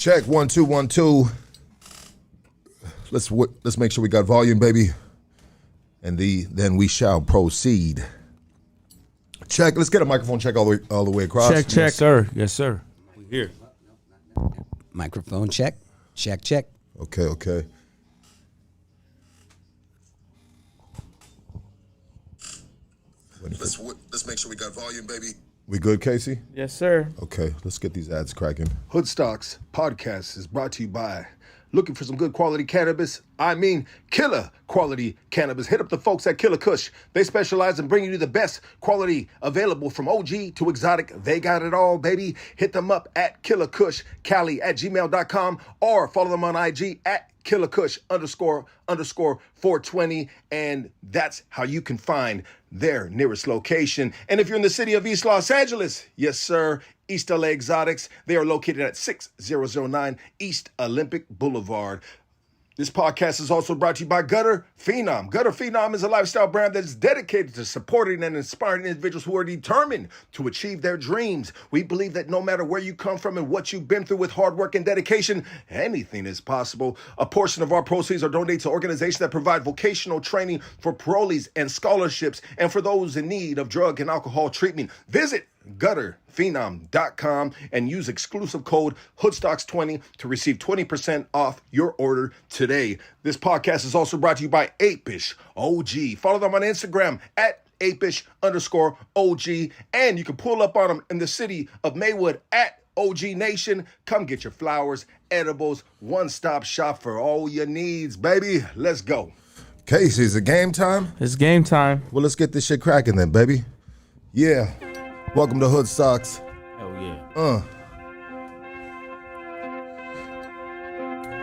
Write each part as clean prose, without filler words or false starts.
Check 1 2 1 2. Let's make sure we got volume, baby, and then we shall proceed. Check. Let's get a microphone check all the way across. Check, yes. sir. Yes, sir. We're here. Microphone check. Check. Okay. Let's make sure we got volume, baby. We good, Casey? Yes, sir. Okay, let's get these ads cracking. Hoodstocks podcast is brought to you by looking for some good quality cannabis. I mean, killer quality cannabis. Hit up the folks at Killer Kush. They specialize in bringing you the best quality available from OG to exotic. They got it all, baby. Hit them up at killerkushcali@gmail.com or follow them on IG at killerkush__420. And that's how you can find their nearest location. And if you're in the city of East Los Angeles, yes, sir, East LA Exotics. They are located at 6009 East Olympic Boulevard. This podcast is also brought to you by Gutter Phenom. Gutter Phenom is a lifestyle brand that is dedicated to supporting and inspiring individuals who are determined to achieve their dreams. We believe that no matter where you come from and what you've been through with hard work and dedication, anything is possible. A portion of our proceeds are donated to organizations that provide vocational training for parolees and scholarships and for those in need of drug and alcohol treatment. Visit gutterphenom.com and use exclusive code Hoodstocks20 to receive 20% off your order today. This podcast is also brought to you by Apish OG. Follow them on Instagram at Apish_OG, and you can pull up on them in the city of Maywood at OG Nation. Come get your flowers, edibles, one-stop shop for all your needs, baby. Let's go. Casey, is it game time? It's game time. Well, let's get this shit cracking then, baby. Yeah. Welcome to Hoodstocks. Oh, yeah.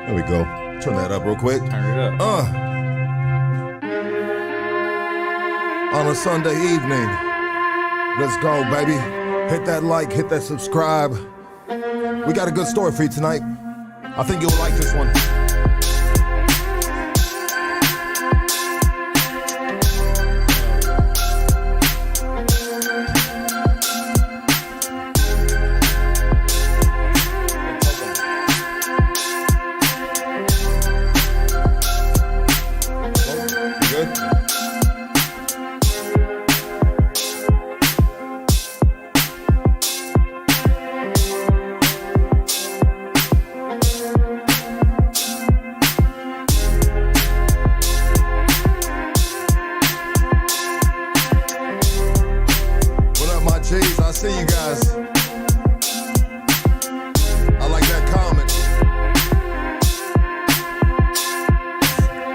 There we go. Turn that up real quick. Turn it up. On a Sunday evening. Let's go, baby. Hit that like, hit that subscribe. We got a good story for you tonight. I think you'll like this one. I see you guys. I like that comment.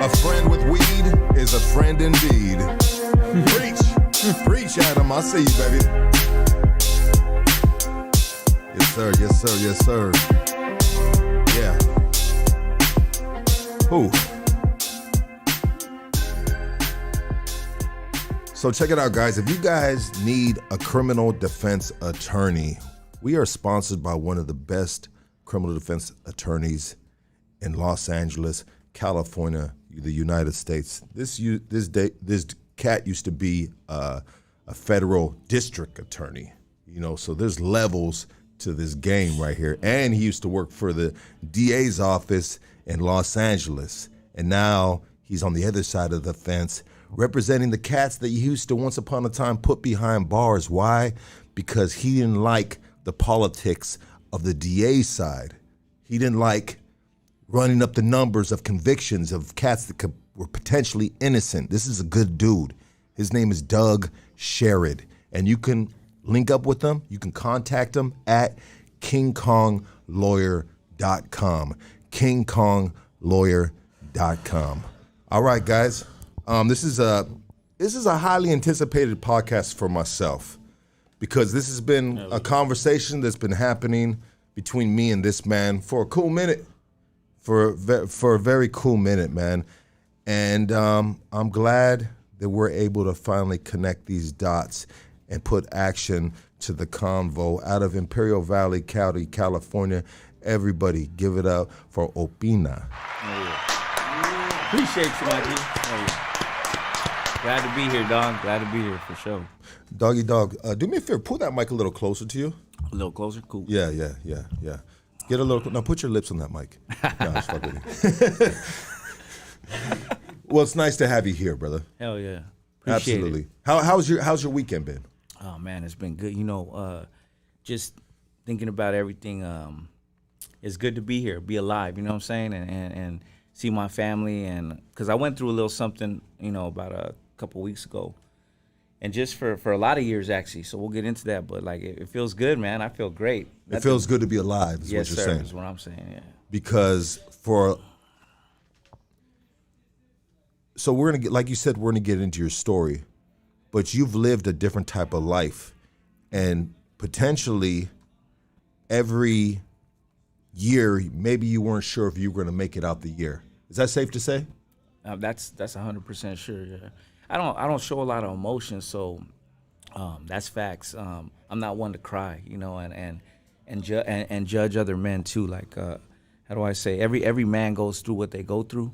A friend with weed is a friend indeed. Preach, Adam. I see you, baby. Yes, sir. Yeah. Who? So check it out, guys. If you guys need a criminal defense attorney, we are sponsored by one of the best criminal defense attorneys in Los Angeles, California, the United States. This cat used to be a federal district attorney, so there's levels to this game right here. And he used to work for the DA's office in Los Angeles. And now he's on the other side of the fence, representing the cats that you used to once upon a time put behind bars. Why? Because he didn't like the politics of the DA side. He didn't like running up the numbers of convictions of cats that were potentially innocent. This is a good dude. His name is Doug Sherrod. And you can link up with him. You can contact him at KingKongLawyer.com. KingKongLawyer.com. All right, guys. This is a highly anticipated podcast for myself because this has been a conversation that's been happening between me and this man for a cool minute, for a very cool minute, man. And I'm glad that we're able to finally connect these dots and put action to the convo out of Imperial Valley County, California. Everybody, give it up for Opina. Appreciate you, my G. Glad to be here, dog. Glad to be here for sure. Doggy dog, do me a favor, pull that mic a little closer to you. A little closer? Cool. Yeah. Get a little. Now put your lips on that mic. No, just fuck with you. Well, it's nice to have you here, brother. Hell yeah. Appreciate Absolutely. it. How's your weekend been? Oh man, it's been good. Just thinking about everything. It's good to be here, be alive. You know what I'm saying, and see my family, and because I went through a little something, about a couple weeks ago, and just for a lot of years actually. So we'll get into that, but like it feels good, man. I feel great. It feels good to be alive. Is yes, what you're sir. saying. Is what I'm saying. Yeah. Because so we're gonna get, like you said, we're gonna get into your story, but you've lived a different type of life, and potentially every year, maybe you weren't sure if you were gonna make it out the year. Is that safe to say? That's 100% sure. Yeah. I don't show a lot of emotion, so that's facts. I'm not one to cry, and judge other men too. Like how do I say? Every man goes through what they go through,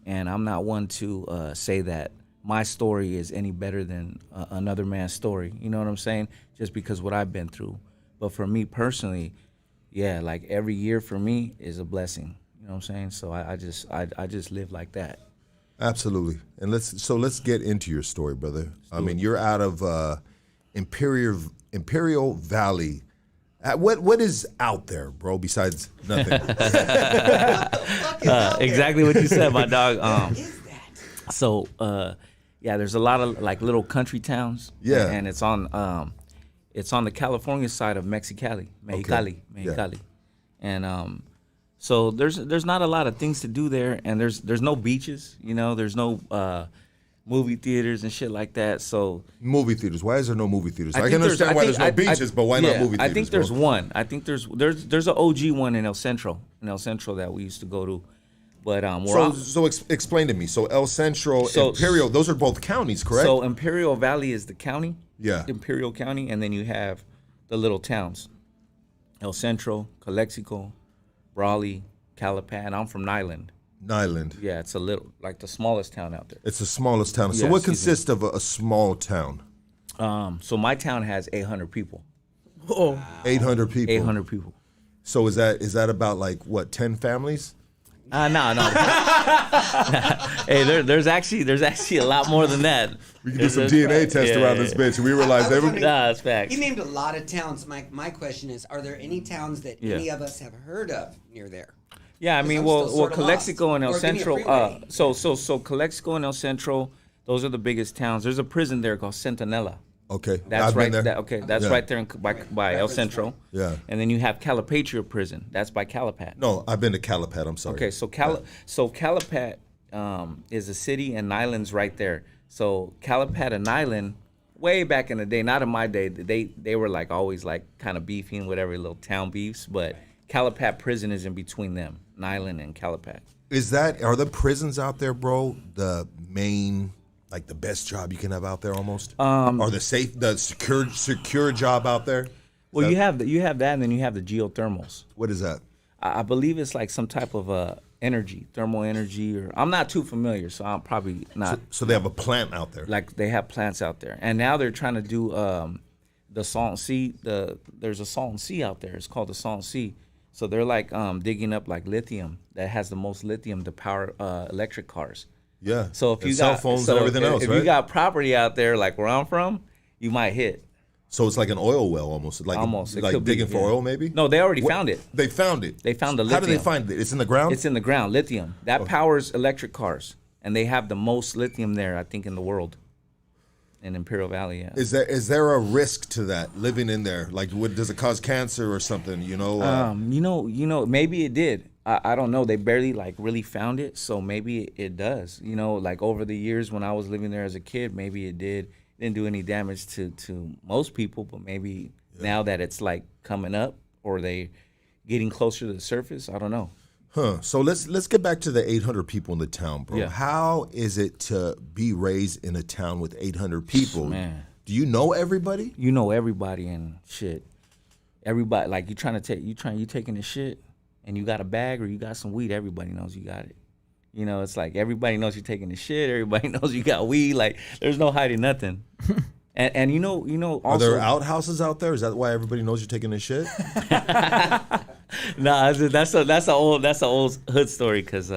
and I'm not one to say that my story is any better than another man's story. You know what I'm saying? Just because what I've been through. But for me personally, yeah, like every year for me is a blessing. You know what I'm saying? So I just live like that. Absolutely. And let's get into your story, brother. I mean, you're out of Imperial Valley. What is out there, bro? Besides nothing. Exactly what you said, my dog. What is that? So there's a lot of like little country towns. Yeah. And it's on the California side of Mexicali. Okay. Yeah. And so there's not a lot of things to do there, and there's no beaches, there's no movie theaters and shit like that. So Movie theaters. Why is there no movie theaters? I think can understand why there's no I- beaches, but why not movie theaters? I think there's bro? one. I think there's an OG one in El Centro that we used to go to. But Explain to me. So El Centro, So- Imperial, those are both counties, correct? So Imperial Valley is the county. Yeah. Imperial County, and then you have the little towns. El Centro, Calexico, Brawley, Calapan. I'm from Niland. Niland. Yeah, it's a little like the smallest town out there. It's the smallest town. So Yeah, what excuse me. consists of a small town? So my town has 800 people. 800 people. 800 people. So is that about like what, 10 families? No. Hey, there's actually a lot more than that. We can do some DNA test around this bitch, and we realize I was every. wondering- Nah, that's facts. He named a lot of towns. My question is, are there any towns that Yeah. any of us have heard of near there? Yeah, I mean, I'm well, still sort of Calexico lost. and El Or give me a Centro. freeway. So Calexico and El Centro, those are the biggest towns. There's a prison there called Centinela. Okay, That's I've right. been there. That's Yeah. right there by El Centro. Yeah. And then you have Calipatria prison. That's by Calapat. No, I've been to Calapat. I'm sorry. Okay, so Calapat is a city, and Niland's right there. So Calapat and Niland, way back in the day, not in my day, they were like always like kind of beefing, whatever, little town beefs. But Calapat prison is in between them, Niland and Calapat. Are the prisons out there, bro, the main, like the best job you can have out there almost? Or the secure job out there? Well, you have that, and then you have the geothermals. What is that? I believe it's like some type of energy, thermal energy, or I'm not too familiar, so I'm probably not. So they have a plant out there. Like they have plants out there, and now they're trying to do the Salton Sea. There's a Salton Sea out there. It's called the Salton Sea. So they're like digging up like lithium that has the most lithium to power electric cars. Yeah. So if And you cell got phones so and everything else, if right? you got property out there like where I'm from, you might hit. So it's like an oil well almost. Like Almost. It like could be, digging for yeah. oil maybe? No, they already found it. They found it. They found the How do they lithium. find it? It's in the ground? It's in the ground, lithium. That powers electric cars, and they have the most lithium there, I think, in the world. In Imperial Valley, yeah. Is there a risk to that living in there? Like, does it cause cancer or something? You know, Maybe it did. I don't know. They barely like really found it, so maybe it does. Like over the years when I was living there as a kid, maybe it did. It didn't do any damage to most people, but maybe now that it's like coming up or they getting closer to the surface, I don't know. Huh. So let's get back to the 800 people in the town, bro. Yeah. How is it to be raised in a town with 800 people? Man. Do you know everybody? You know everybody and shit. Everybody, like you taking the shit and you got a bag or you got some weed, everybody knows you got it. It's like everybody knows you're taking the shit, everybody knows you got weed, like there's no hiding nothing. and also, Are there outhouses out there? Is that why everybody knows you're taking this shit? Nah, that's a old hood story because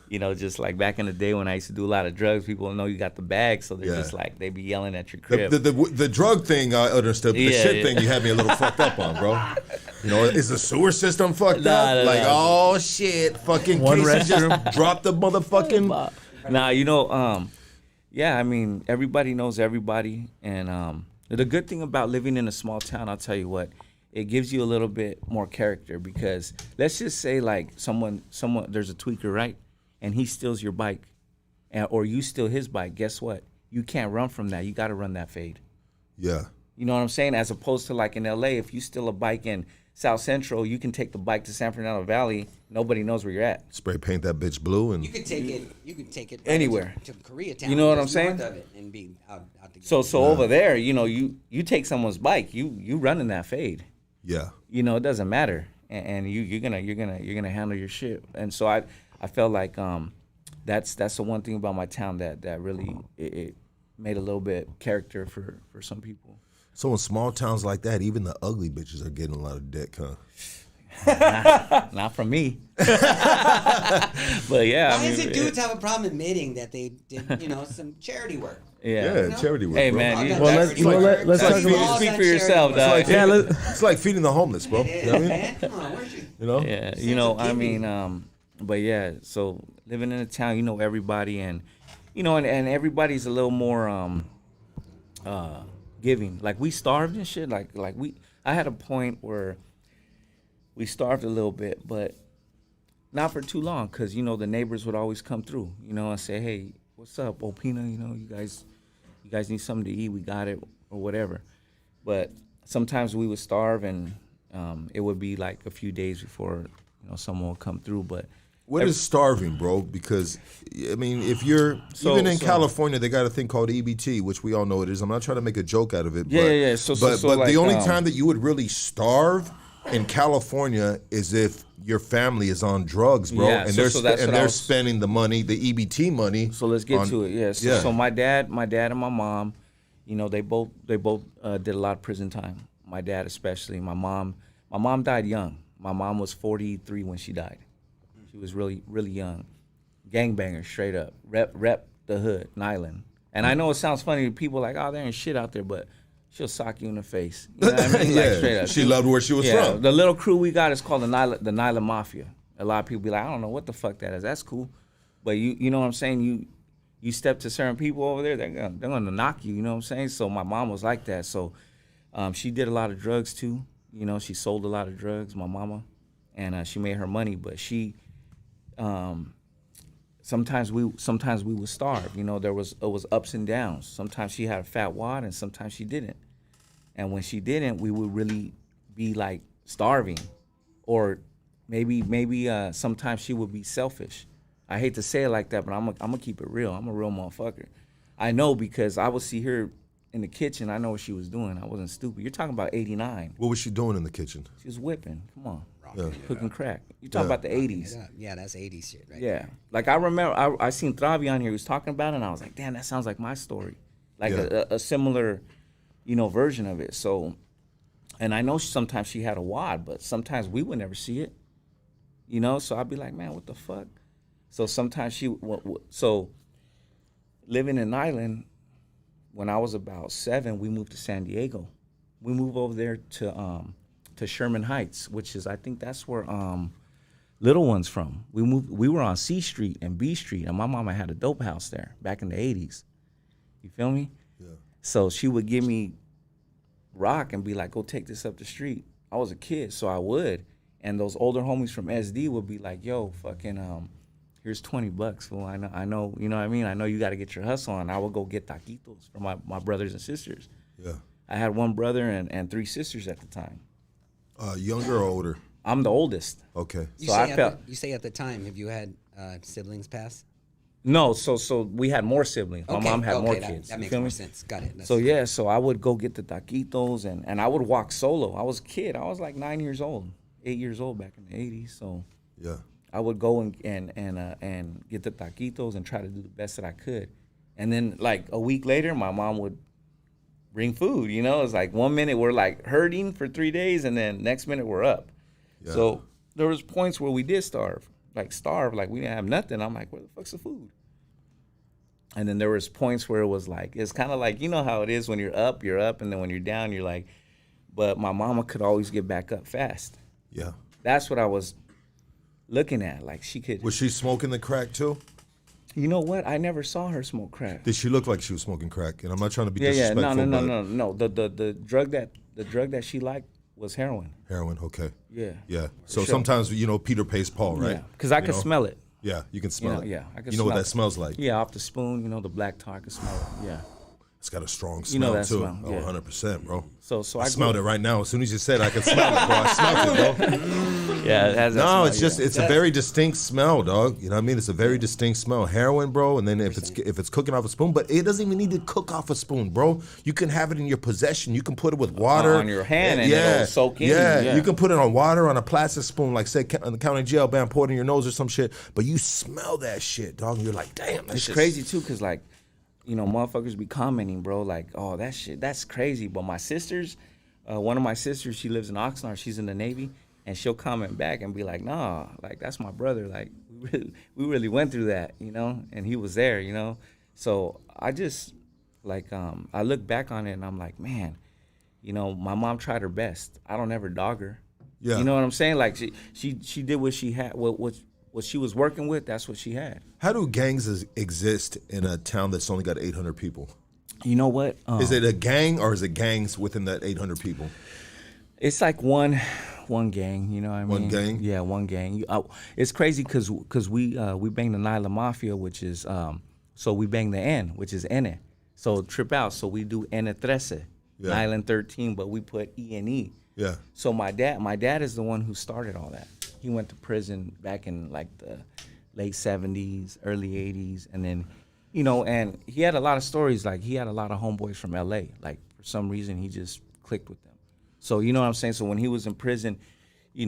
you know, just like back in the day when I used to do a lot of drugs, people know you got the bag, so they're just like they be yelling at your crib. The drug thing I understood, but the shit thing you had me a little fucked up on, bro. You know, is the sewer system fucked up? Like, oh shit, fucking One Casey restroom. just dropped the motherfucking. Nah, you know, yeah, I mean, everybody knows everybody, and the good thing about living in a small town, I'll tell you what, it gives you a little bit more character because let's just say like someone, there's a tweaker, right? And he steals your bike, or you steal his bike, guess what? You can't run from that. You got to run that fade. Yeah. You know what I'm saying? As opposed to like in L.A., if you steal a bike in South Central, you can take the bike to San Fernando Valley. Nobody knows where you're at. Spray paint that bitch blue and. You could take it. You could take it right Anywhere. to Koreatown. You know what I'm just north saying? Of it and be out the gate. So over there, you know, you take someone's bike, you running that fade. Yeah. You know, it doesn't matter, and you're gonna handle your shit. And so I felt like that's the one thing about my town that really it made a little bit character for some people. So in small towns like that, even the ugly bitches are getting a lot of dick, huh? Not from me. But yeah. Why I mean, is it dudes have a problem admitting that they did, some charity work? Yeah. know? Charity work. Hey bro. man, Well, Well, Charity let's work. let's That's talk like about. all speak that for yourself, charity dog. work. Yeah, It's like feeding the homeless, bro. It You is, know what I mean? man. Come on, where's you? You know? Yeah, Sense you know, of I giving. mean, but yeah, so living in a town, you know everybody, and you know, and everybody's a little more giving. Like we starved and shit. I had a point where we starved a little bit, but not for too long, cause you know the neighbors would always come through, you know, and say, hey, what's up, Opina? You know, you guys need something to eat. We got it or whatever. But sometimes we would starve, and it would be like a few days before someone would come through. But What is starving, bro? Because, I mean, if you're, even in California, they got a thing called EBT, which we all know it is. I'm not trying to make a joke out of it. Yeah. But like, the only time that you would really starve in California is if your family is on drugs, bro, Yeah, and so that's what I they're was- spending the money, the EBT money. So let's get to it. Yeah. So, yeah. so my dad and my mom, they both did a lot of prison time. My dad especially. My mom died young. My mom was 43 when she died. She was really, really young. Gangbanger, straight up. Rep the hood, Niland. And I know it sounds funny to people like, oh, there ain't shit out there, but she'll sock you in the face. You know what I mean? Like, straight up. She loved where she was from. The little crew we got is called the Niland Mafia. A lot of people be like, I don't know what the fuck that is. That's cool. But you know what I'm saying? You step to certain people over there, they're gonna knock you, you know what I'm saying? So my mom was like that. So she did a lot of drugs too. You know, she sold a lot of drugs, my mama. And she made her money, but she sometimes we would starve. You know, it was ups and downs. Sometimes she had a fat wad and sometimes she didn't. And when she didn't, we would really be like starving. Or maybe sometimes she would be selfish. I hate to say it like that, but I'm gonna keep it real. I'm a real motherfucker. I know because I would see her in the kitchen. I know what she was doing. I wasn't stupid. You're talking about 89. What was she doing in the kitchen? She was whipping. Come on. Yeah. Cooking crack. You talking about the 80s. Yeah, that's 80s shit, right? Yeah. Like I remember I seen Travi on here. He was talking about it, and I was like, damn, that sounds like my story. Like Yeah. a similar, version of it. So, and I know sometimes she had a wad, but sometimes we would never see it. So I'd be like, man, what the fuck? So sometimes so living in Niland, when I was about 7, we moved to San Diego. We moved over there to Sherman Heights, which is, I think that's where Little One's from. We were on C Street and B Street, and my mama had a dope house there back in the 80s. You feel me? Yeah. So she would give me rock and be like, go take this up the street. I was a kid, so I would. And those older homies from SD would be like, yo, fucking, here's $20, fool. I know, you know what I mean? I know you got to get your hustle on. I would go get taquitos for my brothers and sisters. Yeah. I had one brother and 3 sisters at the time. Younger or older? I'm the oldest. Okay. You So say I felt you say at the time, have you had siblings pass? no. So we had more siblings. My mom had more kids. That You makes feel more me? sense. Got it. So yeah, so I would go get the taquitos and I would walk solo. I was a kid. I was like 9 years old, 8 years old back in the 80s. So Yeah. I would go and get the taquitos and try to do the best that I could. And then like a week later, my mom would bring food. It's like 1 minute we're like hurting for 3 days, and then next minute we're up. Yeah. So there was points where we did starve, like we didn't have nothing. I'm like, where the fuck's the food? And then there was points where it was like, it's kind of like, you know how it is when you're up, and then when you're down, you're like, but my mama could always get back up fast. Yeah. That's what I was looking at. Like she could. Was she smoking the crack too? You know what? I never saw her smoke crack. Did she look like she was smoking crack? And I'm not trying to be disrespectful. No. The drug that she liked was heroin. Heroin, okay. Yeah. Yeah. So sure. sometimes, Peter pays Paul, right? Yeah. Because I could smell it. Yeah, you can smell it. Yeah, I can You know smell what that it. smells like? Yeah, off the spoon, the black tar, I can smell it. Yeah. It's got a strong smell, You know that too. smell, yeah. 100%, bro. So I I smelled it right now. As soon as you said it, I can smell it, bro. I smelled it, bro. Yeah, it has that No, smell, it's just, it's a very distinct smell, dog. You know what I mean? It's a very distinct smell. Heroin, bro, and then if it's cooking off a spoon, but it doesn't even need to cook off a spoon, bro. You can have it in your possession. You can put it with water. On your hand and it'll soak in. Yeah, you can put it on water on a plastic spoon, like say on the county jail, bam, pour it in your nose or some shit. But you smell that shit, dog, and you're like, damn, that's It's crazy too, cause like, motherfuckers be commenting, bro, like, oh, that shit, that's crazy. But my sisters, one of my sisters, she lives in Oxnard, she's in the Navy, and she'll comment back and be like, nah, like that's my brother, like we really went through that, and he was there, So I just like I look back on it and I'm like, man, my mom tried her best. I don't ever dog her. Yeah. You know what I'm saying? Like she did what she had, what she was working with, that's what she had. How do gangs exist in a town that's only got 800 people? You know what? Is it a gang or is it gangs within that 800 people? It's like one gang, you know what I mean? One gang? Yeah, one gang. It's crazy because we bang the Niland Mafia, which is, so we bang the N, which is N. So trip out. So we do N 13, Yeah. Niland 13, but we put E and E. Yeah. So my dad is the one who started all that. He went to prison back in like the late 70s, early 80s, and then, and he had a lot of stories. Like he had a lot of homeboys from LA. Like for some reason he just clicked with them. So you know what I'm saying? So when he was in prison, he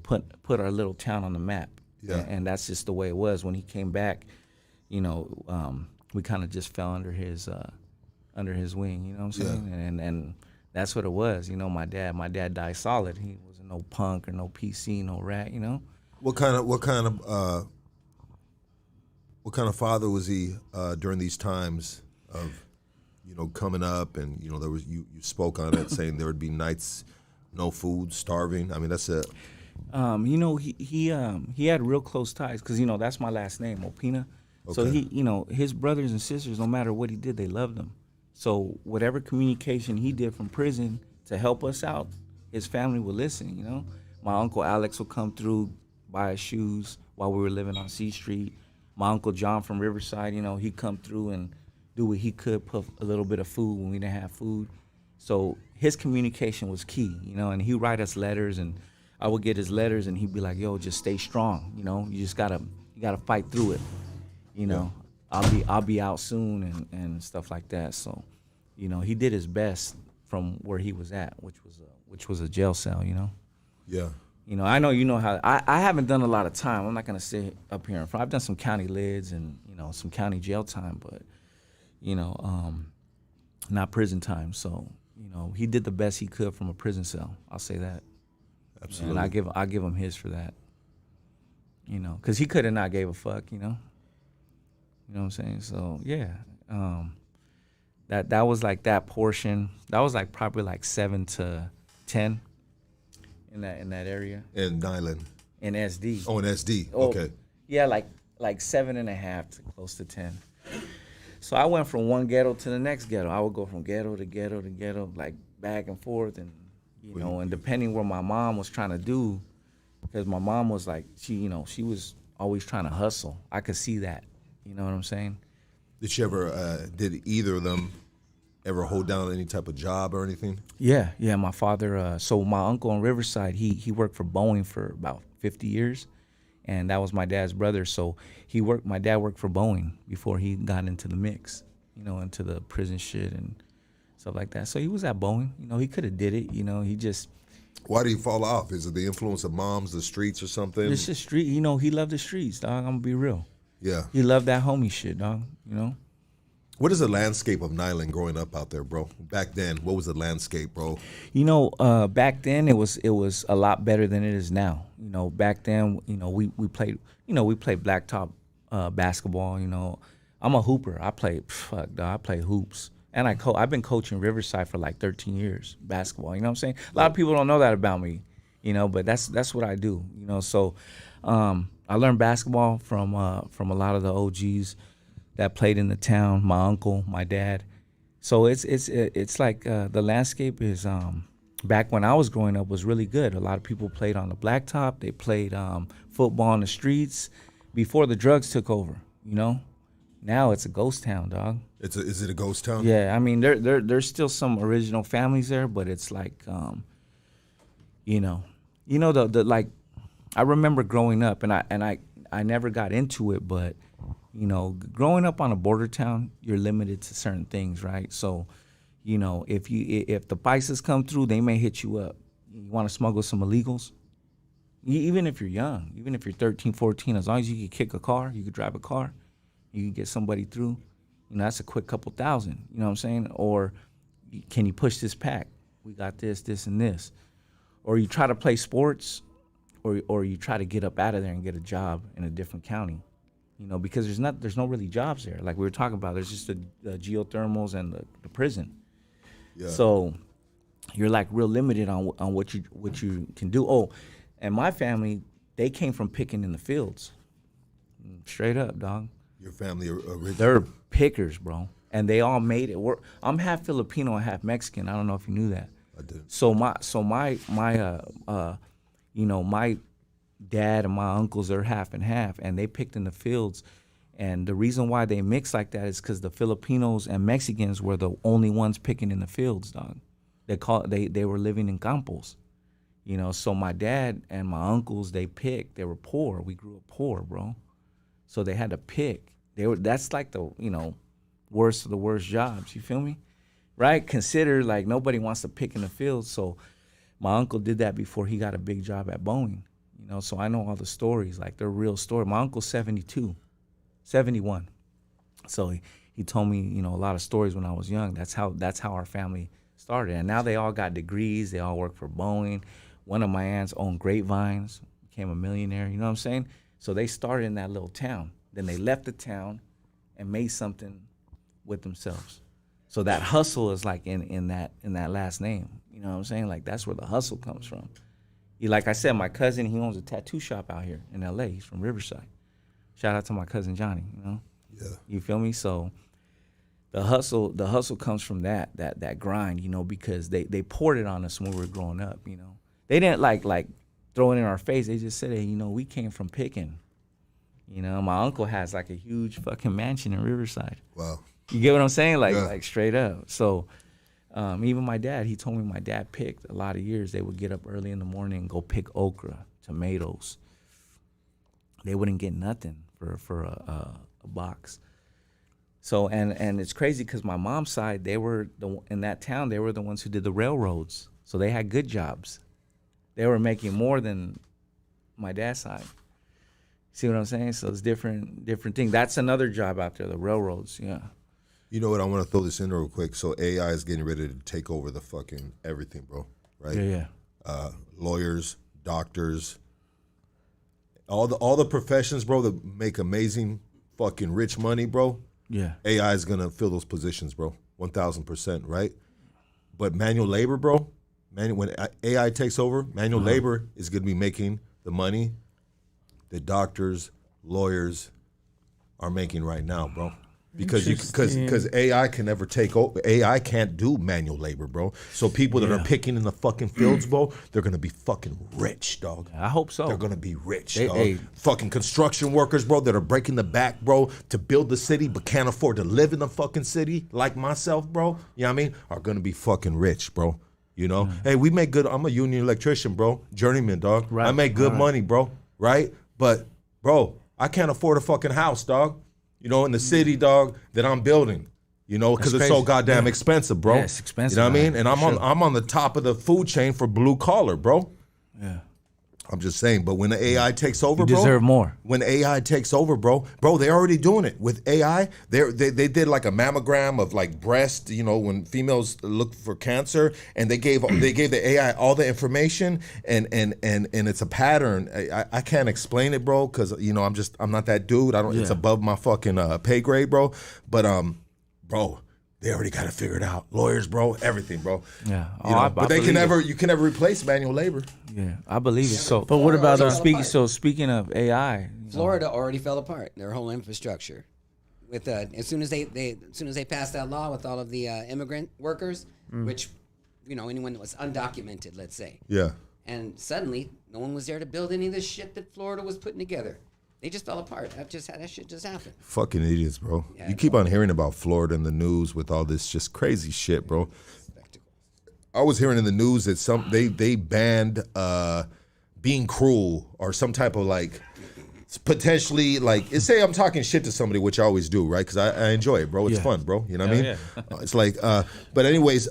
put our little town on the map. Yeah. And that's just the way it was. When he came back, we kind of just fell under his wing, you know what I'm saying? Yeah. And that's what it was. My dad died solid. He wasn't no punk or no PC, no rat, What kind of father was he during these times of, coming up and there was you spoke on it saying there would be nights, no food, starving. I mean that's it. He had real close ties because that's my last name, Opina. Okay. So he his brothers and sisters, no matter what he did, they loved him. So whatever communication he did from prison to help us out, his family would listen. My uncle Alex would come through, buy us shoes while we were living on C Street. My uncle John from Riverside, he'd come through and do what he could, put a little bit of food when we didn't have food. So his communication was key, and he'd write us letters, and I would get his letters, and he'd be like, "Yo, just stay strong, you just gotta fight through it, Yeah. I'll be out soon and stuff like that." So, he did his best from where he was at, which was a jail cell, Yeah. I know how I haven't done a lot of time. I'm not gonna sit up here in front. I've done some county lids and some county jail time, but not prison time. So he did the best he could from a prison cell. I'll say that. Absolutely. And I give him his for that. Because he could have not gave a fuck. You know what I'm saying? So yeah, that was like that portion. That was like probably like 7 to 10 in that area. In Niland. In SD. Oh, in SD. Oh, Okay. Yeah, like 7.5 to close to 10. So I went from one ghetto to the next ghetto. I would go from ghetto to ghetto to ghetto, like back and forth, and and depending what my mom was trying to do, because my mom was like, she was always trying to hustle. I could see that. You know what I'm saying? Did she ever? Did either of them ever hold down any type of job or anything? Yeah. My father. So my uncle in Riverside, he worked for Boeing for about 50 years. And that was my dad's brother. So my dad worked for Boeing before he got into the mix, into the prison shit and stuff like that. So he was at Boeing, he could have did it, he just. Why did he fall off? Is it the influence of moms, the streets or something? It's the street, he loved the streets, dog. I'm gonna be real. Yeah. He loved that homie shit, dog, What is the landscape of Niland growing up out there, bro? Back then, what was the landscape, bro? You know, back then it was a lot better than it is now. You know, back then, you know, we played blacktop basketball. You know, I'm a hooper. I play hoops, and I've been coaching Riverside for like 13 years basketball. You know what I'm saying? A lot of people don't know that about me. You know, but that's what I do. You know, so I learned basketball from a lot of the OGs that played in the town. My uncle, my dad. So it's like the landscape is back when I was growing up was really good. A lot of people played on the blacktop. They played football on the streets before the drugs took over. You know, now it's a ghost town, dog. Is it a ghost town? Yeah, I mean there's still some original families there, but it's like you know the like I remember growing up, and I never got into it, but you know, growing up on a border town, you're limited to certain things, right? So, you know, if the Pisces come through, they may hit you up. You want to smuggle some illegals? Even if you're young, even if you're 13, 14, as long as you can kick a car, you can drive a car, you can get somebody through, you know, that's a quick couple thousand, you know what I'm saying? Or can you push this pack? We got this, and this. Or you try to play sports, or you try to get up out of there and get a job in a different county. You know, because there's no really jobs there. Like we were talking about, there's just the geothermals and the prison. Yeah. So you're like real limited on what you can do. Oh, and my family, they came from picking in the fields. Straight up, dog. Your family originally? They're pickers, bro. And they all made it work. I'm half Filipino and half Mexican. I don't know if you knew that. I did. So my you know, my dad and my uncles are half and half, and they picked in the fields. And the reason why they mix like that is because the Filipinos and Mexicans were the only ones picking in the fields, dog. They were living in campos, you know. So my dad and my uncles, they picked. They were poor. We grew up poor, bro. So they had to pick. That's like the, you know, worst of the worst jobs. You feel me? Right? Consider like nobody wants to pick in the fields. So my uncle did that before he got a big job at Boeing. You know, so I know all the stories, like they're real stories. My uncle's 71. So he told me, you know, a lot of stories when I was young. That's how our family started. And now they all got degrees. They all work for Boeing. One of my aunts owned grapevines, became a millionaire. You know what I'm saying? So they started in that little town. Then they left the town and made something with themselves. So that hustle is like in that last name. You know what I'm saying? Like that's where the hustle comes from. Like I said, my cousin, he owns a tattoo shop out here in LA. He's from Riverside. Shout out to my cousin Johnny, you know? Yeah. You feel me? So the hustle comes from that grind, you know, because they poured it on us when we were growing up, you know. They didn't like throw it in our face. They just said, hey, you know, we came from picking. You know, my uncle has like a huge fucking mansion in Riverside. Wow. You get what I'm saying? Like straight up. So even my dad, he told me my dad picked a lot of years. They would get up early in the morning and go pick okra, tomatoes. They wouldn't get nothing for a box. So and it's crazy because my mom's side, they were in that town. They were the ones who did the railroads, so they had good jobs. They were making more than my dad's side. See what I'm saying? So it's different thing. That's another job out there, the railroads. Yeah. You know what? I want to throw this in real quick. So AI is getting ready to take over the fucking everything, bro. Right? Yeah. Lawyers, doctors, all the professions, bro, that make amazing fucking rich money, bro. Yeah. AI is gonna fill those positions, bro. 1,000%, right? But manual labor, bro. When AI takes over, manual labor is gonna be making the money that doctors, lawyers are making right now, bro. Because AI can never take over. AI can't do manual labor, bro. So people that are picking in the fucking fields, bro, they're gonna be fucking rich, dog. I hope so. They're gonna be rich, dog. Fucking construction workers, bro, that are breaking the back, bro, to build the city but can't afford to live in the fucking city, like myself, bro. You know what I mean? Are gonna be fucking rich, bro. You know? Hey, we make good. I'm a union electrician, bro. Journeyman, dog. Right. I make good money, bro. Right? But, bro, I can't afford a fucking house, dog. You know, in the city, dog, that I'm building. You know, because it's so goddamn expensive, bro. Yeah, it's expensive. You know what I mean? And I'm on the top of the food chain for blue collar, bro. Yeah. I'm just saying, but when the AI takes over, You bro, deserve more. When AI takes over, bro, they're already doing it with AI. They did like a mammogram of like breast, you know, when females look for cancer, and they gave the AI all the information, and it's a pattern. I can't explain it, bro, because you know I'm not that dude. It's above my fucking pay grade, bro. But bro. They already got it figured out. Lawyers, bro, everything, bro. Yeah. You know, but you can never replace manual labor. Yeah, I believe it. So, But what about speaking of AI, Florida already fell apart. Their whole infrastructure, with as soon as they passed that law with all of the immigrant workers, which, you know, anyone that was undocumented, let's say. Yeah. And suddenly, no one was there to build any of this shit that Florida was putting together. They just fell apart. That shit just happened. Fucking idiots, bro. Yeah, you keep on hearing about Florida in the news with all this just crazy shit, bro. I was hearing in the news that they banned being cruel or some type of like potentially like say I'm talking shit to somebody, which I always do, right? Because I enjoy it, bro. It's fun, bro. You know what I mean? Yeah. It's like, but anyways,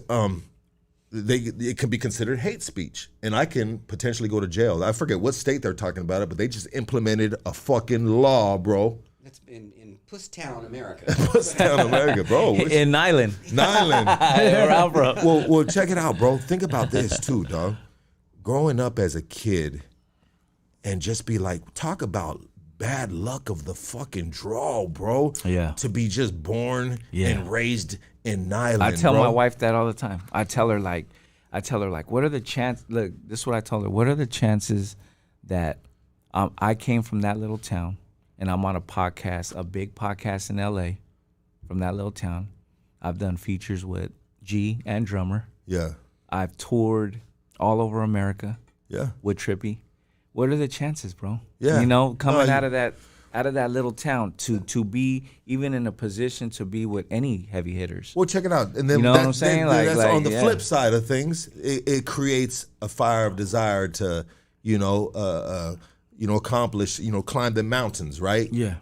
it can be considered hate speech, and I can potentially go to jail. I forget what state they're talking about it, but they just implemented a fucking law, bro. That's in Pusstown, America. Pusstown, America, bro. in Niland, where I'm from. Well, check it out, bro. Think about this too, dog. Growing up as a kid, and just be like, talk about bad luck of the fucking draw, bro. Yeah. To be just born and raised in Niland. I tell my wife that all the time. I tell her like, what are the chances? Look, this is what I told her. What are the chances that I came from that little town and I'm on a podcast, a big podcast in LA from that little town. I've done features with G and Drummer. Yeah. I've toured all over America. Yeah. With Trippy. What are the chances, bro? Yeah. You know, coming out of that little town to be even in a position to be with any heavy hitters. Well, check it out. And then you know what I'm saying? That's on the flip side of things. It creates a fire of desire to, accomplish, climb the mountains, right? Yeah.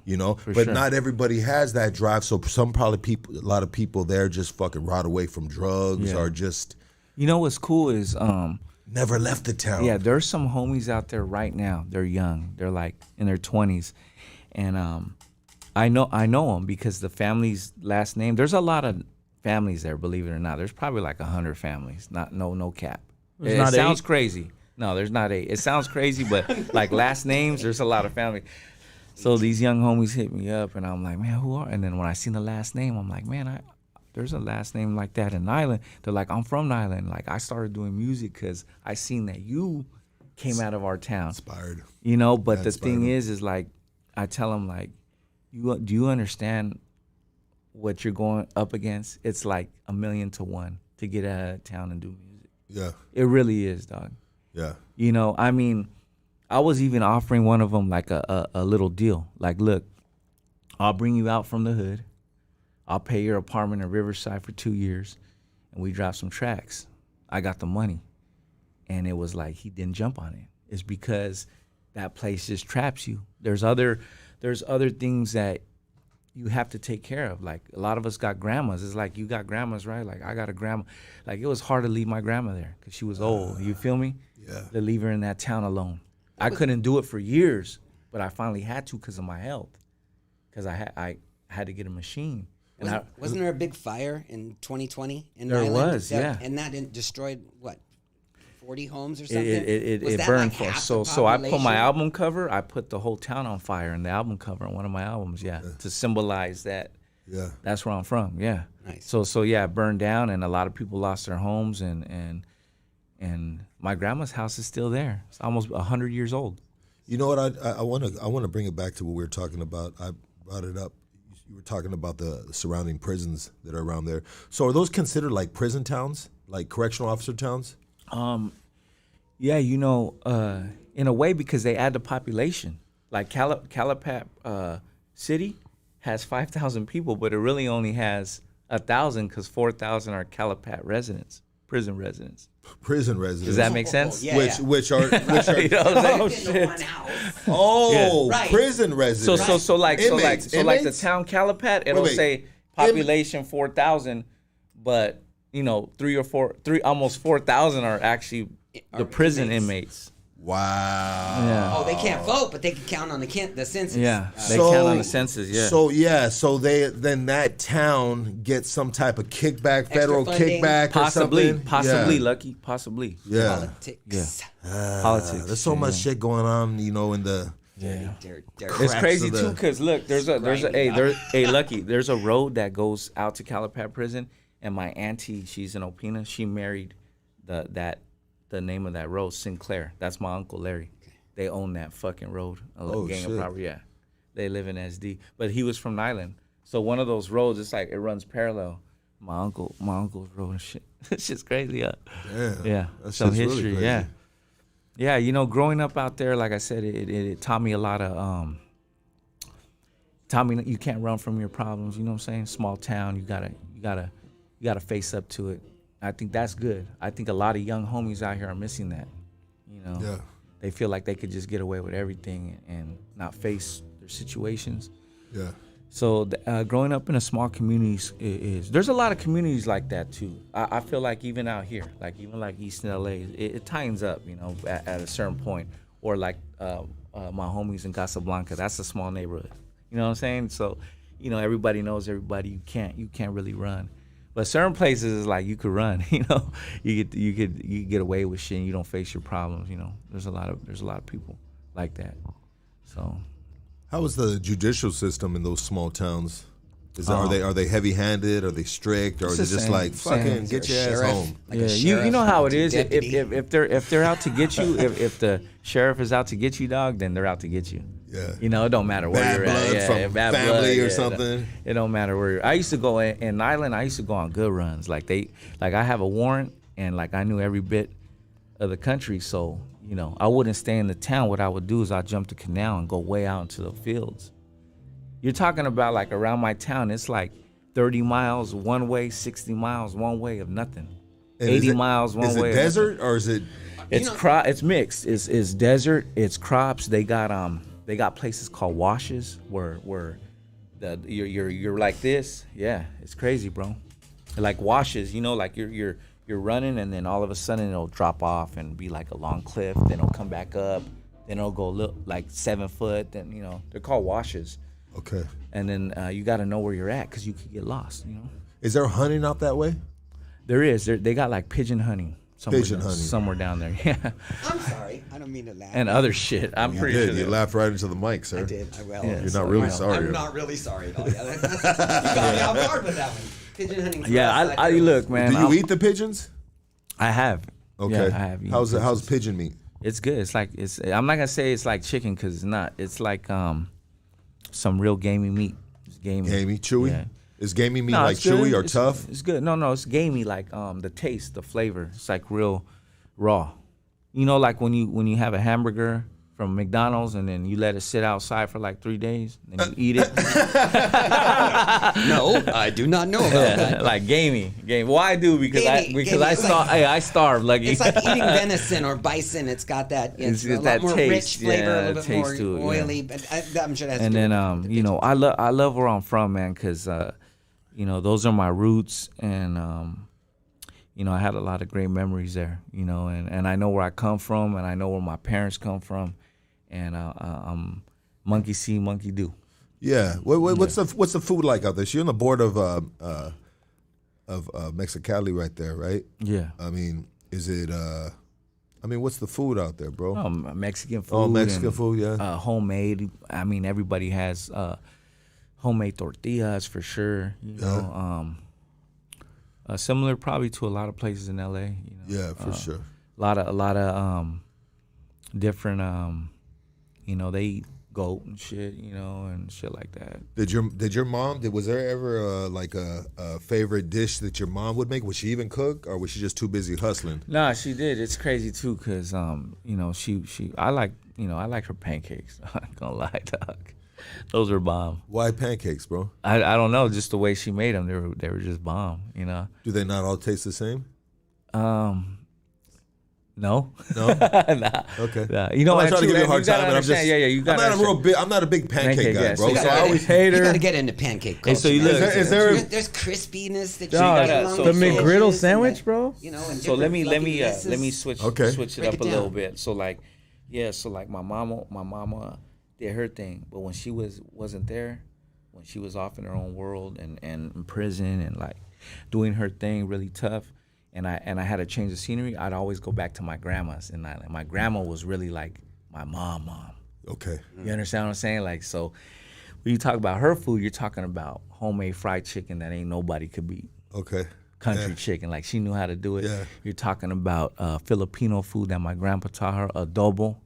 But not everybody has that drive. So a lot of people there just fucking rot away from drugs or just. You know what's cool is never left the town. Yeah, there's some homies out there right now. They're young. They're like in their 20s. And I know them because the family's last name. There's a lot of families there, believe it or not. There's probably like 100 families. No cap. It sounds crazy. No, there's not 8. It sounds crazy, but like last names, there's a lot of family. So these young homies hit me up, and I'm like, man, who are? And then when I seen the last name, I'm like, man, there's a last name like that in Niland. They're like, I'm from Niland. Like, I started doing music because I seen that you came out of our town. Inspired. But the thing is like, I tell them, like, do you understand what you're going up against? It's like 1,000,000 to 1 to get out of town and do music. Yeah. It really is, dog. Yeah. I mean, I was even offering one of them like a little deal. Like, look, I'll bring you out from the hood. I'll pay your apartment in Riverside for 2 years, and we drop some tracks. I got the money. And it was like he didn't jump on it. It's because that place just traps you. There's other things that you have to take care of. Like, a lot of us got grandmas. It's like, you got grandmas, right? Like, I got a grandma. Like, it was hard to leave my grandma there because she was old. You feel me? Yeah. To leave her in that town alone. I couldn't do it for years, but I finally had to because of my health. Because I had to get a machine. Wasn't there a big fire in 2020 in There Niland? was, yeah. And that destroyed, what, 40 homes or something? It burned for us. So I put my album cover, I put the whole town on fire in the album cover on one of my albums, to symbolize that. Yeah. That's where I'm from, yeah. Nice. So yeah, it burned down, and a lot of people lost their homes, and my grandma's house is still there. It's almost 100 years old. You know what? I want to bring it back to what we were talking about. I brought it up. You were talking about the surrounding prisons that are around there. So are those considered like prison towns, like correctional officer towns? Yeah, in a way, because they add the population. Like Calapat City has 5,000 people, but it really only has 1,000 because 4,000 are Calapat residents, prison residents. Prison residents. Does that make sense? Yeah, which are You know what I'm saying? Right. Prison residents. So like the town Calapat, it'll Wait. say population 4,000, but almost 4,000 are actually the prison inmates. Wow. Yeah. Oh, they can't vote, but they can count on the census. Yeah, they count on the census. Yeah. So then that town gets some type of kickback, federal funding. kickback, Possibly, or something. possibly, Yeah. Lucky, possibly. Yeah. Politics. Politics. There's so much shit going on, in the. Dirt. It's cracks crazy of the- too, cause look, there's a Lucky, there's a road that goes out to Calapat Prison, and my auntie, she's in Opina. She married the name of that road, Sinclair. That's my uncle Larry. They own that fucking road. A gang of property. Yeah, they live in SD, but he was from Niland. So one of those roads, it's like it runs parallel. My uncle's road and shit. It's just crazy. Yeah. Damn. Yeah. That Some shit's really history. crazy. Yeah. Yeah, growing up out there, like I said, it taught me a lot of taught me you can't run from your problems, you know what I'm saying? Small town, you gotta face up to it. I think that's good. I think a lot of young homies out here are missing that. Yeah. They feel like they could just get away with everything and not face their situations. Yeah. So growing up in a small community there's a lot of communities like that too. I feel like even out here, like even like East LA, it tightens up, at a certain point. Or like my homies in Casablanca, that's a small neighborhood. You know what I'm saying? So, everybody knows everybody. You can't really run. But certain places is like you could run. You could get away with shit and you don't face your problems. There's a lot of people like that. So. How is the judicial system in those small towns? Are they heavy-handed? Are they strict? Or is it just like fucking get your ass home? Like Yeah, a you sheriff, know how it like a is. deputy. If they're out to get you, if the sheriff is out to get you, dog, then they're out to get you. Yeah. It don't matter where Bad you're blood at. from Bad family blood, or something. It don't matter where you're. I used to go in Niland. I used to go on good runs. Like I have a warrant, and like I knew every bit of the country. So I wouldn't stay in the town. What I would do is I'd jump the canal and go way out into the fields. You're talking about like around my town, it's like 30 miles one way, 60 miles one way of nothing. And 80 miles one way. Is it desert or is it? It's mixed. It's desert. It's crops. They got places called washes where you're like this. Yeah, it's crazy, bro. Like washes, like you're running and then all of a sudden it'll drop off and be like a long cliff. Then it'll come back up. Then it'll go like 7 foot. Then they're called washes. Okay. And then you got to know where you're at because you could get lost. Is there hunting out that way? There is. They got like pigeon hunting. Pigeon hunting. Somewhere down there. Yeah. I'm sorry. I don't mean to laugh. And other shit. I'm pretty sure. You laughed right into the mic, sir. I did. I will. Yeah. You're not really Well, sorry. I'm not really sorry at all. Yeah, you got me off guard with that one. Pigeon hunting. Yeah, I look, man. Do you eat the pigeons? I have. Okay. Yeah, I have. eaten How's pigeons. pigeon meat? It's good. I'm not gonna say it's like chicken because it's not. It's like some real gamey meat. It's gamey. Gamey, chewy. Yeah. Is gamey meat No, like it's good. chewy or It's- tough? It's good. No, it's gamey. Like the taste, the flavor. It's like real raw. Like when you have a hamburger from McDonald's and then you let it sit outside for like 3 days and then you eat it. No, I do not know about that. Like gamey. Well, I do because Gamey. I starve. Like It's like eating venison or bison. It's got that. It's a lot that more taste, rich flavor, yeah, a little bit taste more to it, yeah. oily. But I'm sure that's. And then I love where I'm from, man, because those are my roots, and I had a lot of great memories there, and I know where I come from, and I know where my parents come from, and I'm monkey see, monkey do. Yeah. What's the food like out there? So you're on the board of Mexicali right there, right? Yeah. I mean, is it? What's the food out there, bro? Mexican food. Oh, Mexican and, food, yeah. Homemade. I mean, everybody has homemade tortillas for sure. Similar probably to a lot of places in LA. Yeah, for sure. A lot of different. They eat goat and shit. And shit like that. Did your mom? Was there ever a favorite dish that your mom would make? Would she even cook, or was she just too busy hustling? Nah, she did. It's crazy too, cause I like her pancakes. I'm not gonna lie, dog. Those were bomb. Why pancakes, bro? I don't know, just the way she made them. They were just bomb. Do they not all taste the same? No. No. Nah. Okay. Nah. I'm not trying to give you a hard time, but I'm just. You I'm not I'm not a big pancake guy, bro. So So I always. hater. You got to get into pancake culture. Hey, so you look. Is there There's crispiness that you Dog, get along the with McGriddle sausages sandwich, and bro? and So let me different switch Okay. switch it Break up it a little down. bit. So like Yeah, so like my mama did her thing, but when she wasn't there, when she was off in her own world and in prison and like doing her thing really tough, and I had to change the scenery, I'd always go back to my grandma's in Niland. My grandma was really like my mom. Okay. You understand what I'm saying? Like, so when you talk about her food, you're talking about homemade fried chicken that ain't nobody could beat. Okay. Country chicken, like she knew how to do it. Yeah. You're talking about Filipino food that my grandpa taught her, adobo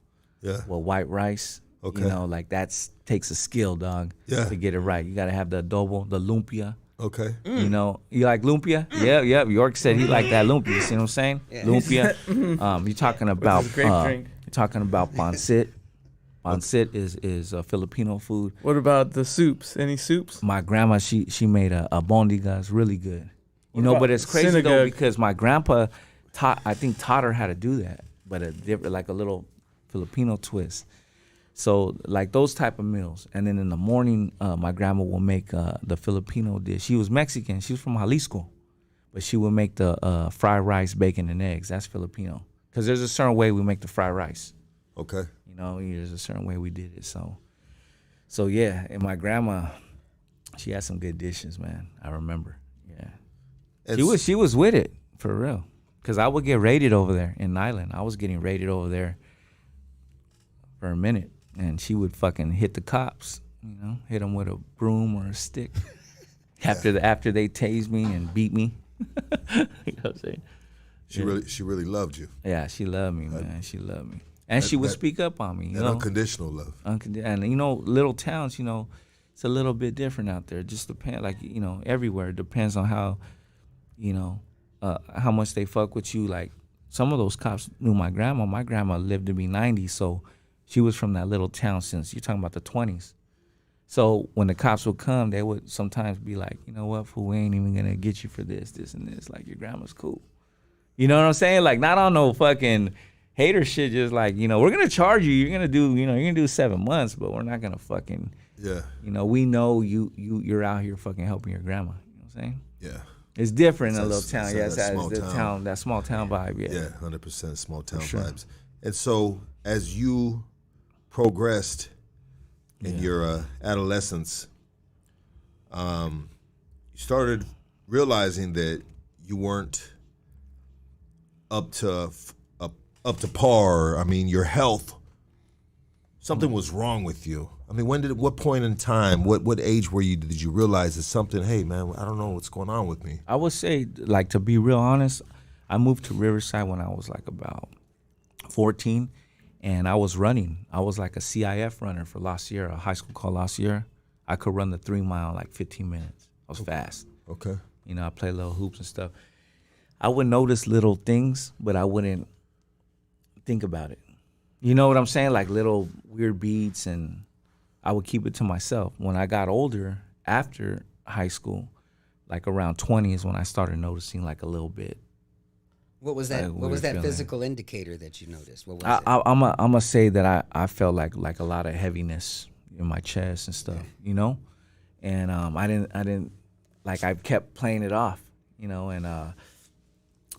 Yeah. with white rice. Okay. You know, like takes a skill, dog, Yeah. to get it right. You got to have the adobo, the lumpia. Okay. You know, you like lumpia? Yeah. York said he liked that lumpia. You see what I'm saying? Yeah. Lumpia. You're talking about his grape drink. you're talking about pancit. Pancit is a Filipino food. What about the soups? Any soups? My grandma, she made a bondiga. It's really good. You know, about but it's crazy though synagogue? because my grandpa taught her how to do that, but a different, like a little Filipino twist. So like those type of meals, and then in the morning, my grandma will make the Filipino dish. She was Mexican. She was from Jalisco, but she would make the fried rice, bacon, and eggs. That's Filipino because there's a certain way we make the fried rice. Okay. You know, there's a certain way we did it. So yeah, and my grandma, she had some good dishes, man. I remember. Yeah. She was with it for real, cause I would get raided over there in Niland. I was getting raided over there for a minute, and she would fucking hit the cops. You know, hit them with a broom or a stick after they tased me and beat me. You know what I'm saying? She really loved you. Yeah, she loved me, man. She loved me, and she would speak up on me. You And know, unconditional love. and you know, little towns, you know, it's a little bit different out there. It just depends, like, you know, everywhere. It depends on how, you know, how much they fuck with you. Like, some of those cops knew my grandma. My grandma lived to be 90, so she was from that little town since, you're talking about the 20s. So when the cops would come, they would sometimes be like, you know what, fool, we ain't even gonna get you for this, and this. Like, your grandma's cool. You know what I'm saying? Like, not on no fucking hater shit, just like, you know, we're gonna charge you. You're gonna do 7 months, but we're not gonna fucking, Yeah. you know, we know you're out here fucking helping your grandma. You know what I'm saying? Yeah. It's different in a It's little town. Yeah, it's that small the town. town, that small town vibe. Yeah. Yeah, 100% small town sure. vibes. And so, as you progressed in your adolescence, you started realizing that you weren't up to par. I mean, your health, something was wrong with you. I mean, what point in time, what age did you realize that something, hey man, I don't know what's going on with me? I would say, like, to be real honest, I moved to Riverside when I was like about 14, and I was running. I was like a CIF runner for La Sierra, a high school called La Sierra. I could run the 3 mile like 15 minutes. I was fast. Okay. You know, I play little hoops and stuff. I would notice little things, but I wouldn't think about it. You know what I'm saying? Like little weird beats, and I would keep it to myself. When I got older, after high school, like around 20 is when I started noticing like a little bit. What was that? Like, What was weird that feeling. physical indicator that you noticed? What was it? I'm gonna say that I felt like a lot of heaviness in my chest and stuff, you know, and I didn't like, I kept playing it off, you know, and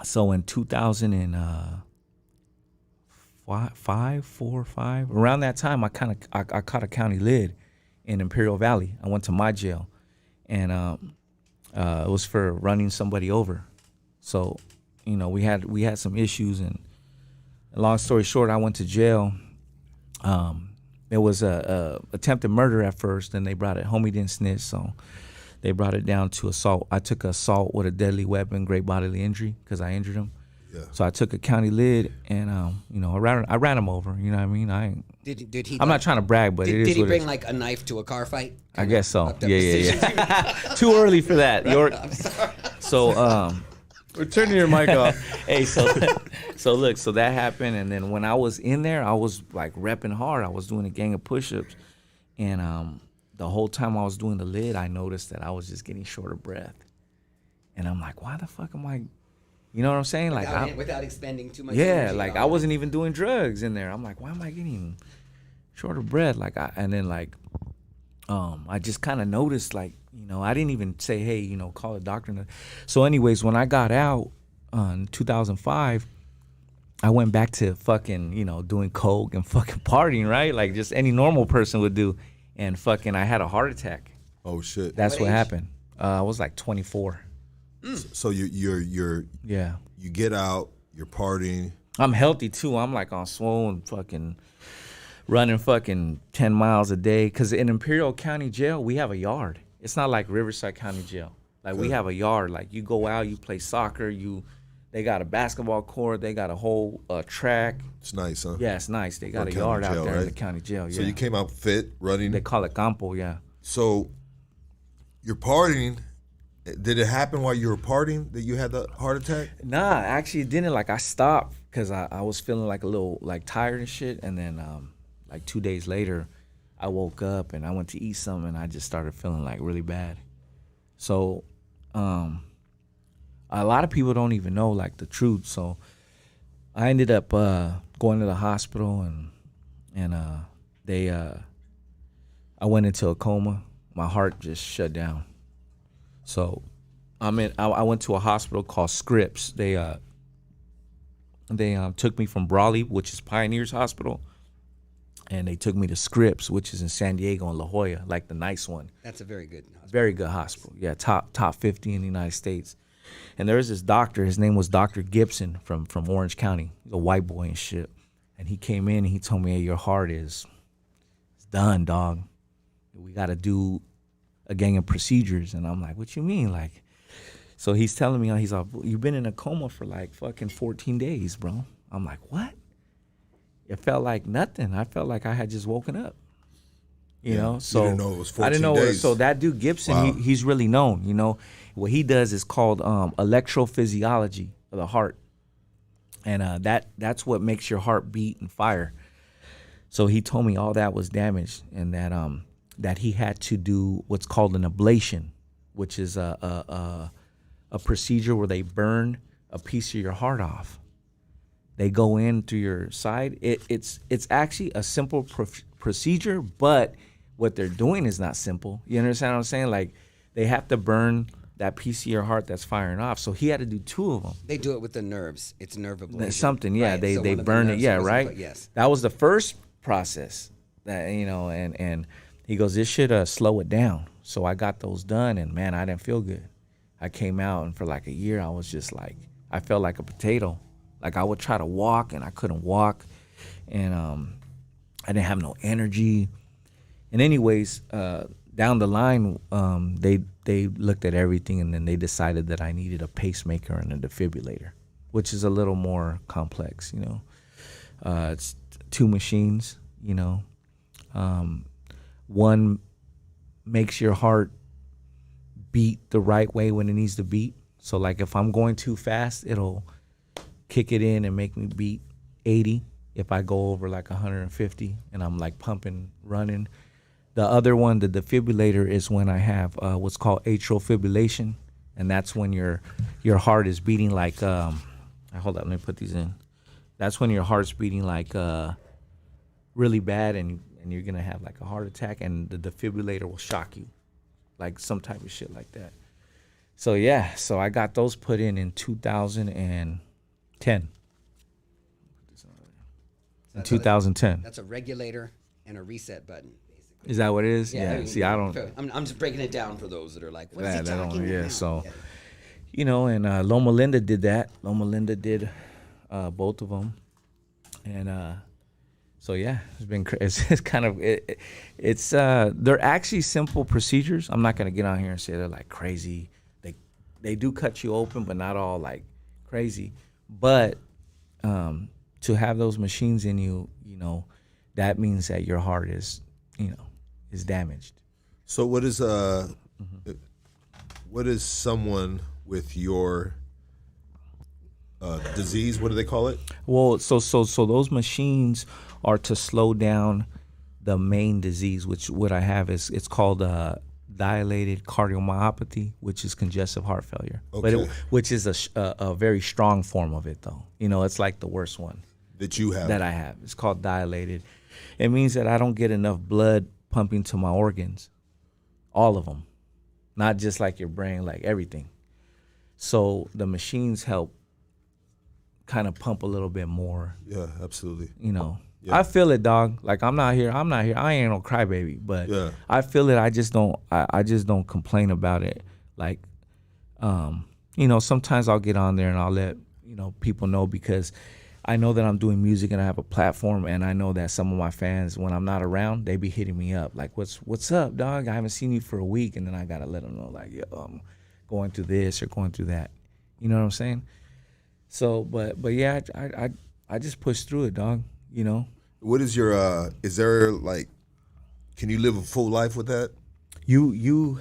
so in 2005, around that time, I caught a county lid in Imperial Valley. I went to my jail, and it was for running somebody over. So, you know, we had some issues, and long story short, I went to jail. There was a attempted murder at first, and they brought it. Homie didn't snitch, so they brought it down to assault. I took assault with a deadly weapon, great bodily injury, because I injured him. Yeah. So I took a county lid, and you know, I ran him over. You know what I mean? Did he? I'm not trying to brag, but it is Did he what it bring is. like a knife to a car fight? I guess so. Fucked up Yeah. decisions. Too early for that. I'm sorry. So We're turning your mic off. hey, so look, so that happened, and then when I was in there, I was like repping hard. I was doing a gang of push-ups, and the whole time I was doing the lid, I noticed that I was just getting short of breath, and I'm like, why the fuck am I? You know what I'm saying? Like, Without expending too much. yeah, energy like on I it. wasn't even doing drugs in there. I'm like, why am I getting short of breath? Like, and then like, I just kind of noticed, like, you know, I didn't even say, hey, you know, call a doctor. So anyways, when I got out in 2005, I went back to fucking, doing coke and fucking partying, right? Like just any normal person would do. And fucking, I had a heart attack. Oh shit. That's What what age? happened. I was like 24. So you're Yeah. you get out, you're partying. I'm healthy too. I'm like on swole, fucking running fucking 10 miles a day. Cause in Imperial County Jail, we have a yard. It's not like Riverside County Jail. Like we have a yard. Like you go out, you play soccer, they got a basketball court, they got a whole track. It's nice, huh? Yeah, it's nice. They got For a county yard jail, out there in the right? county jail. Yeah. So you came out fit, running. They call it campo, yeah. So you're partying. Did it happen while you were partying that you had the heart attack? Nah, actually it didn't. Like I stopped because I was feeling like a little like tired and shit. And then like 2 days later, I woke up and I went to eat something and I just started feeling like really bad. So a lot of people don't even know like the truth. So I ended up going to the hospital and I went into a coma. My heart just shut down. So I went to a hospital called Scripps. They took me from Brawley, which is Pioneers Hospital, and they took me to Scripps, which is in San Diego and La Jolla, like the nice one. That's a very good hospital. Very good hospital. Yeah, top 50 in the United States. And there was this doctor. His name was Dr. Gibson from Orange County. He's a white boy and shit. And he came in and he told me, "Hey, your heart is done, dog. We got to do a gang of procedures." And I'm like, "What you mean?" Like, so he's telling me, he's like, "You've been in a coma for like fucking 14 days, bro." I'm like, "What?" It felt like nothing. I felt like I had just woken up. You know, so didn't know it was 14 I didn't know. days. So that dude Gibson, Wow. he's really known. You know, what he does is called electrophysiology of the heart, and that's what makes your heart beat and fire. So he told me all that was damaged, and that he had to do what's called an ablation, which is a procedure where they burn a piece of your heart off. They go in through your side. It's actually a simple procedure, but what they're doing is not simple. You understand what I'm saying? Like they have to burn that piece of your heart that's firing off. So he had to do 2 of them. They do it with the nerves. It's nerve ablation. Something, yeah. Right, They so one of the burn it, nerves yeah, goes right. up, yes. That was the first process that and he goes, "This should slow it down." So I got those done, and man, I didn't feel good. I came out, and for like a year, I was just like, I felt like a potato. Like I would try to walk, and I couldn't walk, and I didn't have no energy. And anyways, down the line, they looked at everything, and then they decided that I needed a pacemaker and a defibrillator, which is a little more complex, you know. It's 2 machines, you know. One makes your heart beat the right way when it needs to beat. So like if I'm going too fast, it'll kick it in and make me beat 80 if I go over like 150 and I'm like pumping, running. The other one, the defibrillator, is when I have what's called atrial fibrillation, and that's when your heart is beating like hold up, let me put these in. That's when your heart's beating like really bad, and you're gonna have like a heart attack, and the defibrillator will shock you, like some type of shit like that. So yeah, so I got those put in 2010. In 2010. That's a regulator and a reset button, basically. Is that what it is? I Yeah. mean, See, I don't. I'm just breaking it down for those that are like, what is he That don't. talking Yeah. about? So, you know, and Loma Linda did that. Loma Linda did both of them, and so yeah, it's been. It's kind of. It's they're actually simple procedures. I'm not gonna get on here and say they're like crazy. They do cut you open, but not all like crazy. But to have those machines in you, you know, that means that your heart is, you know, is damaged. So what is someone with your disease? What do they call it? Well, so those machines are to slow down the main disease, which what I have is it's called dilated cardiomyopathy, which is congestive heart failure. Okay. But which is a very strong form of it, though. You know, it's like the worst one That you have. that I have. It's called dilated. It means that I don't get enough blood pumping to my organs, all of them, not just like your brain, like everything. So the machines help kind of pump a little bit more. Yeah, absolutely. You know, Yeah. I feel it, dog. Like I'm not here. I ain't no crybaby, but Yeah. I feel it. I just don't. I just don't complain about it. Like, you know, sometimes I'll get on there and I'll let people know, because I know that I'm doing music and I have a platform, and I know that some of my fans, when I'm not around, they be hitting me up like, "What's up, dog? I haven't seen you for a week," and then I gotta let them know like, "Yo, I'm going through this or going through that." You know what I'm saying? So, but yeah, I just push through it, dog. You know. What is your is there like, can you live a full life with that? You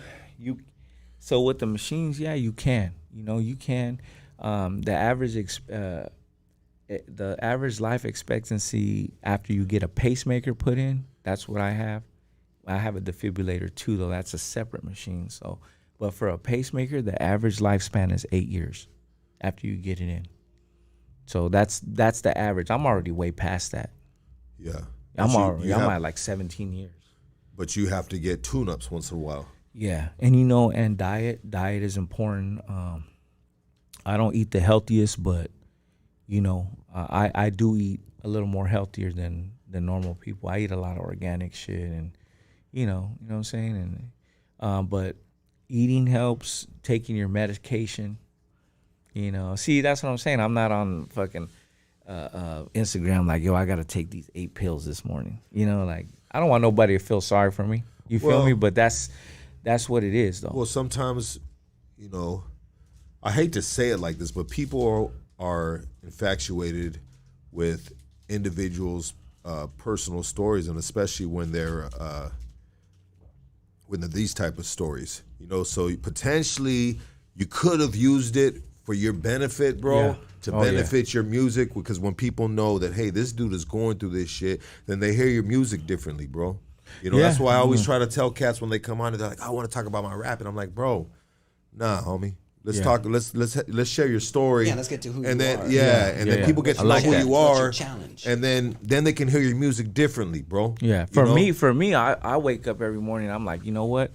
so with the machines, yeah, you can. You know, you can. The average life expectancy after you get a pacemaker put in, that's what I have. I have a defibrillator too, though. That's a separate machine. So, but for a pacemaker, the average lifespan is 8 years after you get it in. So that's the average. I'm already way past that. Yeah. I'm You have- at like 17 years. But you have to get tune-ups once in a while. Yeah, and and diet is important. I don't eat the healthiest, but I do eat a little more healthier than normal people. I eat a lot of organic shit, and you know what I'm saying. And but eating helps. Taking your medication, See, that's what I'm saying. I'm not on fucking Instagram like, yo, I got to take these 8 pills this morning. Like, I don't want nobody to feel sorry for me. You feel me? But that's what it is, though. Well, sometimes, I hate to say it like this, but people are infatuated with individuals' personal stories, and especially when they're these type of stories. So potentially you could have used it for your benefit, bro. Yeah. To benefit your music, because when people know that, hey, this dude is going through this shit, then they hear your music differently, bro. That's why I always try to tell cats when they come on and they're like, I want to talk about my rap, and I'm like, bro, nah, homie. Let's talk. Let's share your story. Yeah, let's get to who and you then, are. Then people get to know who you What's are. your challenge? And then they can hear your music differently, bro. Yeah, for me, I wake up every morning. I'm like, you know what?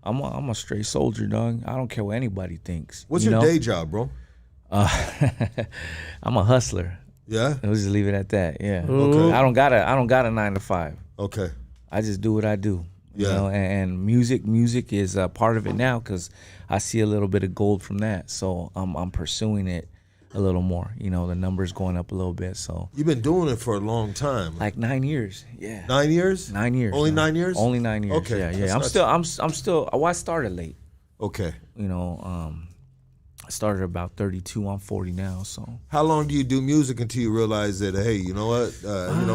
I'm a straight soldier, dog. I don't care what anybody thinks. What's your day job, bro? I'm a hustler. Yeah. Let's just leave it at that. Yeah. Okay. I don't got a 9 to 5. Okay. I just do what I do. Yeah. And music is a part of it now, because I see a little bit of gold from that. So I'm pursuing it a little more. The numbers going up a little bit. So You've been doing it for a long time. like 9 years. Yeah. 9 years? 9 years. Only 9 years? Only 9 years. Okay. Yeah. I'm still. I started late. Okay. I started about 32. I'm 40 now. So How long do you do music until you realize that, hey, you know what?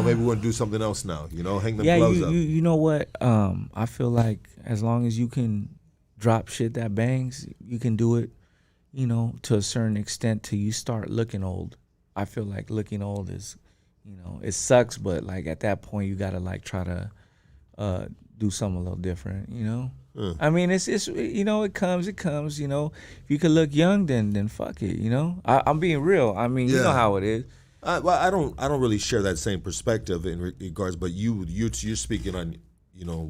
Maybe we want to do something else now. Hang them gloves up. You know what? I feel like as long as you can drop shit that bangs, you can do it, to a certain extent till you start looking old. I feel like looking old is, it sucks, but like at that point you gotta like try to do something a little different, I mean, it's it comes. If you could look young, then fuck it. I'm being real. I mean, you know how it is. I don't really share that same perspective in regards, but you're speaking on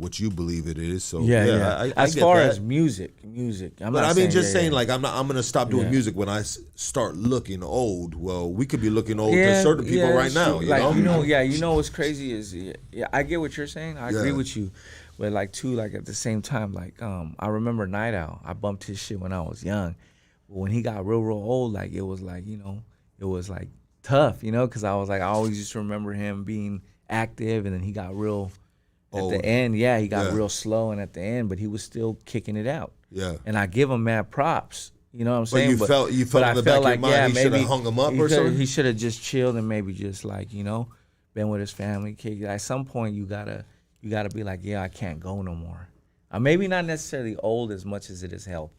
what you believe it is. So I as get far that. as music. But I mean, saying like I'm gonna stop doing music when I start looking old. Well, we could be looking old to certain people right now. You know what's crazy is I get what you're saying. I agree with you. But like too, like at the same time, like I remember Night Owl. I bumped his shit when I was young. But when he got real old, like it was like, it was like tough, because I was like, I always used to remember him being active, and then he got real at the end. Yeah, he got real slow, and at the end, but he was still kicking it out. Yeah. And I give him mad props. You know what I'm saying? But you felt in the back of your mind he should have hung him up or something? He should have just chilled and maybe just like, been with his family. At some point you gotta be like, yeah, I can't go no more. Maybe not necessarily old as much as it is health.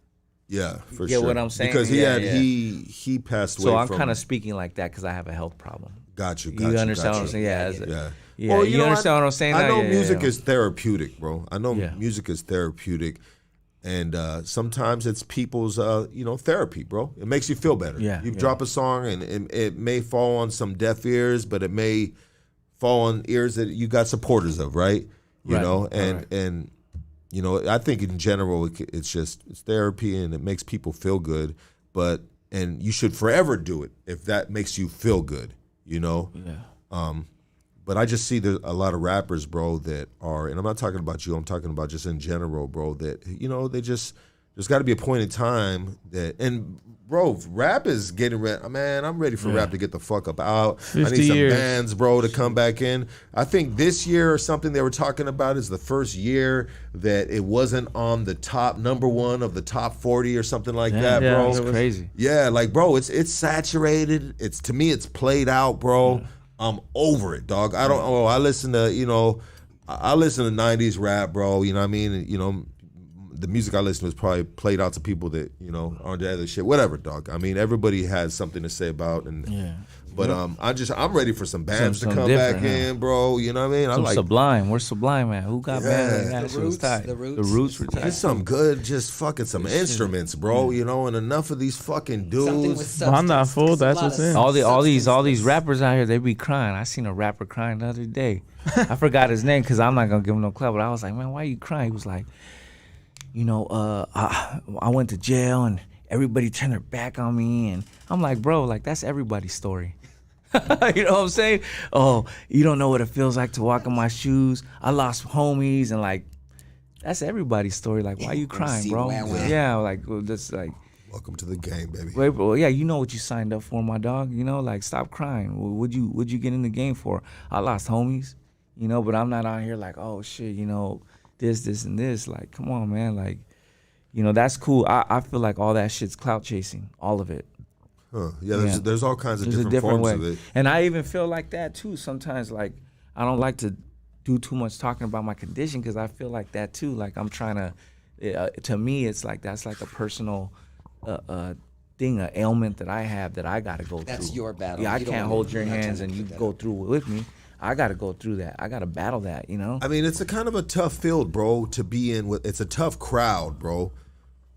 Yeah, for You sure. get what I'm saying? Because he passed away. So I'm from, kind of speaking like that because I have a health problem. Got you. You understand what I'm saying? Yeah. Well, you understand what I'm saying? I now? know Yeah, music yeah. is therapeutic, bro. I know Yeah. music is therapeutic, and sometimes it's people's therapy, bro. It makes you feel better. Yeah, You yeah. drop a song, and it may fall on some deaf ears, but it may fall on ears that you got supporters of, right? You Right. know, and Right. and I think in general it's therapy and it makes people feel good. But you should forever do it if that makes you feel good, you know. Yeah. But I just see there's a lot of rappers, bro, that are, and I'm not talking about you, I'm talking about just in general, bro, that, you know, they just, there's got to be a point in time that, and bro, rap is getting ready. Man, I'm ready for rap to get the fuck up out. I need some bands, bro, to come back in. I think this year or something they were talking about is the first year that it wasn't on the top #1 of the top 40 or something like that, bro. That's crazy. Yeah, like, bro, it's saturated. It's, to me, it's played out, bro. Yeah. I'm over it, dog. I don't. I listen to, you know, I listen to '90s rap, bro. You know what I mean? You know, the music I listen to is probably played out to people that, you know, aren't the other shit. Whatever, dog. I mean, everybody has something to say about, and but I'm ready for some bands to come back in, bro. You know what I mean? I like Sublime. Where's Sublime, man? Who got bands like that? The Roots. The Roots were tight. It's some good, just fucking some instruments, bro. You know, and enough of these fucking dudes. I'm not full. That's what's in. All these rappers out here, they be crying. I seen a rapper crying the other day. I forgot his name because I'm not gonna give him no clout. But I was like, man, why are you crying? He was like, you know, I went to jail and everybody turned their back on me, and I'm like, bro, like that's everybody's story. You know what I'm saying? Oh, you don't know what it feels like to walk in my shoes. I lost homies, and like that's everybody's story. Like, why are you crying, bro? Yeah, like that's like. Welcome to the game, baby. Wait, bro, yeah, you know what you signed up for, my dog. You know, like stop crying. What'd you get in the game for? I lost homies, you know, but I'm not out here like, oh shit, you know, this, and this. Like, come on, man. Like, you know, that's cool. I feel like all that shit's clout chasing, all of it. Huh. Yeah, there's all kinds of different forms way. of it. And I even feel like that too. Sometimes, like, I don't like to do too much talking about my condition because I feel like that too. Like I'm trying to me, it's like that's like a personal thing, an ailment that I have that I got to go through. That's your battle. Yeah, I can't hold your hands and you go through it with me. I got to go through that. I got to battle that, you know? I mean, it's a kind of a tough field, bro, to be in. It's a tough crowd, bro,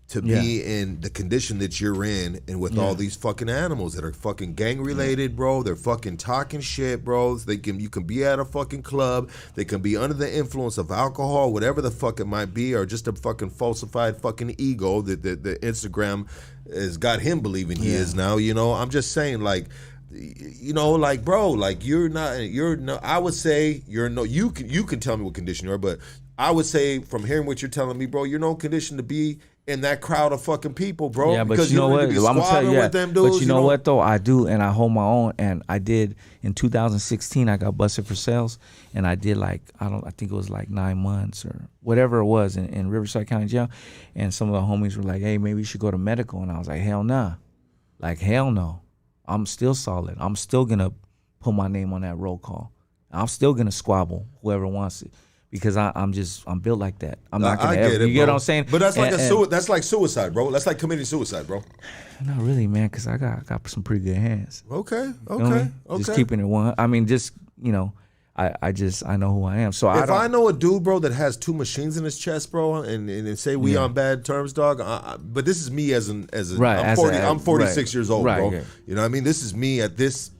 to be in the condition that you're in and with all these fucking animals that are fucking gang related, bro. They're fucking talking shit, bro. You can be at a fucking club. They can be under the influence of alcohol, whatever the fuck it might be, or just a fucking falsified fucking ego that the Instagram has got him believing he is now, you know? I'm just saying, like, you know, like, bro, like you're no, I would say you can tell me what condition you are, but I would say from hearing what you're telling me, bro, you're no condition to be in that crowd of fucking people, bro. Yeah, but because you know what? I'm gonna tell you, with them dudes, but you know what though? I do, and I hold my own. And I did in 2016. I got busted for sales, and I did like I think it was like 9 months or whatever it was in Riverside County Jail. And some of the homies were like, "Hey, maybe you should go to medical." And I was like, "Hell nah, like hell no. I'm still solid. I'm still gonna put my name on that roll call. I'm still gonna squabble whoever wants it." Because I'm built like that. I'm not gonna ever. You get what I'm saying? But that's like that's like suicide, bro. That's like committing suicide, bro. Not really, man. Because I got some pretty good hands. Okay. You know what I mean? Just keeping it one. I mean, just you know, I know who I am. So if I know a dude, bro, that has 2 machines in his chest, bro, and say we on bad terms, dog. But this is me as I'm 46 years old, bro. Yeah. You know what I mean? This is me at this.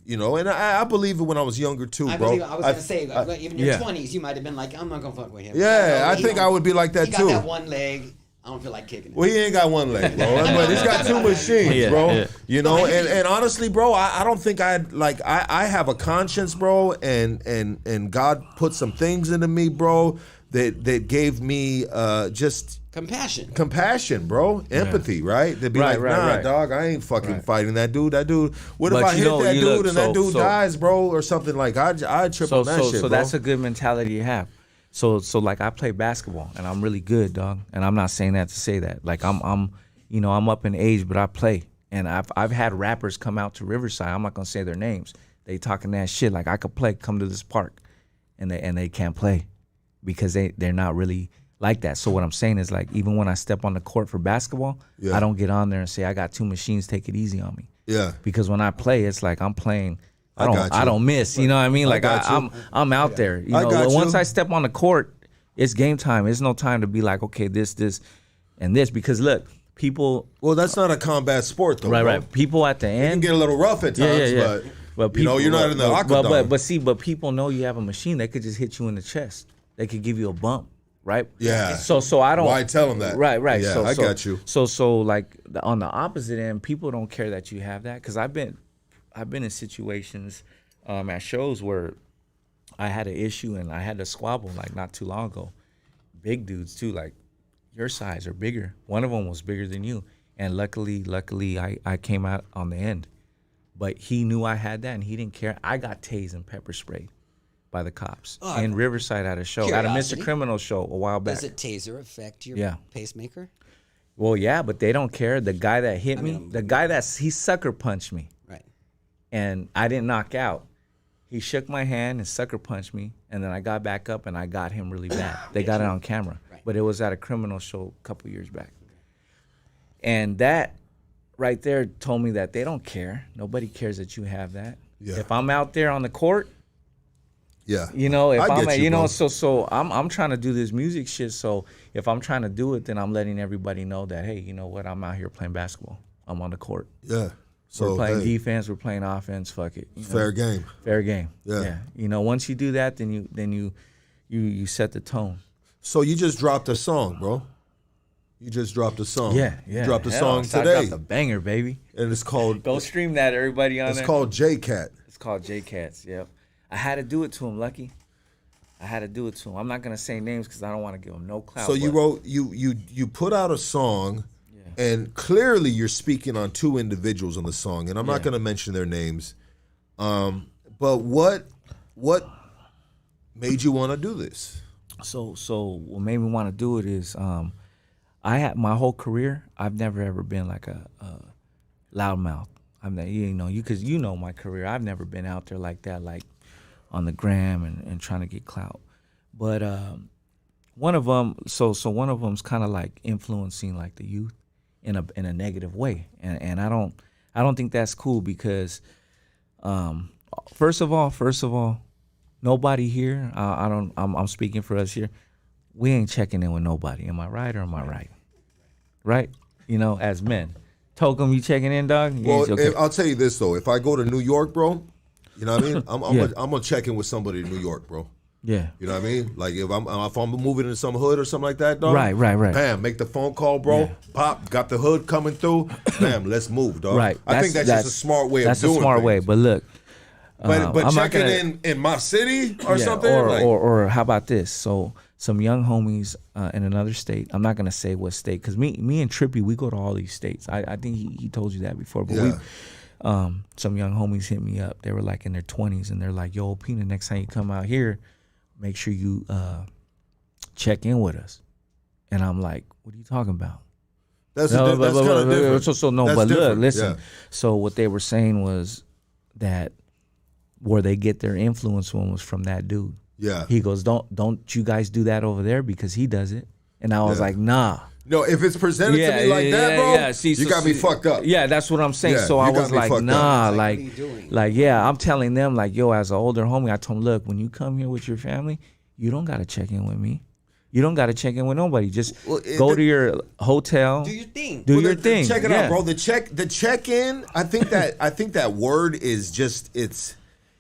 You know, and I believe it when I was younger too, bro. I was gonna say, even in your 20s, you might have been like, I'm not gonna fuck with him. Yeah, I think I would be like that too. He got that one leg. I don't feel like kicking it. Well, he ain't got one leg, bro. But he's got 2 machines, bro. Yeah. You know, and honestly, bro, I don't think I have a conscience, bro, and God put some things into me, bro, that gave me just compassion, bro, empathy, right? To be dog, I ain't fucking fighting that dude. What if I hit that dude and that dude dies, bro, or something? Like I trip on that shit, so bro. That's a good mentality you have. So like I play basketball and I'm really good, dog. And I'm not saying that to say that. Like I'm up in age, but I play. And I've had rappers come out to Riverside. I'm not gonna say their names. They talking that shit like I could play. Come to this park, and they can't play because they're not really like that. So what I'm saying is, like, even when I step on the court for basketball, I don't get on there and say I got 2 machines, take it easy on me. Yeah. Because when I play, it's like I'm playing. I don't miss. You know what I mean? Like I'm out there. You know, once I step on the court, it's game time. There's no time to be like, okay, this, and this. Because look, people. Well, that's not a combat sport, though. Right. People at the end. You can get a little rough at times, but people, you know, you're not in the octagon. But people know you have a machine. They could just hit you in the chest. They could give you a bump. right? Yeah. So I don't. Why tell them that? Right. Yeah, I got you. So like on the opposite end, people don't care that you have that, because I've been in situations at shows where I had an issue and I had to squabble like not too long ago. Big dudes too, like your size or bigger. One of them was bigger than you, and luckily I came out on the end. But he knew I had that and he didn't care. I got tased and pepper sprayed by the cops in Riverside at a show, at a Mr. Criminal show a while back. Does a taser affect your pacemaker? Well, yeah, but they don't care. The guy that hit me, he sucker punched me. Right. And I didn't knock out. He shook my hand and sucker punched me, and then I got back up and I got him really bad. They got it on camera. Right. But it was at a criminal show a couple years back. And that right there told me that they don't care. Nobody cares that you have that. Yeah. If I'm out there on the court, yeah, you know, if I'm, you know, so I'm trying to do this music shit. So if I'm trying to do it, then I'm letting everybody know that, hey, you know what, I'm out here playing basketball. I'm on the court. Yeah. So we're playing defense, we're playing offense. Fuck it. Fair game. Fair game. Yeah. You know, once you do that, then you set the tone. So you just dropped a song, bro. You just dropped a song. Yeah. You dropped a song I today. dropped a banger, baby. And it's called. Go stream that, everybody on there. It's called J-Cat. It's called J-Cats. Yep. I had to do it to him, Lucky. I had to do it to him. I'm not gonna say names because I don't want to give him no clout. So you wrote you put out a song, and clearly you're speaking on two individuals on the song, and I'm not gonna mention their names. But what made you want to do this? So what made me want to do it is I had my whole career. I've never ever been like a loudmouth. I'm not, you know, because you know my career. I've never been out there like that, like on the gram and trying to get clout. But one of them, so one of them's kind of like influencing like the youth in a negative way, and I don't think that's cool because first of all, nobody here. I'm speaking for us here. We ain't checking in with nobody. Am I right or am I right? Right? You know, as men. Tokum, you checking in, dog? Well, okay. I'll tell you this though. If I go to New York, bro, you know what I mean? I'm gonna check in with somebody in New York, bro. Yeah. You know what I mean? Like if I'm moving into some hood or something like that, dog. Right. Bam, make the phone call, bro. Yeah. Pop, got the hood coming through. Bam, let's move, dog. Right. I think that's just a smart way of doing things. That's a smart way, but look. But checking in my city or something? Or how about this? So some young homies in another state, I'm not going to say what state, because me and Trippy, we go to all these states. I think he told you that before. But some young homies hit me up. They were like in their 20s, and they're like, yo, Opina, next time you come out here, make sure you check in with us. And I'm like, what are you talking about? That's kind of different. But look, listen. Yeah. So what they were saying was that where they get their influence was from that dude. Yeah. He goes, don't you guys do that over there because he does it. And I was like, nah. No, if it's presented to me like that, bro, you got me fucked up. Yeah, that's what I'm saying. Yeah, so I was like, nah, like, I'm telling them, like, yo, as an older homie, I told him, look, when you come here with your family, you don't got to check in with me. You don't got to check in with nobody. Just go to your hotel. Do your thing. Do your thing. Check it out, bro. The check in. I think that word is just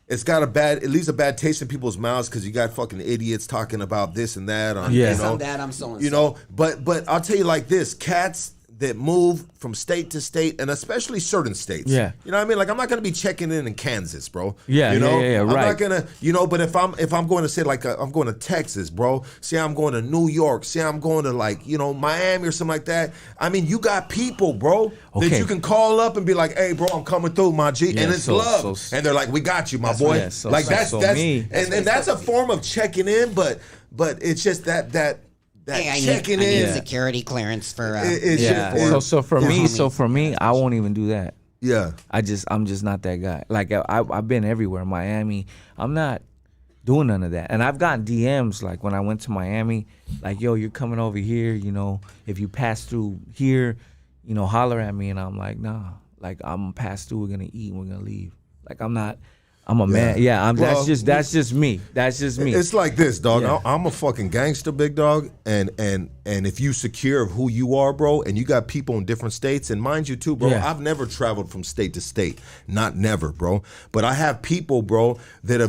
it's got it leaves a bad taste in people's mouths because you got fucking idiots talking about this and that. I'm that. I'm so and so. You know, but I'll tell you like this: cats that move from state to state, and especially certain states. Yeah. You know what I mean? Like I'm not gonna be checking in Kansas, bro. Yeah. You know? Yeah. I'm right. not gonna. You know, but if I'm going to say like I'm going to Texas, bro. Say I'm going to New York. Say I'm going to like Miami or something like that. I mean, you got people, bro, that you can call up and be like, hey, bro, I'm coming through, my G, and it's love, and they're like, we got you, my boy. Yeah, that's me. And that's a form of checking in, but it's just that I checking need in security clearance for. So for me, I won't even do that. Yeah. I'm just not that guy. Like I've been everywhere, Miami. I'm not doing none of that. And I've gotten DMs like when I went to Miami, like, yo, you're coming over here. You know, if you pass through here, holler at me. And I'm like, nah. Like I'm pass through. We're gonna eat and we're gonna leave. Like I'm not I'm a man. Yeah, Well, that's just me. That's just me. It's like this, dog. Yeah. I'm a fucking gangster, big dog. And if you secure of who you are, bro, and you got people in different states, and mind you too, bro, Yeah. I've never traveled from state to state. Not never, bro. But I have people, bro, that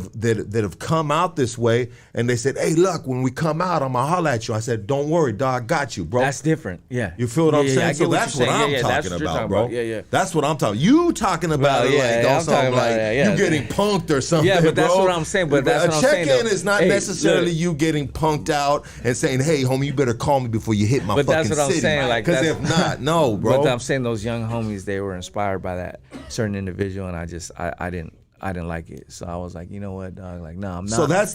have come out this way, and they said, hey, look, when we come out, I'm gonna holler at you. I said, don't worry, dog, I got you, bro. That's different. Yeah. You feel what I'm Yeah, saying? I get So what that's you're what saying. I'm Yeah, that's talking what you're about, talking bro. about. Yeah, yeah. That's what I'm talking. You talking about Well, it yeah, like yeah, on I'm something talking about like it, yeah. you getting punked or something. Yeah, but that's bro. what I'm saying, but that's a what I'm saying, check-in though. is not Hey, necessarily look. you getting punked out and saying, "Hey, homie, you better call me before you hit my But fucking that's what I'm city." saying, like, because that's- if not, no, bro. But I'm saying those young homies, they were inspired by that certain individual, and I didn't like it. So I was like, you know what, dog? Like, no, I'm not. so that's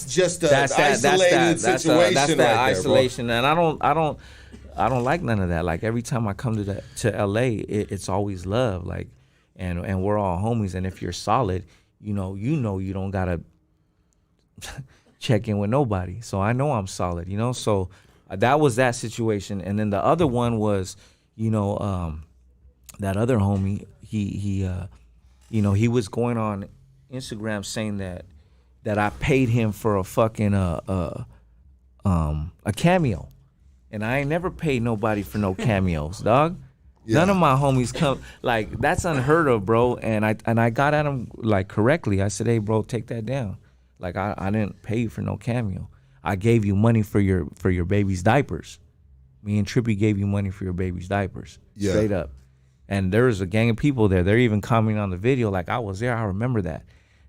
just an That's isolated situation that's right that there, isolation, and I don't like none of that. Like every time I come to LA, it's always love. Like, and we're all homies. And if you're solid, you know you don't gotta check in with nobody. So I know I'm solid. You know, so that was that situation. And then the other one was, that other homie. He was going on Instagram saying that I paid him for a fucking a cameo, and I ain't never paid nobody for no cameos, dog. None of my homies come, like, that's unheard of, bro. And I got at him like correctly. I said, hey, bro, take that down. Like I didn't pay you for no cameo. I gave you money for your baby's diapers. Me and Trippy gave you money for your baby's diapers. Yeah. Straight up. And there was a gang of people there. They're even commenting on the video like, I was there, I remember that.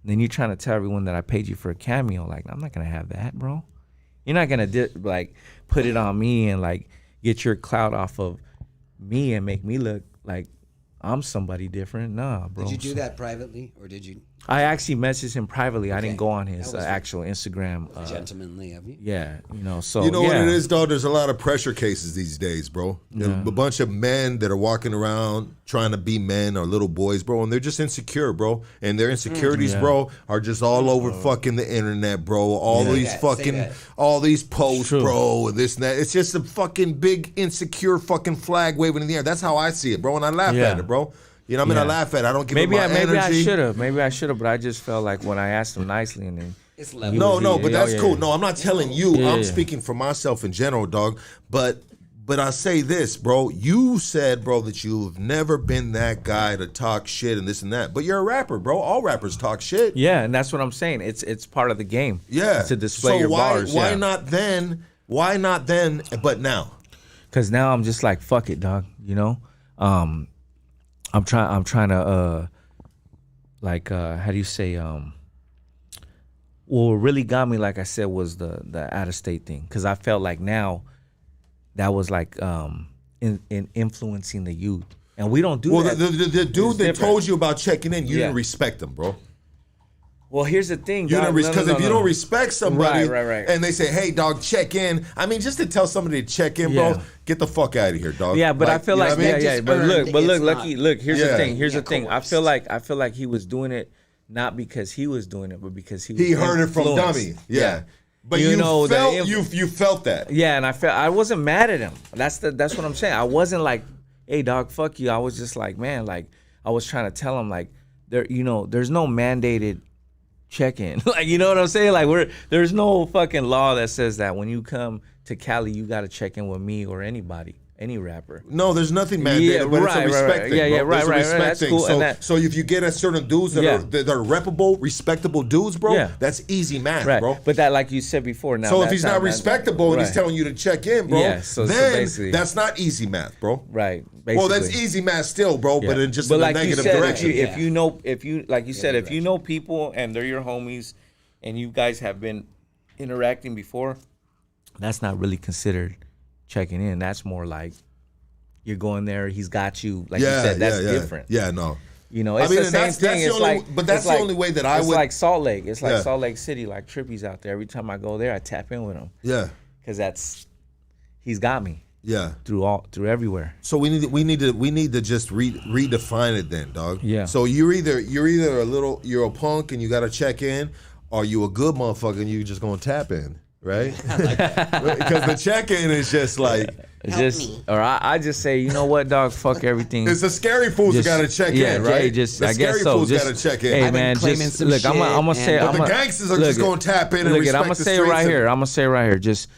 And then you're trying to tell everyone that I paid you for a cameo. Like, I'm not going to have that, bro. You're not going to put it on me and like get your clout off of me and make me look like I'm somebody different. Nah, bro. Did you do that privately, or did you? I actually messaged him privately. I didn't go on his That was actual Instagram. Gentlemanly of you. Yeah, so You know what yeah. it is, dog? There's a lot of pressure cases these days, bro. There's a bunch of men that are walking around trying to be men or little boys, bro, and they're just insecure, bro. And their insecurities, bro, are just all over fucking the internet, bro. All these that, say fucking, that. all these posts, True. bro, and this and that. It's just a fucking big insecure fucking flag waving in the air. That's how I see it, bro, and I laugh Yeah. at it, bro. You know what I mean? I Yeah. laugh at it. I don't give Maybe it my maybe I energy. should have. Maybe I should have. But I just felt like when I asked him nicely, and then It's level. No, but that's yeah, cool. yeah. No, I'm not telling you. Yeah, I'm yeah. speaking for myself in general, dog. But I say this, bro. You said, bro, that you've never been that guy to talk shit and this and that. But you're a rapper, bro. All rappers talk shit. Yeah, and that's what I'm saying. It's part of the game. Yeah. to display so your why, bars. Why yeah. not then? Why not then? But now. Because now I'm just like, fuck it, dog. You know, I'm trying to how do you say what really got me, like I said, was the out of state thing. Because I felt like now that was like in influencing the youth, and we don't do Well, that. the dude that different. told you about checking in, you Yeah. didn't respect him, bro. Well, here's the thing, You dog. don't because if you don't respect somebody, Right. and they say, "Hey, dog, check in." I mean, just to tell somebody to check in, Yeah. bro, get the fuck out of here, dog. Yeah, but I feel you know like what I mean? Just But earned, look, it's Lucky, not. look. Here's Yeah. the thing. Here's Yeah, the thing. coerced. I feel like he was doing it not because he was doing it, but because he was He heard it from influenced. Dummy. Yeah. But You you, know that felt inf- you felt that. Yeah, and I wasn't mad at him. That's what I'm saying. I wasn't like, hey, dog, fuck you. I was just like, man, like I was trying to tell him like there's no mandated check-in. Like, you know what I'm saying? Like there's no fucking law that says that when you come to Cali, you got to check in with me or anybody, any rapper. No, there's nothing mandated, Yeah, but right, it's a right, respect right. thing. Yeah, bro. yeah, right, There's a right, respect that's thing. cool, So, and that- so if you get at certain dudes that Yeah. are reputable, respectable dudes, bro, Yeah. that's easy math, Right. bro. But that, like you said before, now So if that's he's not respectable and he's right. telling you to check in, bro, Yeah, so then basically- that's not easy math, bro. Right. Well, Basically. that's easy math still, bro, but in just in a like you negative said, direction. If you know, like you said, if you direction. know people and they're your homies, and you guys have been interacting before, that's not really considered checking in. That's more like you're going there. He's got you. Like you said, that's different. Yeah, no. You know, I it's mean, the and same that's thing. the It's only- like, but that's it's the like- only way that I it's would- like Salt Lake. It's like Yeah. Salt Lake City. Like Trippy's out there. Every time I go there, I tap in with him Yeah, because he's got me yeah. through everywhere. So we need to just redefine it then, dog. Yeah. So you're either you're a punk and you got to check in, or you a good motherfucker and you just gonna tap in. right? Because the check-in is just like I just say, you know what, dog, fuck everything. it's the scary fools who gotta check in, right? The I scary fools just, gotta check in. Hey I've been man, claiming just some look. I'm shit gonna say, and- But the gangsters are just gonna tap in and respect I'm gonna the say streets. right here. I'm gonna say right here. Just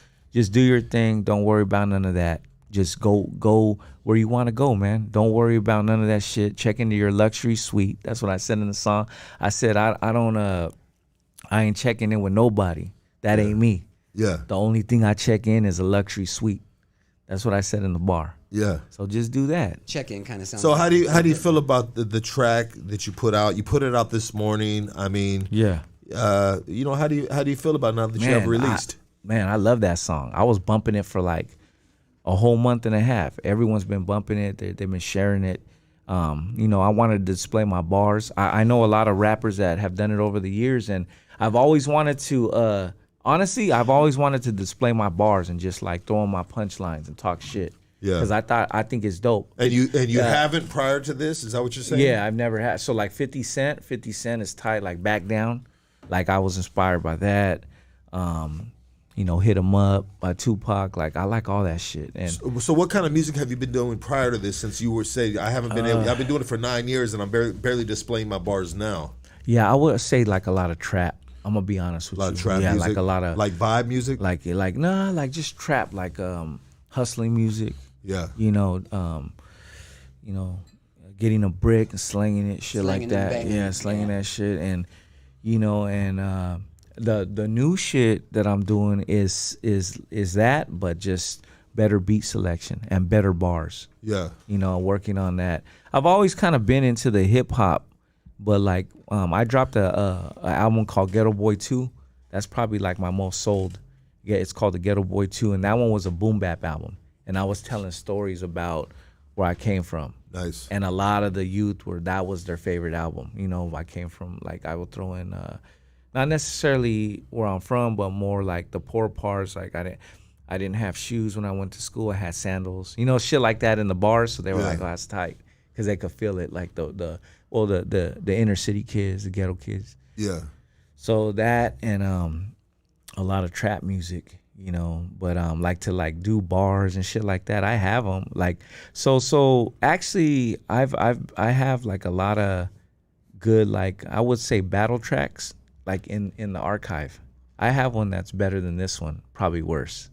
do your thing. Don't worry about none of that. Just go where you want to go, man. Don't worry about none of that shit. Check into your luxury suite. That's what I said in the song. I said I ain't checking in with nobody. That ain't me. Yeah, The only thing I check in is a luxury suite. That's what I said in the bar. yeah. So just do that. Check-in kind of sounds. So like how do you feel about the track that you put out? You put it out this morning. I mean, Yeah. how do you feel about it now that you have released? I love that song. I was bumping it for like a whole month and a half. Everyone's been bumping it. They've been sharing it. I wanted to display my bars. I know a lot of rappers that have done it over the years, and I've always wanted to. Honestly, I've always wanted to display my bars and just like throw in my punchlines and talk shit. Yeah. Because I think it's dope. And you haven't prior to this? Is that what you're saying? Yeah, I've never had. So like 50 Cent is tight, like Back Down. Like I was inspired by that. Hit 'Em Up by Tupac. Like I like all that shit. And So what kind of music have you been doing prior to this? Since you were saying I haven't been able. I've been doing it for 9 years, and I'm barely displaying my bars now. yeah, I would say like a lot of trap. I'm gonna be honest with A lot you. of trap yeah, music, like a lot of like vibe music. like just trap, like hustling music. Yeah, Getting a brick and slinging it, shit Slinging like and that. banging, Yeah, slinging that shit, and the new shit that I'm doing is that, but just better beat selection and better bars. yeah. Working on that. I've always kind of been into the hip hop, but like I dropped a album called Ghetto Boy 2. That's probably like my most sold. Yeah, it's called the Ghetto Boy 2, and that one was a boom bap album. And I was telling stories about where I came from. Nice. And a lot of the youth that was their favorite album. I came from, like, I would throw in not necessarily where I'm from, but more like the poor parts. Like I didn't have shoes when I went to school. I had sandals, shit like that in the bars. So they were like, "Oh, that's tight," because they could feel it, like the inner city kids, the ghetto kids. Yeah. So that and a lot of trap music, but like to like do bars and shit like that. I have them like so actually I have like a lot of good, like I would say battle tracks like in the archive. I have one that's better than this one, probably worse.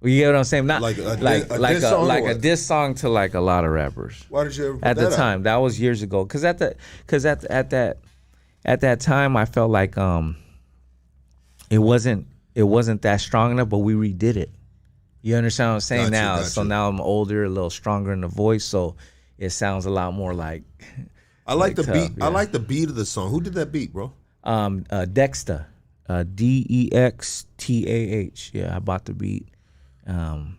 You get what I'm saying? Not Like a like diss song or a what? diss song to like a lot of rappers. Why did you ever put At that the out? time, that was years ago. Cause at that time, I felt like it wasn't that strong enough, but we redid it. You understand what I'm saying? Gotcha, Now, gotcha. so now I'm older, a little stronger in the voice, so it sounds a lot more like. I like the tough, beat. yeah. I like the beat of the song. Who did that beat, bro? Dexta, DEXTAH. Yeah, I bought the beat from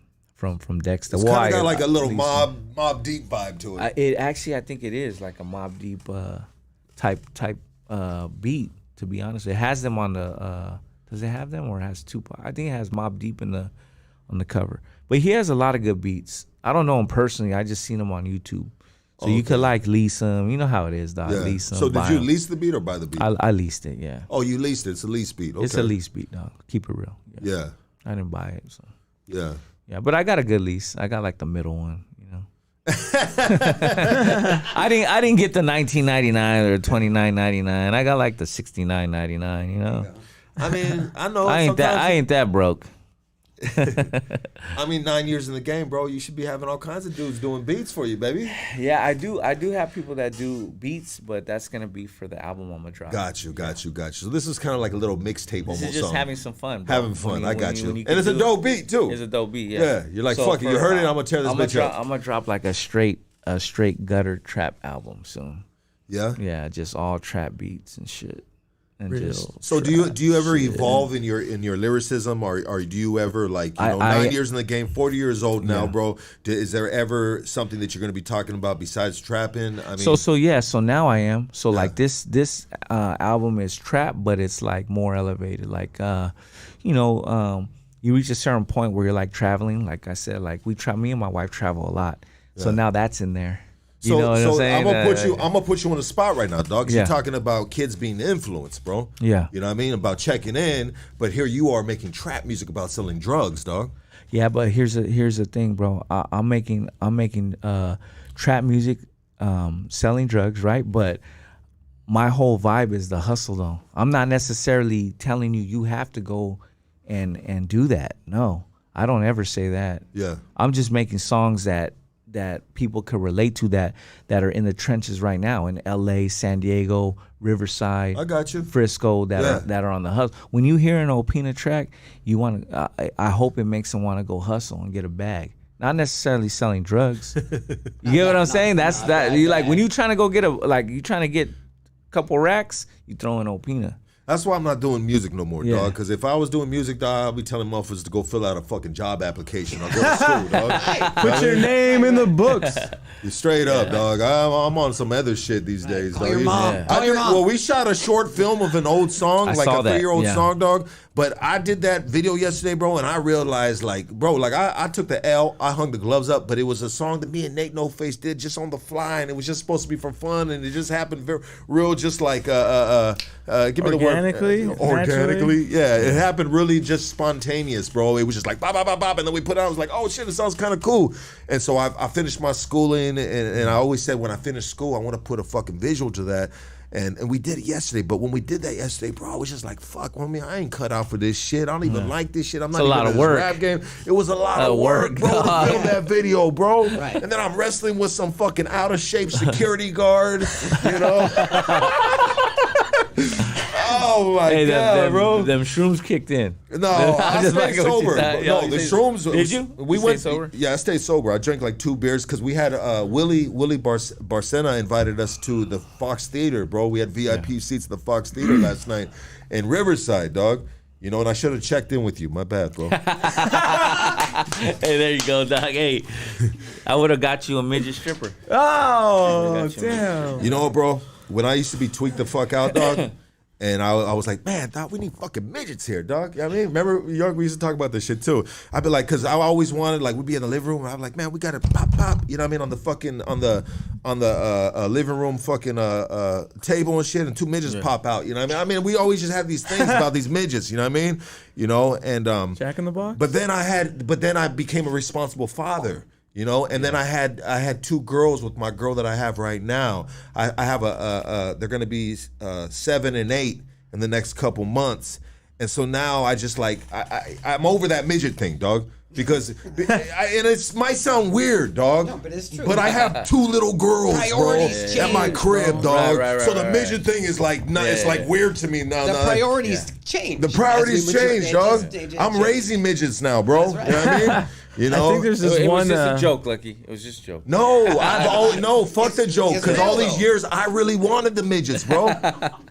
Dexta. It's kind of got like a little mob deep vibe to it. I think it is like a Mobb Deep type beat. To be honest, it has them on the. Does it have them or it has Tupac? I think it has Mobb Deep on the cover. But he has a lot of good beats. I don't know him personally. I just seen him on YouTube. So you could like lease him. You know how it is, dog. Yeah. Lease him. So did buy you him. lease the beat or buy the beat? I leased it. Yeah. Oh, you leased it. It's a lease beat. Okay. It's a lease beat, dog. Keep it real. Yeah. I didn't buy it. So Yeah. yeah, but I got a good lease. I got like the middle one. I didn't get the $19.99 or $29.99. I got like the $69.99. I mean, I know. I ain't that broke. I mean, 9 years in the game, bro. You should be having all kinds of dudes doing beats for you, baby. Yeah, I do have people that do beats, but that's gonna be for the album I'm gonna drop. Got you. So this is kind of like a little mixtape almost. This is just song. having some fun, bro. Having fun. I got you. When And can it's a do dope beat too. It's a dope beat. Yeah. Yeah, you're like, fuck it. You heard it. I'm gonna tear this bitch up. I'm gonna drop like a straight gutter trap album soon. Yeah. Yeah, just all trap beats and shit. And just So do you ever evolve in your lyricism, or do you ever like 9 years in the game, 40 years old now, bro? Is there ever something that you're going to be talking about besides trapping? I mean, so now I am. So like this album is trap, but it's like more elevated. Like you reach a certain point where you're like traveling. Like I said, like me and my wife travel a lot. So now that's in there. You know what I'm saying? I'm gonna put you on the spot right now, dog. 'Cause you're talking about kids being influenced, bro. Yeah. You know what I mean? About checking in, but here you are making trap music about selling drugs, dog. Yeah, but here's the thing, bro. I'm making trap music, selling drugs, right? But my whole vibe is the hustle, though. I'm not necessarily telling you have to go and do that. No, I don't ever say that. Yeah. I'm just making songs that people could relate to that are in the trenches right now in LA, San Diego, Riverside, I got you. Frisco that are on the hustle. When you hear an Opina track, you want to. I hope it makes them want to go hustle and get a bag. Not necessarily selling drugs. You get what I'm saying? That's that. You like when you trying to go get you trying to get a couple racks, you throw in Opina. That's why I'm not doing music no more, Yeah. dog. Because if I was doing music, dog, I'd be telling motherfuckers to go fill out a fucking job application or go to school, dog. Put your name in the books. You straight up, dog. I'm on some other shit these days, Call dog. your mom. Yeah. Call your mom. Well, we shot a short film of an old song, I like saw a that, 3-year-old yeah. song, dog. But I did that video yesterday, bro, and I realized, like, bro, like I took the L, I hung the gloves up, but it was a song that me and Nate No Face did just on the fly, and it was just supposed to be for fun, and it just happened very real, just like give me Organically? the word. Organically, yeah. It happened really just spontaneous, bro. It was just like bop, bop, bop, bop, and then we put it out. I was like, oh shit, it sounds kind of cool. And so I finished my schooling, and I always said when I finish school, I want to put a fucking visual to that. And we did it yesterday, but when we did that yesterday, bro, I was just like, fuck, homie, I ain't cut out for this shit. I don't even like this shit. I'm not a even lot in of this work. rap game. It was a lot of work, bro, to film that video, bro. Right. And then I'm wrestling with some fucking out of shape security guard, you know? Oh my God, bro. Them shrooms kicked in. No, I just stayed fucking with you. sober. Yo, No, the you shrooms. Did you? We You went stayed sober? Yeah, I stayed sober. I drank like 2 beers because we had Willie Barcena invited us to the Fox Theater, bro. We had VIP seats at the Fox Theater last night in Riverside, dog. You know, and I should have checked in with you. My bad, bro. Hey, there you go, dog. Hey, I would have got you a midget stripper. Oh, Got you, damn. You know what, bro? When I used to be tweaked the fuck out, dog, and I was like, man, dog, we need fucking midgets here, dog. You know what I mean? Remember, young, we used to talk about this shit too. I'd be like, because I always wanted, like, we'd be in the living room, and I'd be like, man, we got to pop, you know what I mean, on the fucking, on the living room fucking table and shit, and 2 midgets pop out, you know what I mean? We always just have these things about these midgets, you know what I mean? You know, and Jack in the Box? But then I became a responsible father, you know, and then I had 2 girls with my girl that I have right now. I have they're gonna be 7 and 8 in the next couple months, and so now I just like I'm over that midget thing, dog. Because and it might sound weird, dog. No, but it's true. But I have 2 little girls, Priorities bro, at my change, crib, bro. dog. Right, so the right. midget thing is like, it's like weird to me now. The now. priorities change. The priorities As we mature, change, dog. they just I'm change. raising midgets now, bro. That's right. You know what I mean? You know? I think there's this It one. was just a joke, Lucky. It was just a joke. No, fuck the joke. it's Because real, all these though. years, I really wanted the midgets, bro.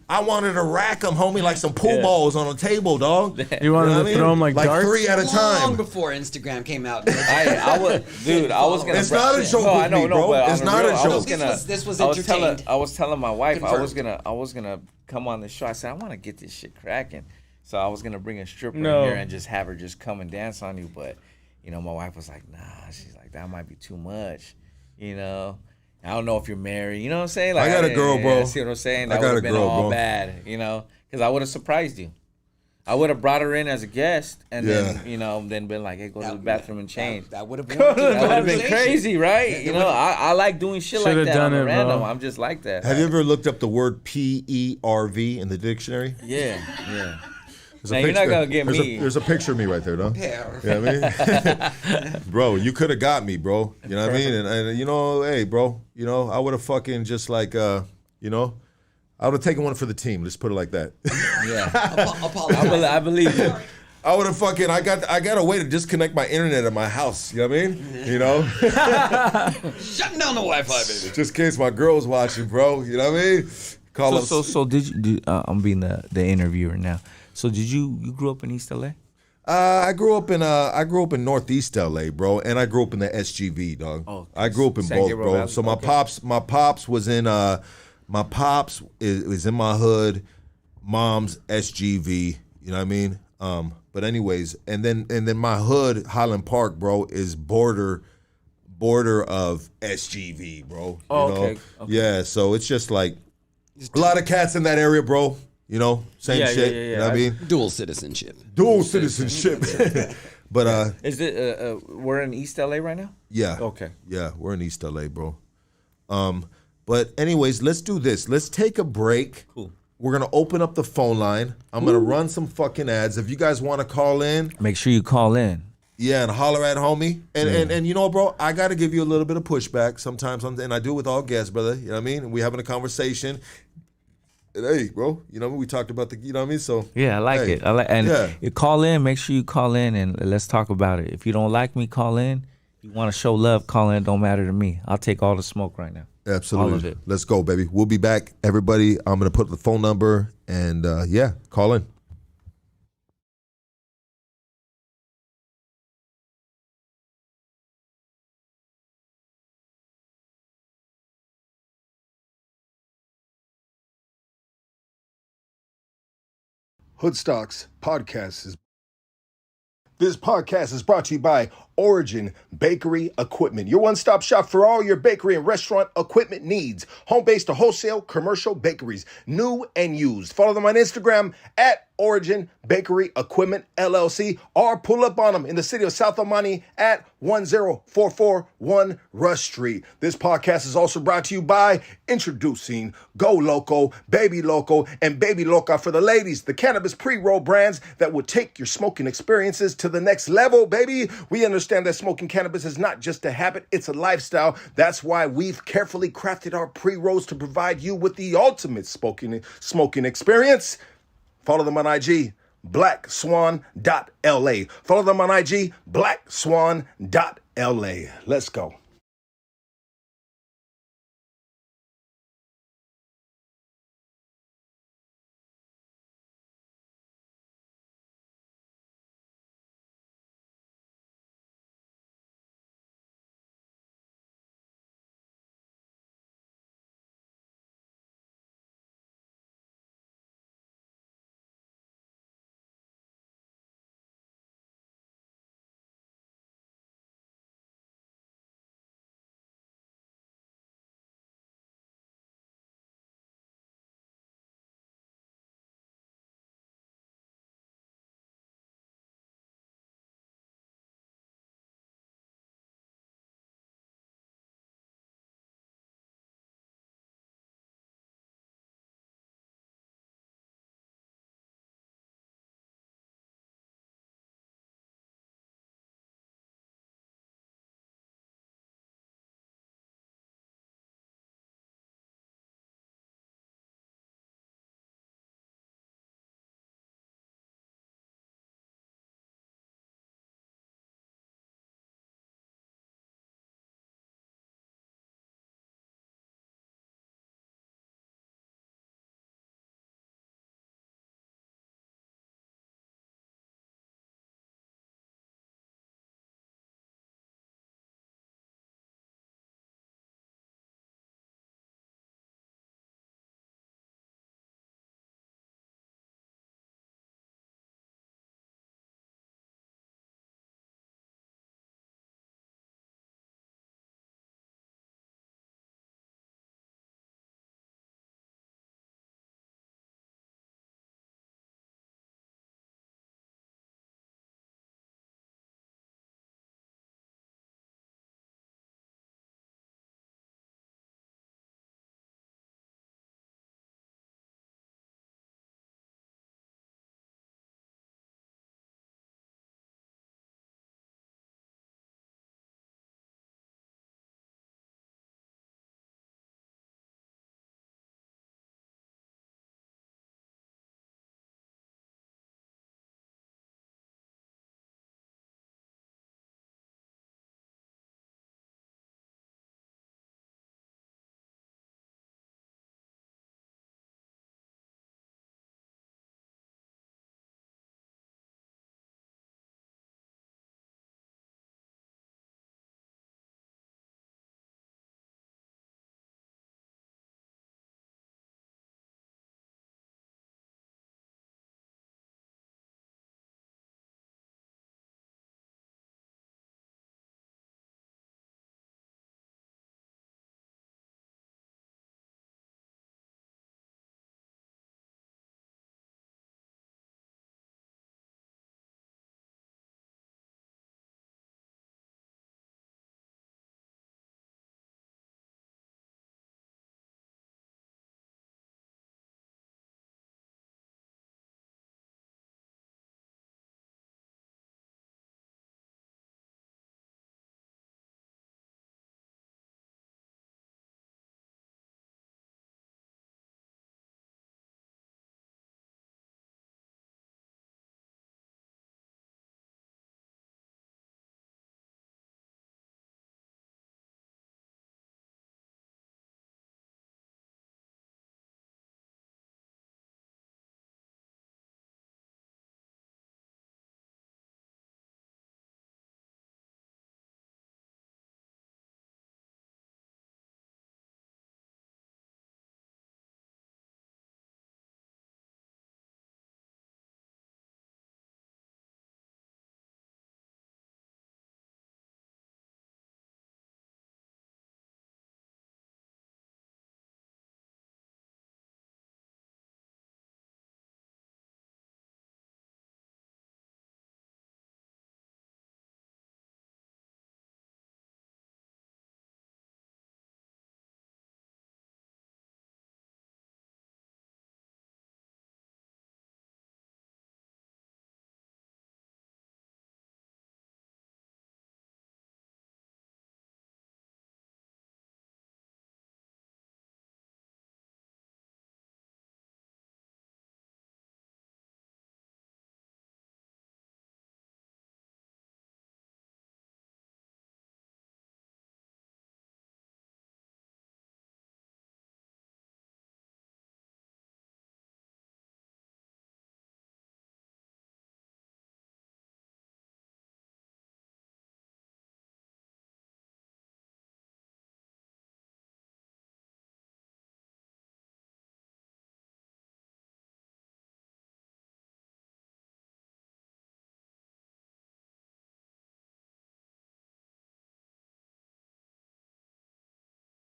I wanted to rack them, homie, like some pool balls on a table, dog. You wanted know to what I mean? throw them like darts? 3 at a Long time. before Instagram came out. I was gonna. It's not a joke No, I with know, me, no, bro. but It's on not the a real, joke. This was I was entertained. I was telling my wife Confirmed. I was gonna come on the show. I said I want to get this shit cracking. So I was gonna bring a stripper No. in here and just have her just come and dance on you. But you know, my wife was like, nah. She's like, that might be too much. You know. I don't know if you're married. You know what I'm saying? Like, I got a girl, bro. See what I'm saying? I That got would a have been girl, all bro. bad. You know, because I would have surprised you. I would have brought her in as a guest, and then then been like, "Hey, go to the bathroom and change." That would have been. That would have been crazy, right? You know, I like doing shit like Should've that done on the it, random. bro. I'm just like that. Have you ever looked up the word PERV in the dictionary? Yeah. There's Now, you're not gonna get there's me. There's a picture of me right there, dog. Yeah. You know what I mean? Bro, you could have got me, bro. You know what I mean? And you know, hey, bro, you know, I would have fucking just like, you know, I would have taken one for the team. Let's put it like that. Yeah. Apologize. I believe you. I would have fucking, I got a way to disconnect my internet at my house. You know what I mean? You know? Shutting down the Wi-Fi, baby. Just in case my girl's watching, bro. You know what I mean? Call us. So did you? I'm being the interviewer now. So did you grew up in East LA? I grew up in Northeast LA, bro, and I grew up in the SGV, dog. Oh, I grew up in San both, Gabriel bro. Valley. So my Okay. pops was in my pops is in my hood, mom's SGV, you know what I mean? But anyways, and then my hood, Highland Park, bro, is border border of SGV, bro. You Oh, know? okay. Yeah, so it's just like a lot of cats in that area, bro. You know, same Yeah, shit. yeah. You know what I mean? Dual citizenship. Dual citizenship. But Is it? We're in East LA right now. yeah. Okay. Yeah, we're in East LA, bro. But anyways, let's do this. Let's take a break. Cool. We're gonna open up the phone line. I'm gonna run some fucking ads. If you guys want to call in, Make sure you call in. yeah, and holler at homie. And you know, bro, I gotta give you a little bit of pushback sometimes, and I do with all guests, brother. You know what I mean? We having a conversation. And, hey, bro, you know what I mean? We talked about the, you know what I mean? So Yeah, I like hey, it. yeah. You call in. Make sure you call in and let's talk about it. If you don't like me, call in. If you want to show love, call in. It don't matter to me. I'll take all the smoke right now. Absolutely. All of it. Let's go, baby. We'll be back, everybody. I'm gonna put the phone number and yeah, call in. Hoodstocks podcast is. This podcast is brought to you by Origin Bakery Equipment, your one-stop shop for all your bakery and restaurant equipment needs. Home-based to wholesale commercial bakeries, new and used. Follow them on Instagram at Origin Bakery Equipment LLC, or pull up on them in the city of South El Monte at 10441 Rush Street. This podcast is also brought to you by introducing Go Loco, Baby Loco, and Baby Loca for the ladies, the cannabis pre-roll brands that will take your smoking experiences to the next level, baby. We understand that smoking cannabis is not just a habit, it's a lifestyle. That's why we've carefully crafted our pre-rolls to provide you with the ultimate smoking experience. Follow them on IG, blackswan.la. Follow them on IG, blackswan.la. Let's go.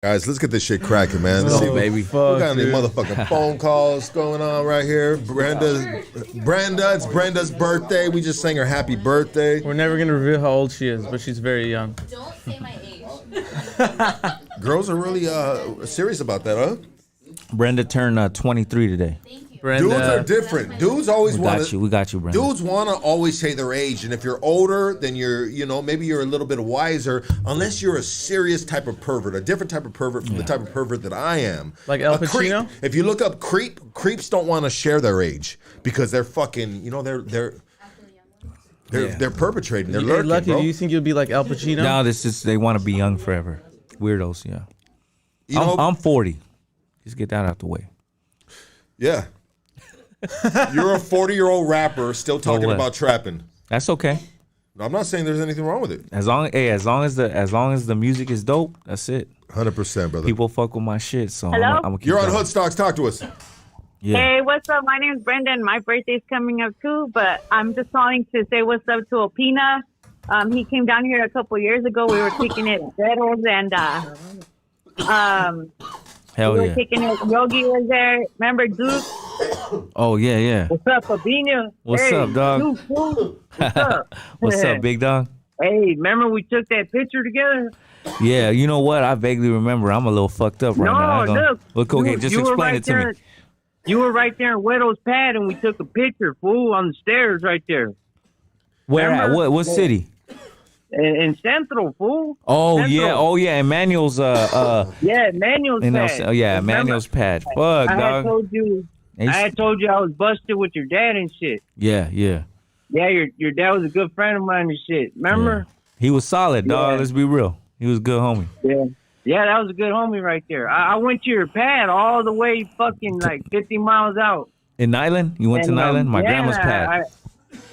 Guys, let's get this shit cracking, man. Let's see what, baby. we got any dude. motherfucking phone calls going on right here. It's Brenda's birthday. We just sang her happy birthday. We're never gonna reveal how old she is, but she's very young. Don't say my age. Girls are really serious about that, huh? Brenda turned 23 today. Thank you. Brenda, Dudes are different. Dudes always We want got you. We got you, Brenda. Dudes want to always say their age, and if you're older, then maybe you're a little bit wiser. Unless you're a serious type of pervert, a different type of pervert from the type of pervert that I am. Like Al A creep. Pacino? If you look up creeps don't want to share their age because they're fucking, they're perpetrating. They're hey, lurking, Lucky, bro. do you think you'll be like Al Pacino? No, this is they want to be young forever. Weirdos, yeah. You know, I'm 40. Just get that out the way. yeah. You're a 40-year-old rapper still talking what? about trapping. That's okay. I'm not saying there's anything wrong with it. As long as the music is dope, that's it. 100%, brother. People fuck with my shit, so Hello? I'm gonna keep You're on going. Hoodstocks. Talk to us. Yeah. Hey, what's up? My name's Brendan. My birthday's coming up too, but I'm just calling to say what's up to Opina. He came down here a couple years ago. We were kicking it at Bettles, and Hell we were yeah. kicking it. Yogi was there. Remember Duke? Oh yeah, yeah. What's up, Opina? What's Hey, up, dog? Duke, fool. What's up? What's up, big dog? Hey, remember we took that picture together? Yeah, you know what? I vaguely remember. I'm a little fucked up right now. I ain't No, gonna- look. Look, okay, you- just you were explain right it to there. me. You were right there in Widow's pad, and we took a picture, fool, on the stairs right there. Where at? remember? What city? In Central, fool. Oh Central. yeah, Emmanuel's Yeah, Manuel's you know, pad. yeah, Remember? Emmanuel's pad. Fuck, I had dog. told you. And I he's- had told you I was busted with your dad and shit. Yeah. Yeah, your dad was a good friend of mine and shit. Remember? He was solid, dog. Yeah. Let's be real. He was a good homie. Yeah, that was a good homie right there. I went to your pad all the way fucking like 50 miles out. In Niland? You went to And, Niland? My yeah, grandma's pad.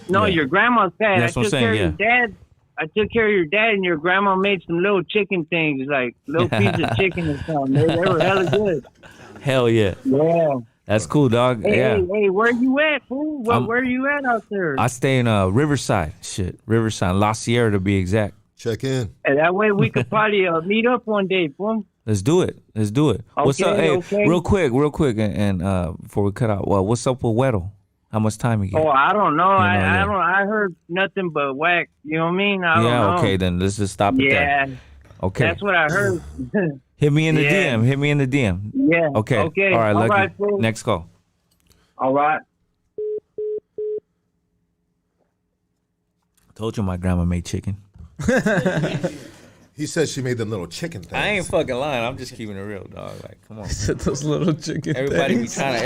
No, Yeah. your grandma's pad. That's I what I'm took saying, care yeah. of your dad. I took care of your dad, and your grandma made some little chicken things, like little piece of chicken or something. They were hella good. Hell yeah. Yeah. That's cool, dog. Hey, yeah. hey, where you at, fool? Where you at out there? I stay in Riverside. Shit. Riverside. La Sierra to be exact. Check in. And that way we could probably meet up one day, fool. Let's do it. What's up? Okay, Hey, okay. real quick, and before we cut out, what's up with Weddle? How much time you get? Oh, I don't know. yeah. I heard nothing but whack. You know what I mean? I don't know. Okay, then let's just stop it Yeah, there. Okay. that's what I heard. Hit me in the Yeah. DM. Hit me in the DM. Yeah. Okay. Okay. All right, All Lucky. right, fool. Next call. All right. Told you my grandma made chicken. He said she made them little chicken things. I ain't fucking lying. I'm just keeping it real, dog. Like, come on. Those little chicken Everybody be things. trying to.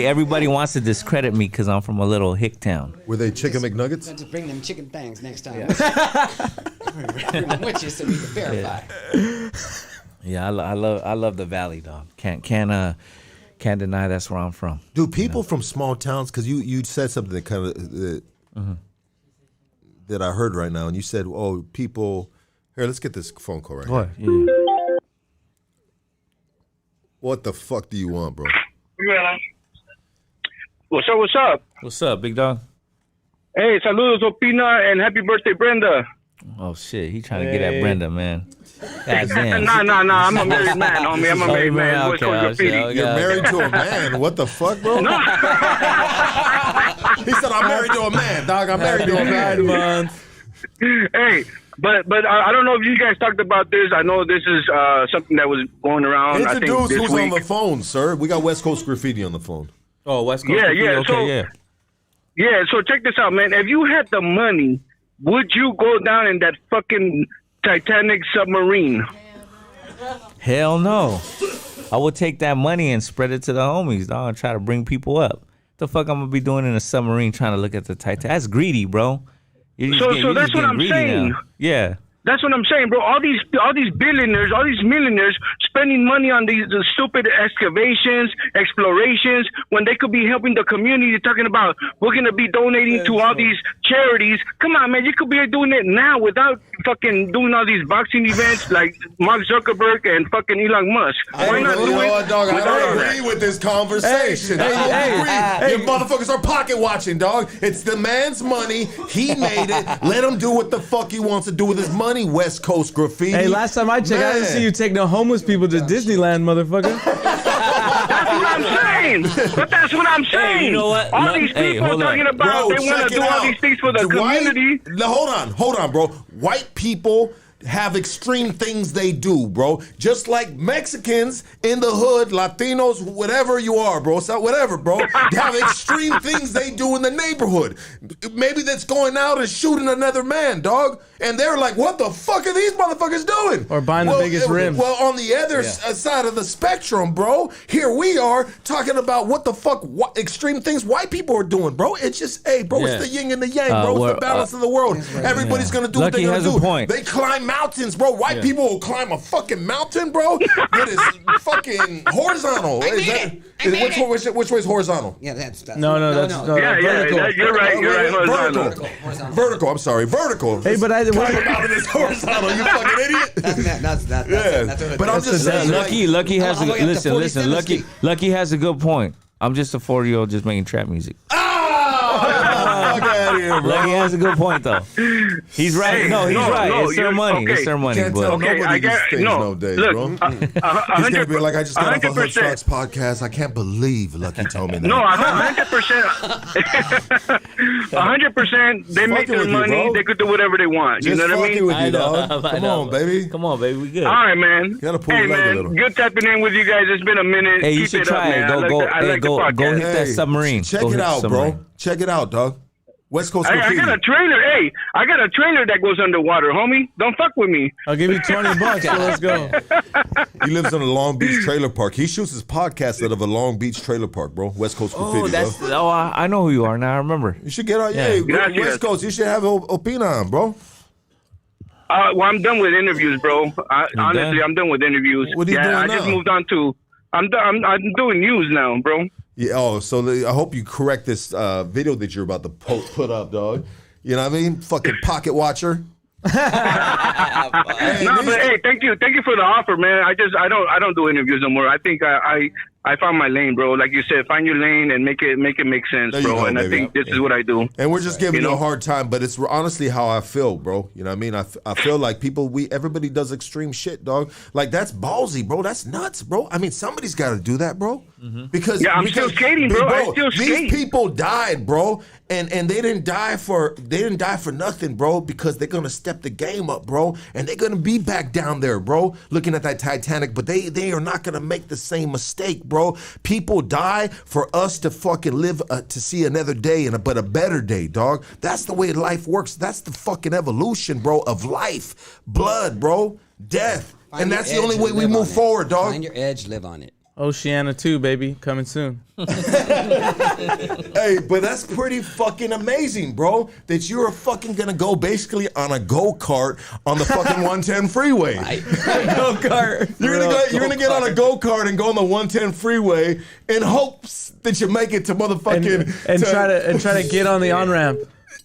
Everybody wants to discredit me because I'm from a little hick town. Were they chicken McNuggets? Just bring them chicken things next time. Bring them with you so we can verify. Yeah, I love the valley, dog. Can't deny that's where I'm from. Do people from small towns? Because you said something that kind of that I heard right now, and you said, "Oh, people." Here, let's get this phone call right What? here. Yeah. What the fuck do you want, bro? What's up? What's up? What's up, big dog? Hey, saludos, Opina, and happy birthday, Brenda. Oh shit, he trying to get at Brenda, man. God damn. Nah, I'm a married man, homie. I'm a married man. West Coast graffiti. You're married to a man. What the fuck, bro? He said, "I'm married to a man, dog. I'm married to a man." Hey, but I don't know if you guys talked about this. I know this is something that was going around. I think Introduce this who's week. on the phone, sir. We got West Coast Graffiti on the phone. Oh, West Coast. Yeah, Graffiti? yeah, Okay, so- yeah. Yeah, so check this out, man. If you had the money, would you go down in that fucking Titanic submarine? Hell no. I would take that money and spread it to the homies, dog, and try to bring people up. The fuck I'm gonna be doing in a submarine trying to look at the Titanic? That's greedy, bro. You're just So you're that's just what getting I'm greedy saying. now. Yeah. That's what I'm saying, bro. All these billionaires, all these millionaires spending money on these stupid excavations, explorations, when they could be helping the community, talking about we're going to be donating to all these charities. Come on, man. You could be doing it now without fucking doing all these boxing events like Mark Zuckerberg and fucking Elon Musk. Why not do it? Dog, I without all don't that? agree with this conversation. I don't agree. You motherfuckers are pocket watching, dog. It's the man's money. He made it. Let him do what the fuck he wants to do with his money. money, West Coast graffiti. Hey, last time I checked, I didn't see you take no homeless people to Disneyland, motherfucker. That's what I'm saying. But that's what I'm saying. Hey, you know what? All these Hey, people hold on. talking about Bro, they want check to it do all out. these things for the community. No, hold on, bro. White people have extreme things they do, bro. Just like Mexicans in the hood, Latinos, whatever you are, bro. So whatever, bro. They have extreme things they do in the neighborhood. Maybe that's going out and shooting another man, dog. And they're like, what the fuck are these motherfuckers doing? Or buying the biggest rims. Well, on the other side of the spectrum, bro, here we are talking about what the fuck extreme things white people are doing, bro. It's just, hey, bro, it's the yin and the yang, bro. It's the balance of the world. Everybody's going to do what Lucky they're going to has do. a point. They climb mountains, bro. White people will climb a fucking mountain, bro. That is fucking horizontal. Which way is horizontal? Yeah, that's No, that's Yeah, vertical. you're right. Vertical. I'm sorry, vertical. Hey, but Climb a mountain is horizontal. You fucking idiot. That's But I'm just saying, Lucky has I'll go up to listen. 47th Lucky has a good point. I'm just a 40-year-old just making trap music. fuck out of here, bro. Lucky has a good point though. He's right. No, he's right. It's their money. okay. It's their money. Can't But tell Okay, nobody I these get- things no, nowadays, look, bro. He's gonna be like, I just got off a Hood 100%. Stocks podcast. I can't believe Lucky told me that. No, 100%. 100%. They make fucking their with you, money. bro. They could do whatever they want. Just You know what I fucking mean? with you, dog. I Come know. on, baby. Come on, baby. We good. All right, man. gotta pull hey, your leg a man, little. good tapping in with you guys. It's been a minute. Hey, you Keep should it up, try it. man. Go I like the go podcast. hit that submarine. Check Go it hit the out, submarine. bro. Check it out, dog. West Coast I graffiti. got a trailer. Hey, I got a trailer that goes underwater, homie. Don't fuck with me. I'll give you $20, so let's go. He lives in a Long Beach trailer park. He shoots his podcast out of a Long Beach trailer park, bro. West Coast graffiti, bro. I know who you are now. I remember. You should get on. Yeah. Yeah, Gracias. West Coast. You should have Opina on, bro. Well, I'm done with interviews, bro. Honestly, done? I'm done with interviews. What are you doing I just now? moved on to. I'm doing news now, bro. Yeah. Oh, so I hope you correct this video that you're about to put up, dog. You know what I mean? Fucking pocket watcher. No, but hey, thank you for the offer, man. I don't do interviews no more. I think I found my lane, bro. Like you said, find your lane and make it make sense, There you bro. go, And baby. I think this is what I do. And we're just giving You you a know? hard time, but it's honestly how I feel, bro. You know what I mean? I feel like everybody does extreme shit, dog. Like, that's ballsy, bro. That's nuts, bro. I mean, somebody's got to do that, bro. Because Yeah, I'm still skating, bro. I still these skate. people died, bro, and they didn't die for nothing, bro. Because they're gonna step the game up, bro, and they're gonna be back down there, bro, looking at that Titanic. But they are not gonna make the same mistake, bro. People die for us to fucking live to see another day, but a better day, dog. That's the way life works. That's the fucking evolution, bro, of life, blood, bro, death, Find and your that's the edge only and way we live move on it. forward, dog. Find your edge, live on it. Oceana 2, baby. Coming soon. Hey, but that's pretty fucking amazing, bro. That you're fucking gonna go basically on a go-kart on the fucking 110 freeway. Go-kart. You're gonna get on a go-kart and go on the 110 freeway in hopes that you make it to motherfucking And try to get on the on-ramp.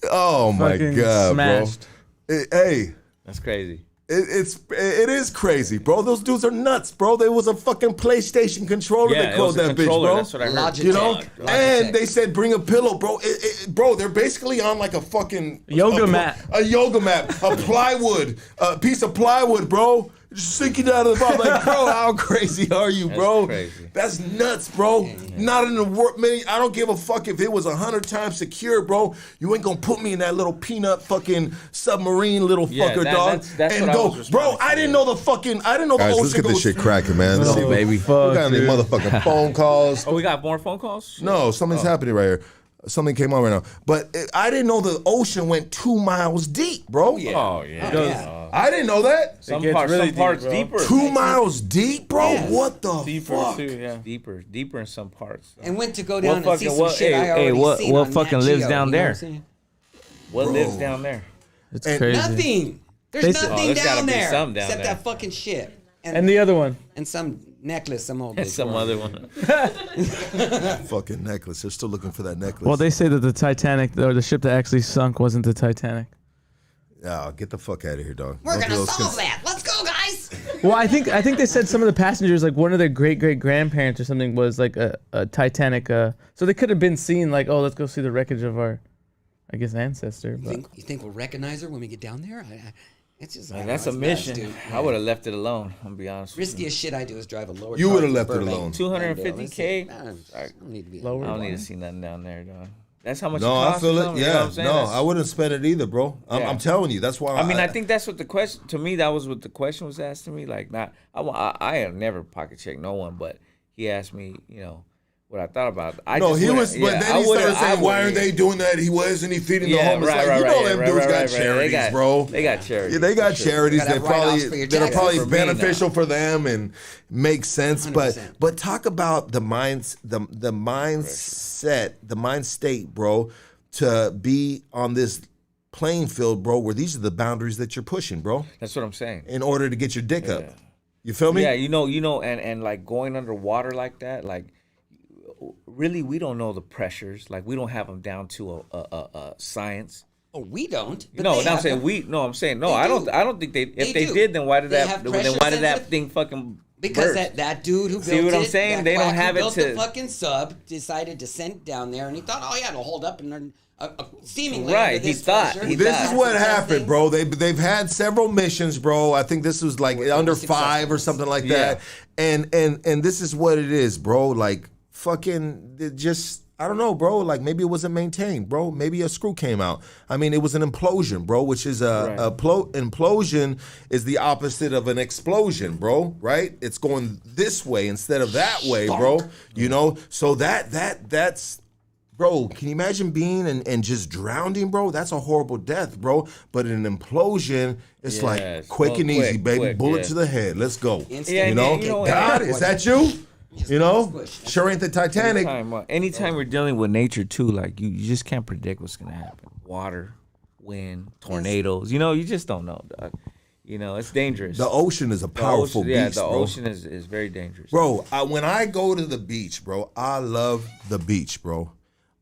Oh my Fucking god, smashed. bro. Hey. That's crazy. It is crazy, bro. Those dudes are nuts, bro. There was a fucking PlayStation controller Yeah, they it called was a that bitch, controller. bro. That's what I heard. Logitech. You know, Logitech. and they said bring a pillow, bro. Bro, they're basically on like a fucking Yoga mat. a yoga mat, a plywood, a piece of plywood, bro. Just sinking out of the bottom. Like, bro, how crazy are you, bro? crazy. That's nuts, bro. Not in the world, man. I don't give a fuck if it was 100 times secure, bro. You ain't gonna put me in that little peanut fucking submarine little Yeah, fucker, dog. that's and what I go, was bro. responding I to. didn't know the ocean Let's get this goes shit cracking, man. Let's see, baby. Fuck, we got any dude. motherfucking phone calls. Oh, we got more phone calls? No, something's happening right here. Something came on right now. But I didn't know the ocean went 2 miles deep, bro. Oh, yeah. Yeah. I didn't know that. Some gets parts, really some parts deep, bro. deeper. 2 miles deep, bro? Yes. What the Deeper, fuck? too, yeah. Deeper in some parts. And went to go down What and see fucking- some what- shit hey, I already hey, what- seen what on fucking Nat lives Geo, down you know what there? I'm saying? What lives down there? It's And- crazy. Nothing. There's They said- nothing Oh, there's gotta down be there some down except there. that fucking shit. And the other one. and some necklace, some old bitch. Some wore. other one. Fucking necklace. They're still looking for that necklace. Well, they say that the Titanic, or the ship that actually sunk, wasn't the Titanic. Yeah, get the fuck out of here, dog. We're Don't do gonna those solve cons- that. Let's go, guys. Well, I think they said some of the passengers, like one of their great grandparents or something, was like a Titanic. So they could have been seen like, oh, let's go see the wreckage of our, I guess, ancestor. But You think we'll recognize her when we get down there? It's just Man, that's a mission. Dude. I would have left it alone. I'm be honest. Riskiest shit I do is drive a lower. You car would've from left it Burbank alone. to 250K? Glendale. I don't need to be Lower. I don't need to see nothing down there, dog. That's how much. No, it I costs feel or it. something, you know what Yeah, I'm saying? no, That's- I wouldn't spend it either, bro. Yeah. I'm telling you, that's why. I mean, I think that's what the question. To me, that was what the question was asked to me. Like, not I have never pocket checked no one, but he asked me, you know, what I thought about. I no, just he wouldn't- was, but yeah, then I he wouldn't- started saying, I "Why wouldn't- aren't they doing that? He wasn't he feeding the homeless?" right, Like, right, you know, right, them right, dudes right, got right. charities, They got, bro. They got charities. Yeah, they got for sure. charities You gotta that have write-offs probably for your that are taxes. probably For me now. beneficial for them and make sense. But 100%. talk about the mindset, the mind state, bro, to be on this playing field, bro, where these are the boundaries that you're pushing, bro, That's what I'm saying. in order to get your dick up. You feel me? Yeah, you know, and like going underwater like that, like really, we don't know the pressures. Like we don't have them down to a science. Oh, we don't. But No, they I'm have saying them. we. No, I'm saying no. They I do. don't think they. If They they do. did, then why did They that? have Then pressure why did that sensitive- thing fucking? Because burst? that dude who See built what I'm it, saying? that They don't quack who have it built to- the fucking sub, decided to send down there, and he thought, oh yeah, it'll hold up, and then seemingly Right, under he this thought- pressure, he This thought. is what testing. happened, bro. They've had several missions, bro. I think this was like Were under successful. 5 or something like Yeah. that. And this is what it is, bro. Like fucking it just I don't know, bro. Like maybe it wasn't maintained, bro. Maybe a screw came out. I mean, it was an implosion, bro. Which is implosion is the opposite of an explosion, bro. Right? It's going this way instead of that way, bro. You know. So that's. Bro, can you imagine being and just drowning, bro? That's a horrible death, bro. But an implosion, it's Yes. like quick and Quick, easy, baby. quick, Bullet yeah. to the head. Let's go. Instant. Yeah, You know, you know, God, is that you? You know, Squish. sure ain't the Titanic. Anytime we're dealing with nature too, like you just can't predict what's gonna happen. Water, wind, tornadoes. You know, you just don't know, dog. You know, it's dangerous. The ocean is a powerful yeah, beast, the bro. ocean is very dangerous. Bro, when I go to the beach, bro, I love the beach, bro.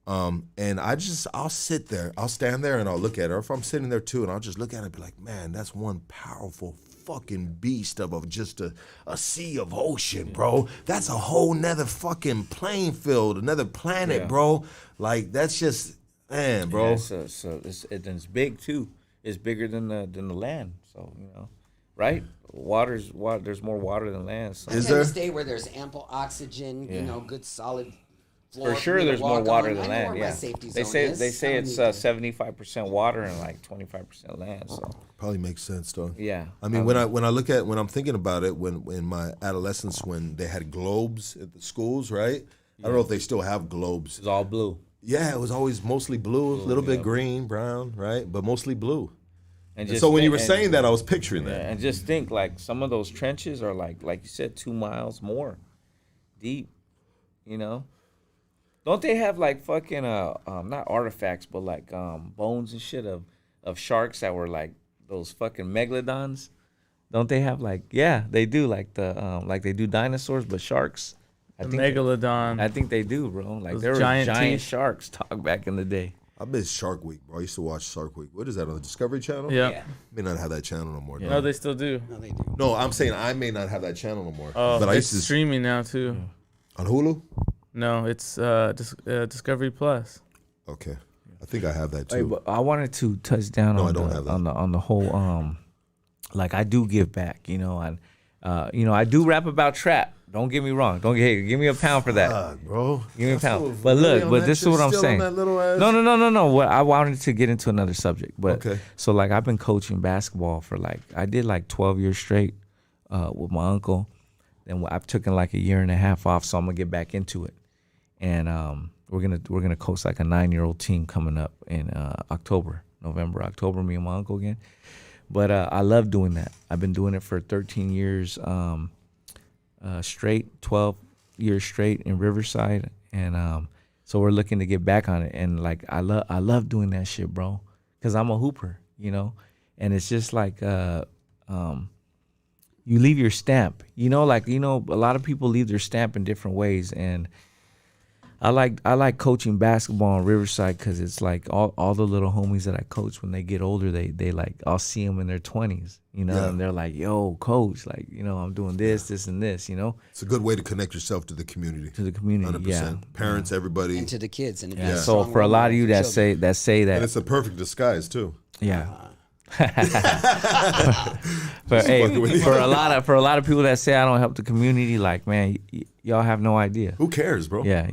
And I'll sit there, I'll stand there and I'll look at it. Or if I'm sitting there too, and I'll just look at it and be like, man, that's one powerful fucking beast of just a sea of ocean, bro. That's a whole nother fucking playing field, another planet, Yeah. bro. Like that's just, man, bro. Yeah, so it's big too. It's bigger than the land. So you know, right? There's more water than land. So. Is You there? gotta stay where there's ample oxygen, you know, good solid floor. For sure, me to there's more walk water on. than I know land. where Yeah, my safety they zone say is. it's I don't need to- 75% water and like 25% land. So Probably makes sense, though. yeah, I mean, when I'm thinking about it, when in my adolescence, when they had globes at the schools, right? I don't know if they still have globes. it's all blue. Yeah, it was always mostly blue, a little bit green, brown, right? But mostly blue. And And so when you were think- saying that, I was picturing yeah, that. and just think like some of those trenches are like you said, 2 miles more deep. You know, don't they have like fucking not artifacts but like bones and shit of sharks that were like those fucking megalodons? Don't they have like they do like the like they do dinosaurs but sharks? I The think megalodon. I think they do, bro. Like Those there were giant giant teeth. sharks talk back in the day. I miss Shark Week, bro. I used to watch Shark Week. What is that, on the Discovery Channel? Yeah. May not have that channel no more. No, dog. they still do. No, they do. No, I'm saying I may not have that channel no more. Oh, but I it's used to streaming now too. on Hulu. No, it's Discovery Plus. Okay, I think I have that Hey, too. but I wanted to touch down No, I on don't the, have that. on the whole like I do give back, you know, and I do rap about trap. Don't get me wrong. Give me a pound for that. God, bro. Give me a That's pound. so But really look, on but that this is shit, what I'm still on saying. that little ass- No. What I wanted to get into another subject, but Okay. so like I've been coaching basketball for I did 12 years straight with my uncle. Then I've taken like a year and a half off, so I'm gonna get back into it. And we're gonna coach like a 9-year-old team coming up in November, October. Me and my uncle again. But I love doing that. I've been doing it for 13 years straight, 12 years straight in Riverside, and so we're looking to get back on it. And like I love doing that shit, bro, because I'm a hooper, you know. And it's just like you leave your stamp, you know. Like a lot of people leave their stamp in different ways, and I like coaching basketball in Riverside because it's like all the little homies that I coach, when they get older, they like, I'll see them in their 20s, you know, Yeah. and they're like, yo, coach, like, I'm doing this and this, you know, It's a good way to connect yourself to the community. to the community. 100%. Yeah. Parents, everybody. And to the kids. And to be Yeah. a So strong for a role lot of model you for that children. say And that, it's a perfect disguise, too. yeah. But hey, for a lot of people that say I don't help the community, like, man, y'all have no idea. Who cares, bro? Yeah.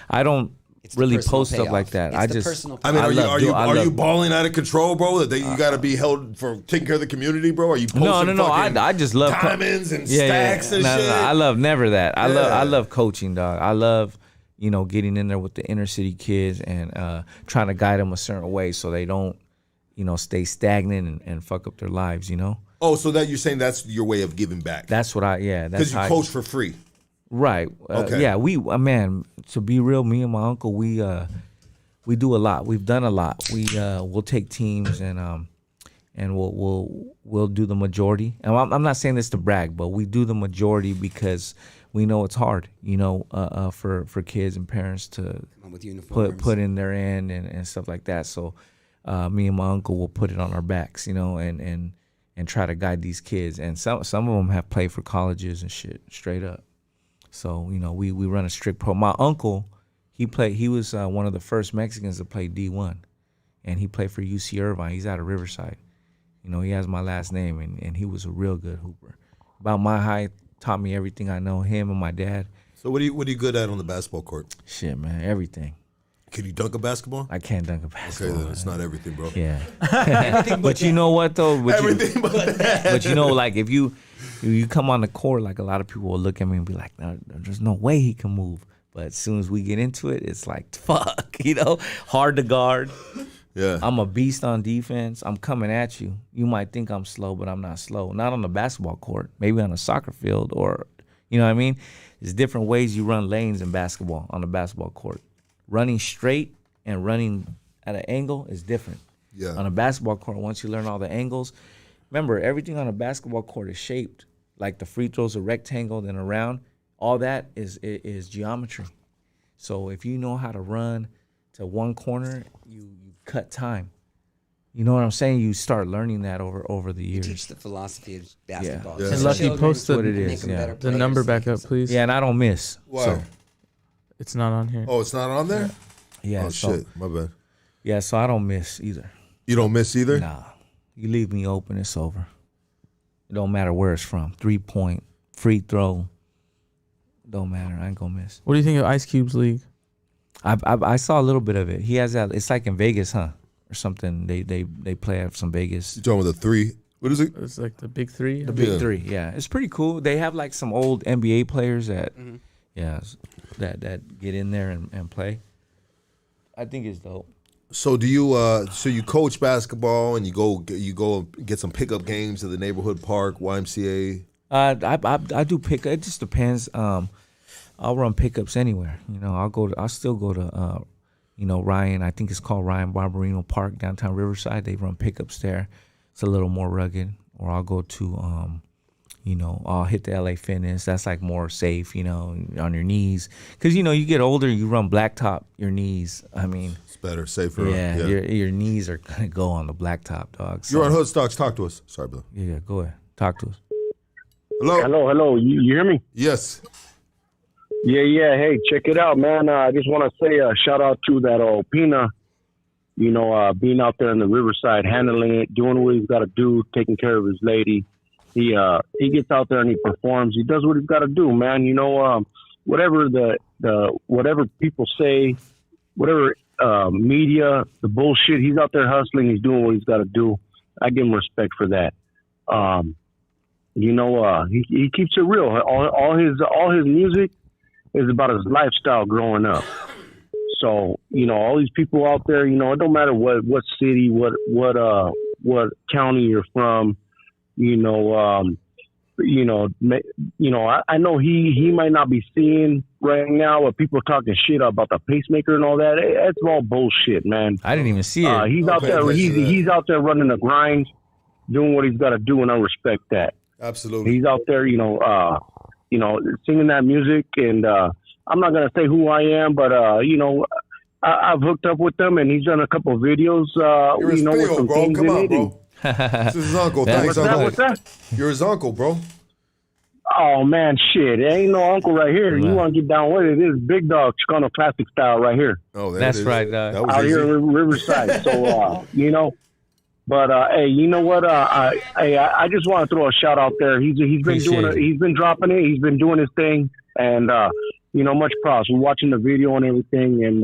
I don't It's the really personal post stuff payoff. like that. It's I the just, personal I mean, are you love- balling out of control, bro? That you got to be held for taking care of the community, bro? Are you posting no. fucking I just love diamonds and stacks and shit? No, I love never that. I Yeah. love coaching, dog. I love, getting in there with the inner city kids and trying to guide them a certain way so they don't, stay stagnant and fuck up their lives. Oh, so that you're saying that's your way of giving back? That's what that's Because you how coach for free. Right. Okay. Yeah, we man, to be real, me and my uncle, we do a lot. We've done a lot. We'll take teams and we'll do the majority. And I'm not saying this to brag, but we do the majority because we know it's hard, for kids and parents to Come on with uniforms. put in their end and stuff like that. So me and my uncle will put it on our backs, and try to guide these kids. And some of them have played for colleges and shit, straight up. So, we run a strict pro. My uncle, he was one of the first Mexicans to play D1, and he played for UC Irvine. He's out of Riverside. He has my last name, and he was a real good hooper. About my height, taught me everything I know, him and my dad. So what are you good at on the basketball court? Shit, man, everything. Can you dunk a basketball? I can't dunk a Okay, basketball. then it's not everything, bro. Yeah. But you know what, though? Everything but that. But like if you come on the court, like a lot of people will look at me and be like, no, there's no way he can move. But as soon as we get into it, it's like, fuck, hard to guard. Yeah. I'm a beast on defense. I'm coming at you. You might think I'm slow, but I'm not slow. Not on the basketball court. Maybe on a soccer field or, you know what I mean? There's different ways you run lanes in basketball on the basketball court. Running straight and running at an angle is different. Yeah. On a basketball court, once you learn all the angles, remember, everything on a basketball court is shaped. Like the free throws are rectangle, then around. All that is geometry. So if you know how to run to one corner, you cut time. You know what I'm saying? You start learning that over the years. Teach the philosophy of basketball. Yeah. Teach And Lucky, children post what it and make is, them yeah. better the players. number back up, please. Yeah, and I don't miss. Why? So, It's not on here. Oh, it's not on there? yeah. Oh, so, shit. My bad. Yeah, so I don't miss either. You don't miss either? Nah. You leave me open, it's over. It don't matter where it's from. 3-point, free throw. Don't matter. I ain't gonna miss. What do you think of Ice Cube's league? I saw a little bit of it. He has that. It's like in Vegas, huh? Or something. They play at some Vegas. You talking about the three? What is it? It's like the big three. The Big Yeah. Three. Yeah, it's pretty cool. They have like some old NBA players that, that get in there and play. I think it's dope. So do you you coach basketball and you go get some pickup games at the neighborhood park, YMCA? I do pick. It just depends. I'll run pickups anywhere. I'll still go to Ryan. I think it's called Ryan Barbarino Park downtown Riverside. They run pickups there. It's a little more rugged. Or I'll go to I'll hit the LA Fitness. That's like more safe. On your knees because you get older. You run blacktop. Your knees. I mean, It's better, safer. yeah. Your knees are gonna go on the blacktop, dog. So, You're on Hood Stocks. Talk to us. Sorry, brother. Yeah, go ahead. Talk to us. Hello. Hello. You hear me? Yes. Yeah. Hey, check it out, man. I just want to say a shout out to that Opina. Being out there in the Riverside, handling it, doing what he's got to do, taking care of his lady. He gets out there and he performs. He does what he's got to do, man. Whatever whatever people say, whatever media, the bullshit. He's out there hustling. He's doing what he's got to do. I give him respect for that. He keeps it real. All his music is about his lifestyle growing up. So, all these people out there, it don't matter what city, what county you're from, I know he might not be seeing right now what people are talking shit about the pacemaker and all that. That's all bullshit, man. I didn't even see it. He's out there. He's out there running the grind, doing what he's got to do, and I respect that. Absolutely. He's out there, singing that music, and I'm not gonna say who I am, but I've hooked up with them, and he's done a couple of videos. You're his with Theo, some bro. things Come in on, it, bro. This is his uncle. Thanks, What's uncle. that? You're his uncle, bro. Oh man, shit! There ain't no uncle right here. You want to get down with it? This is big dog Chicano classic style right here. Oh, there That's it is. right, dog. That was Out easy. here in Riverside. So But hey, you know what? I just want to throw a shout out there. He's been he's been dropping it. He's been doing his thing, and much props. We're watching the video and everything, and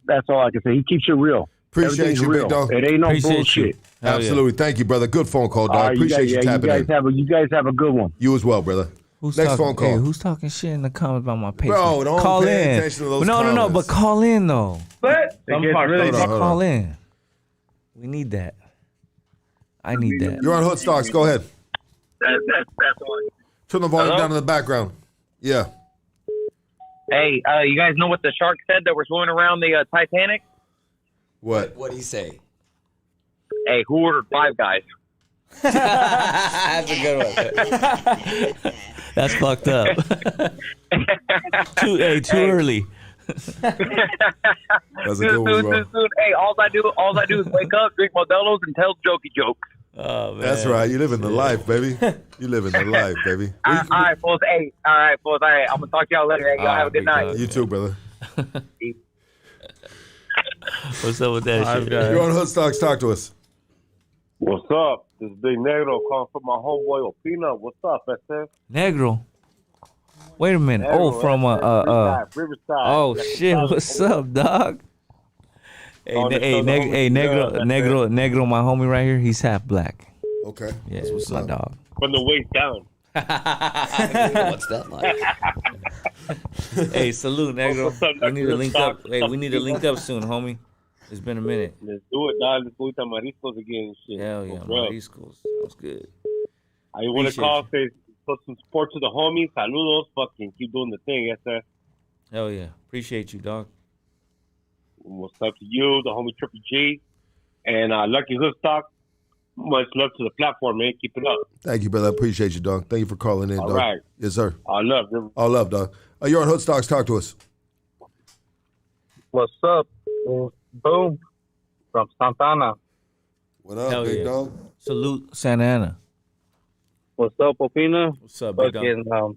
that's all I can say. He keeps it real. Appreciate you, real. big dog. It ain't no Appreciate bullshit. you. Absolutely. Thank you, brother. Good phone call, dog. Appreciate you tapping in. You guys have a good one. You as well, brother. Who's Next talking, phone call. Hey, who's talking shit in the comments about my page? Bro, don't call pay in. attention to those No, comments. but call in though. But Call in. We need that. I need that. You're on Hood Stocks. Go ahead. That's all. Turn the volume Hello? down in the background. Yeah. Hey, you guys know what the shark said that were swimming around the Titanic? What? What'd he say? Hey, who ordered Five Guys? That's a good one. That's fucked up. too early. That's a good one, bro. Hey, all I do is wake up, drink Modelo's, and tell jokey jokes. Oh man. That's right. You living the life, baby. You living the life, baby. All right, fools. Hey, all right, fools. All right, I'm gonna talk to y'all later. Hey, y'all have a good night. You too, brother. What's up with that shit? You're on Hood Stocks. Talk to us. What's up? This is Big Negro calling from my homeboy Opina. What's up, SF? Negro. Wait a minute. Negro, from Riverside. Oh shit. What's up, dog? Hey, Negro, my homie right here. He's half black. Okay. Yeah, That's what's my up. dog. From the waist down. What's that like? Hey, salute, Negro. What's up, We need to Dr. link Stock? up. Hey, we need to link up soon, homie. It's been a minute. Let's do it, dog. Let's go eat mariscos again and shit. Hell yeah, Bro. Mariscos. Sounds good. I want to Appreciate call, say, put some support to the homies. Saludos. Fucking keep doing the thing, SF. Hell yeah. Appreciate you, dog. What's up to you, the homie Triple G, and Lucky Hood Stock. Much love to the platform, man. Keep it up. Thank you, brother. I appreciate you, dog. Thank you for calling in, All dog. right. Yes, sir. I love them. All love, dog. You're on Hood Stocks. Talk to us. What's up? Boom. From Santana. What up, Hell big yeah. dog? Salute, Santa Ana. What's up, Opina? What's up, big dog?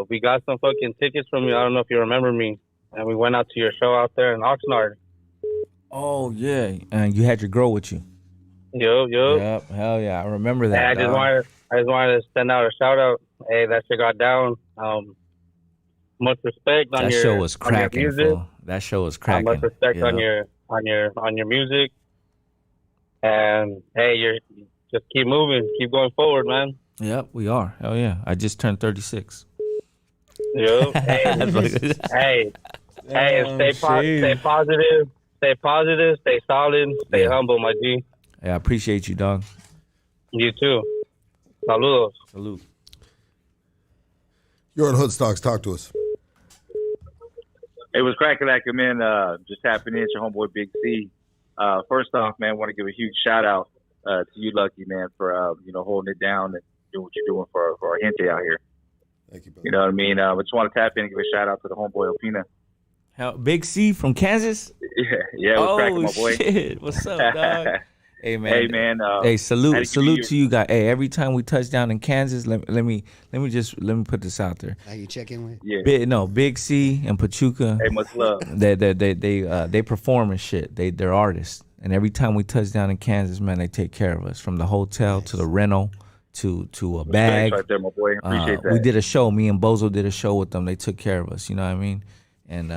We got some fucking tickets from you. I don't know if you remember me. And we went out to your show out there in Oxnard. Oh yeah, and you had your girl with you. Yo. Yep. Hell yeah, I remember that. Hey, I just wanted to send out a shout out. Hey, that shit got down. Much respect on That your show was on your cracking. music. Fool. That show was cracking. Much respect Yeah. on your music. And hey, you're just keep moving, keep going forward, man. Yep, we are. Hell yeah. I just turned 36. Yo, hey, stay positive, stay solid, stay humble, my G. Yeah, I appreciate you, dog. You too. Saludos. Salute. You're on Hood Stocks. Talk to us. It was cracking like a man. Just tapping in, your homeboy Big C. First off, man, want to give a huge shout out to you, Lucky man, for holding it down and doing what you're doing for our gente out here. Thank you, brother. You know what I mean? I just want to tap in and give a shout out to the homeboy Opina. Big C from Kansas? Yeah, it was cracking, my boy. Shit. What's up, dog? Hey man. Hey man. Hey, salute you to you guys. Hey, every time we touch down in Kansas, let me put this out there. How you check in with? Yeah. Big C and Pachuca. Hey, much love. They perform and shit. They're artists. And every time we touch down in Kansas, man, they take care of us. From the hotel to the rental to a bag. Right there, my boy. Appreciate that. We did a show. Me and Bozo did a show with them. They took care of us. You know what I mean? And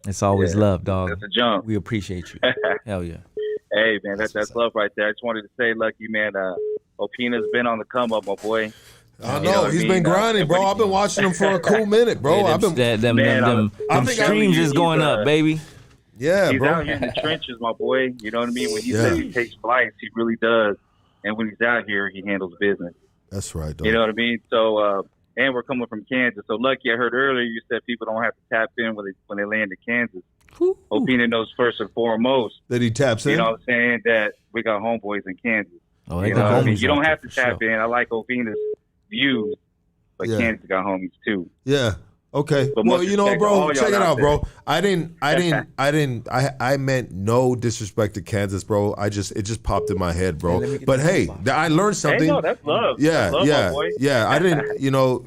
it's always love, dog. That's a jump. We appreciate you. Hell yeah. Hey man, that's love right there. I just wanted to say, Lucky man, Opina's been on the come up, my boy. I know. He's been grinding, bro. I've been watching him for a cool minute, bro. Yeah, I've been. them streams is going up, baby. Yeah, he's bro. out here in the trenches, my boy. You know what I mean? When he says he takes flights, he really does. And when he's out here, he handles business. That's right, dog. You know what I mean? So, and we're coming from Kansas. So, Lucky, I heard earlier you said people don't have to tap in when they land in Kansas. Opina knows first and foremost. That he taps in? You know what I'm saying? That we got homeboys in Kansas. Oh, you know what I mean? You don't have to tap in. I like Opina's views, but Kansas got homies too. Yeah. Okay. But Well, much you know, respect to bro, all check it y'all out, out bro. I meant no disrespect to Kansas, bro. it just popped in my head, bro. But hey, I learned something. Hey, no, that's love. Yeah, That's love, yeah, my boy. yeah. I didn't, you know,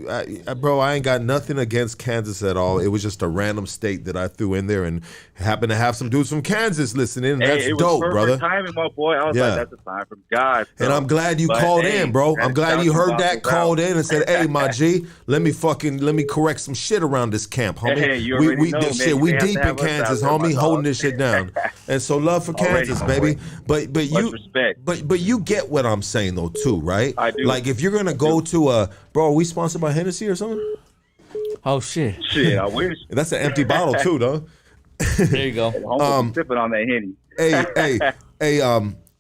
bro, I ain't got nothing against Kansas at all. It was just a random state that I threw in there and happened to have some dudes from Kansas listening. And that's Hey, it was dope, perfect brother. timing, my boy. I was Yeah. like, that's a sign from God. And so. I'm glad you But, called hey, in, bro. I'm glad you heard that, called out. in and said, "Hey, my G, let me correct some shit around this camp, homie. Hey, you already know, man. shit, You we may have to deep in have us Kansas, out there, my homie, dog. holding this shit down. And so love for Already, Kansas, my baby. boy. But Much you respect. but you get what I'm saying though too, right? I do. Like if you're gonna go to bro, are we sponsored by Hennessy or something? Oh shit. Shit, I wish. That's an empty bottle too, though. There you go. I'm sipping on that Henny. hey,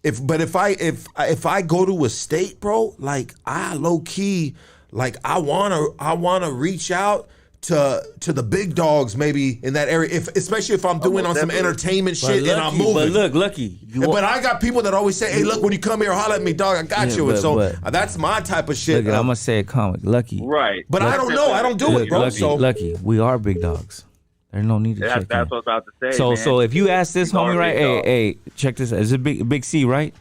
if I go to a state, bro, like I low key, like I wanna reach out to the big dogs maybe in that area, especially if I'm doing on some entertainment shit and I'm moving. But look, Lucky. But I got people that always say, "Hey, look, when you come here, holler at me, dog. I got you." And so but- that's my type of shit. Look, I'm gonna say a comic. Lucky. Right. But I don't know. I don't do it, bro. Lucky, So Lucky. We are big dogs. There's no need to check That's in. what I was about to say. So man. so if you ask this He's our homie right, big dog. hey, check this out. It's a big C, right?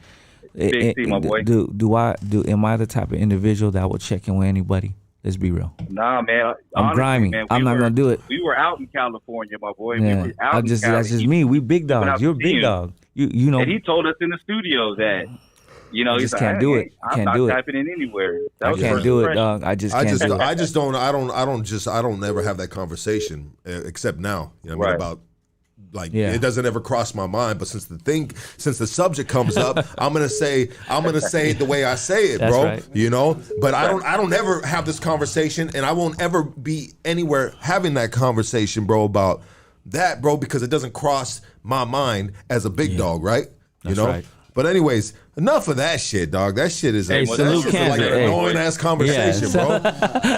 Big C, my boy. Am I the type of individual that would check in with anybody? Let's be real. Nah, man. I'm Honestly, grimy. man, I'm not gonna do it. We were out in California, my boy. Yeah. We were out in That's Cali. just me. We big went dogs. out You're a to big see him. dog. You know. And he told us in the studio that, you know, I he's just like, can't do it. I'm Can't not do it. tapping in anywhere. That I was can't first do it, impression. dog. I don't ever have that conversation except now. You know what I mean? Right. About like Yeah. it doesn't ever cross my mind. But since the subject comes up, I'm gonna say it the way I say it, That's bro. right. You know. But I don't ever have this conversation, and I won't ever be anywhere having that conversation, bro, about that, bro, because it doesn't cross my mind as a big dog, right? You That's know. right. But anyways, enough of that shit, dog. That shit is Hey, that salute shit's like Kansas. an Hey. annoying ass conversation, bro.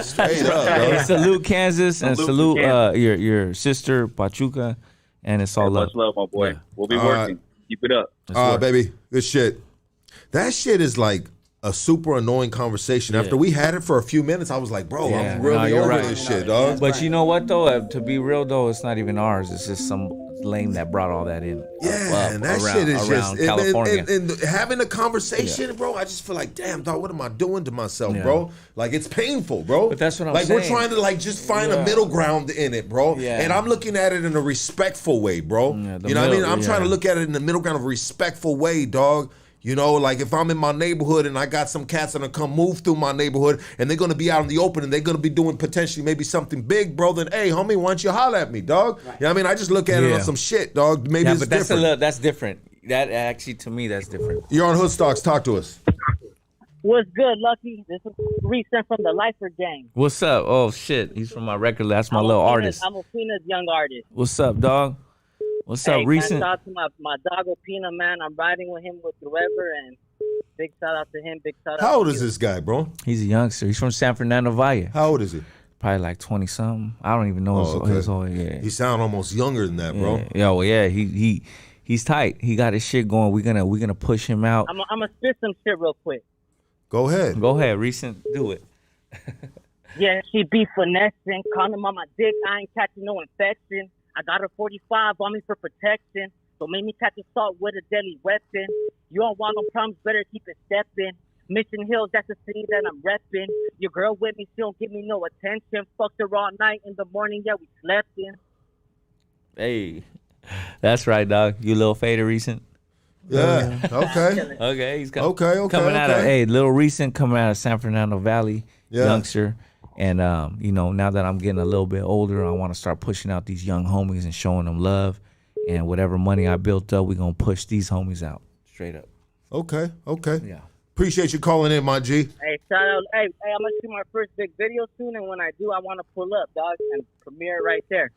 Straight up, bro. Hey, salute Kansas and Salute salute your sister Pachuca, and it's all Much love. love, my boy. Yeah. We'll be All working. Keep it up. Baby, good shit. That shit is like a super annoying conversation. After we had it for a few minutes, I was like, bro, Yeah. I'm really No, you're over right. this shit, dog. But you know what though? To be real though, it's not even ours. It's just some lame that brought all that in. Yeah, and that around, shit is around just California. and having a conversation, bro. I just feel like, damn, dog, what am I doing to myself, Yeah. bro? Like it's painful, bro. But that's what I'm like saying. we're trying to like just find a middle ground in it, bro. Yeah. And I'm looking at it in a respectful way, bro. Yeah, the you know what I mean? middle, I'm trying to yeah. look at it in the middle ground of a respectful way, dog. You know, like if I'm in my neighborhood and I got some cats that are gonna come move through my neighborhood and they're gonna be out in the open and they're gonna be doing potentially maybe something big, bro, then hey, homie, why don't you holler at me, dog? You know what I mean? I just look at it Yeah. on some shit, dog. Maybe Yeah, it's but that's different. that's different. That actually, to me, that's different. You're on Hoodstocks. Talk to us. What's good, Lucky? This is Recent from the Lifer Gang. What's up? Oh shit, he's from my record. That's my I'm little Opina's- artist. I'm Opina's young artist. What's up, dog? What's up, Hey, recent? man, shout out to my dog Opina, man. I'm riding with him with whoever, and big shout out to him. Big shout out. How old to is you. this guy, bro? He's a youngster. He's from San Fernando Valle. How old is he? Probably like 20 something. I don't even know his whole. Yeah. He sound almost younger than that, bro. Yeah, well, yeah. He's tight. He got his shit going. We're gonna push him out. I'm gonna spit some shit real quick. Go ahead. Go ahead, recent. Do it. Yeah, she be finessing, calling on my dick. I ain't catching no infection. I got her 45 on me for protection. So make me catch assault with a deadly weapon. You don't want no problems, better keep it stepping. Mission Hills, that's the city that I'm repping. Your girl with me, she don't give me no attention. Fucked her all night. In the morning, yeah, we slept in. Hey, that's right, dog. You little fader recent. Yeah. Okay. Okay, he's Okay, coming out of okay. little recent coming out of San Fernando Valley, Yeah. youngster. And you know, now that I'm getting a little bit older, I want to start pushing out these young homies and showing them love. And whatever money I built up, we're gonna push these homies out straight up. Okay. Yeah. Appreciate you calling in, my G. Hey, shout out. Hey, I'm going to shoot my first big video soon. And when I do, I want to pull up, dog, and premiere it right there.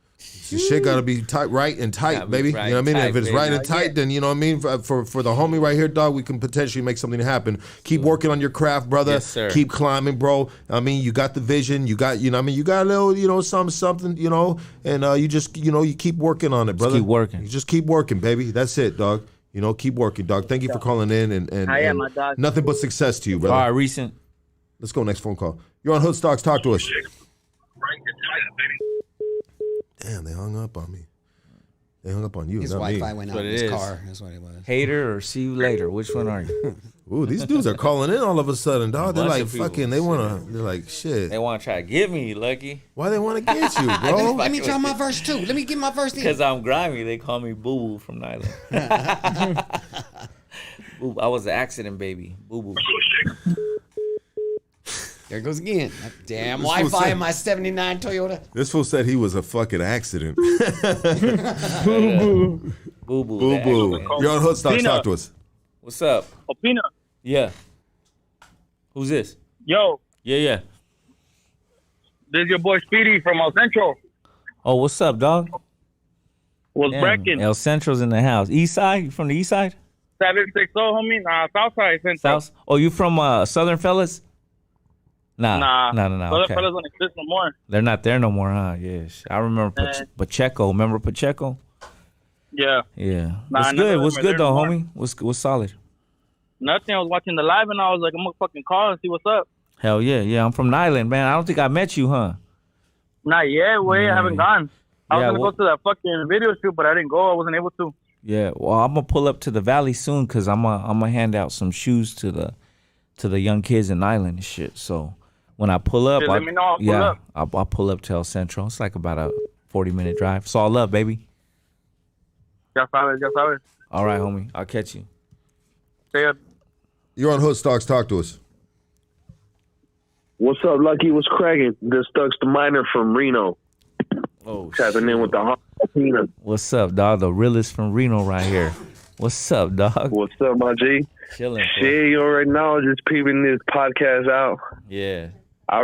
The shit gotta be tight, right and tight, Gotta be baby. right You know what I mean? and If tight, it's baby. right and tight, then you know what I mean. For the homie right here, dog, we can potentially make something happen. Keep working on your craft, brother. Yes, sir. Keep climbing, bro. I mean, you got the vision. You got, you know, what I mean, you got a little, you know, something, you know, and you just, you know, you keep working on it, brother. keep working. You just keep working, baby. That's it, dog. You know, keep working, dog. Thank you for calling in, and I am, my dog. nothing but success to you, All brother. right, recent. Let's go next phone call. You're on Hoodstocks. Talk to us. Damn, they hung up on me. They hung up on you. His not Wi-Fi me. went out in his car. That's what it was. Hater or see you later? Which one are you? Ooh, these dudes are calling in all of a sudden, dog. They're Bunch like of people. fucking. They're like shit. They want to try to get me, Lucky. Why they want to get you, bro? Let me try my verse too. Let me get my verse in. Because I'm grimy. They call me Boo Boo from Niland. Boo, I was an accident baby. Boo Boo. There it goes again. That damn This fool Wi-Fi said- in my '79 Toyota. This fool said he was a fucking accident. Boo boo. Boo Boo. Boo boo. You're on Hoodstock. Pina. Talk to us. What's up? Opina. Yeah. Who's this? Yo, Yeah. this is your boy Speedy from El Centro. Oh, what's up, dog? Was Damn, Brecken. El Centro's in the house. East side? You from the east side? 760, homie. South side Centro. South? Oh, you from Southern Fellas? Nah. No. Other Okay. fellas don't exist no more. They're not there no more, huh? Yes. I remember Pacheco. Remember Pacheco? Yeah. Yeah. Nah, What's none good? of What's them are good there though, no more. homie? What's solid? Nothing. I was watching the live and I was like, I'm gonna fucking call and see what's up. Hell yeah. I'm from Niland, man. I don't think I met you, huh? Not yet, way. I haven't gone. I was Yeah, gonna go to that fucking video shoot, but I didn't go. I wasn't able to. Yeah. Well, I'm gonna pull up to the valley soon because I'm gonna hand out some shoes to the young kids in Niland and shit. So when I pull up, Shit, let me know. I'll pull up. I'll pull up to El Centro. It's like about a 40-minute drive. It's all love, baby. Ya sabes. All right, homie. I'll catch you. Stay up. You're on Hoodstocks. Talk to us. What's up, Lucky? What's cracking? This Stucks the Miner from Reno. Oh, tapping in with the Heart Opina. What's up, dog? The realest from Reno right here. What's up, dog? What's up, my G? Chilling. Shit, you already know. Just peeping this podcast out. Yeah. I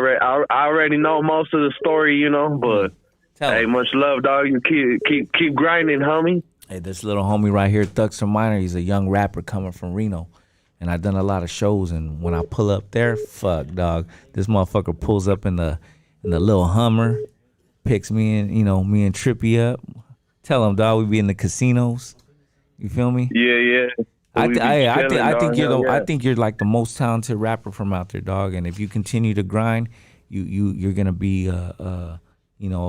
already know most of the story, you know. But hey, much love, dog. You keep grinding, homie. Hey, this little homie right here, Thugs from Minor, he's a young rapper coming from Reno. And I've done a lot of shows, and when I pull up there, fuck, dog. This motherfucker pulls up in the little Hummer, picks me and me and Trippy up. Tell him, dog, we be in the casinos. You feel me? Yeah. I think you're like the most talented rapper from out there, dog. And if you continue to grind, you're gonna be a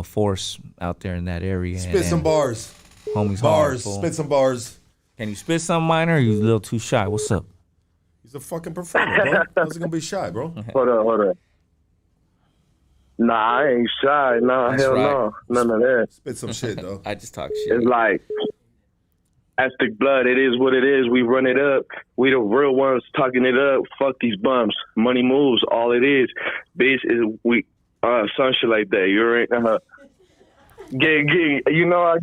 force out there in that area. Spit some bars. Homies, bars. hard, Spit some bars. Can you spit some, Minor? Or you a little too shy? What's up? He's a fucking performer, bro. How's he gonna be shy, bro? Hold up. Nah, I ain't shy. Nah, That's hell right. no. None of that. Spit some shit, though. I just talk shit. It's like Aztec blood. It is what it is. We run it up. We the real ones talking it up. Fuck these bums. Money moves. All it is. Bitch is we some shit like that. You're you know, I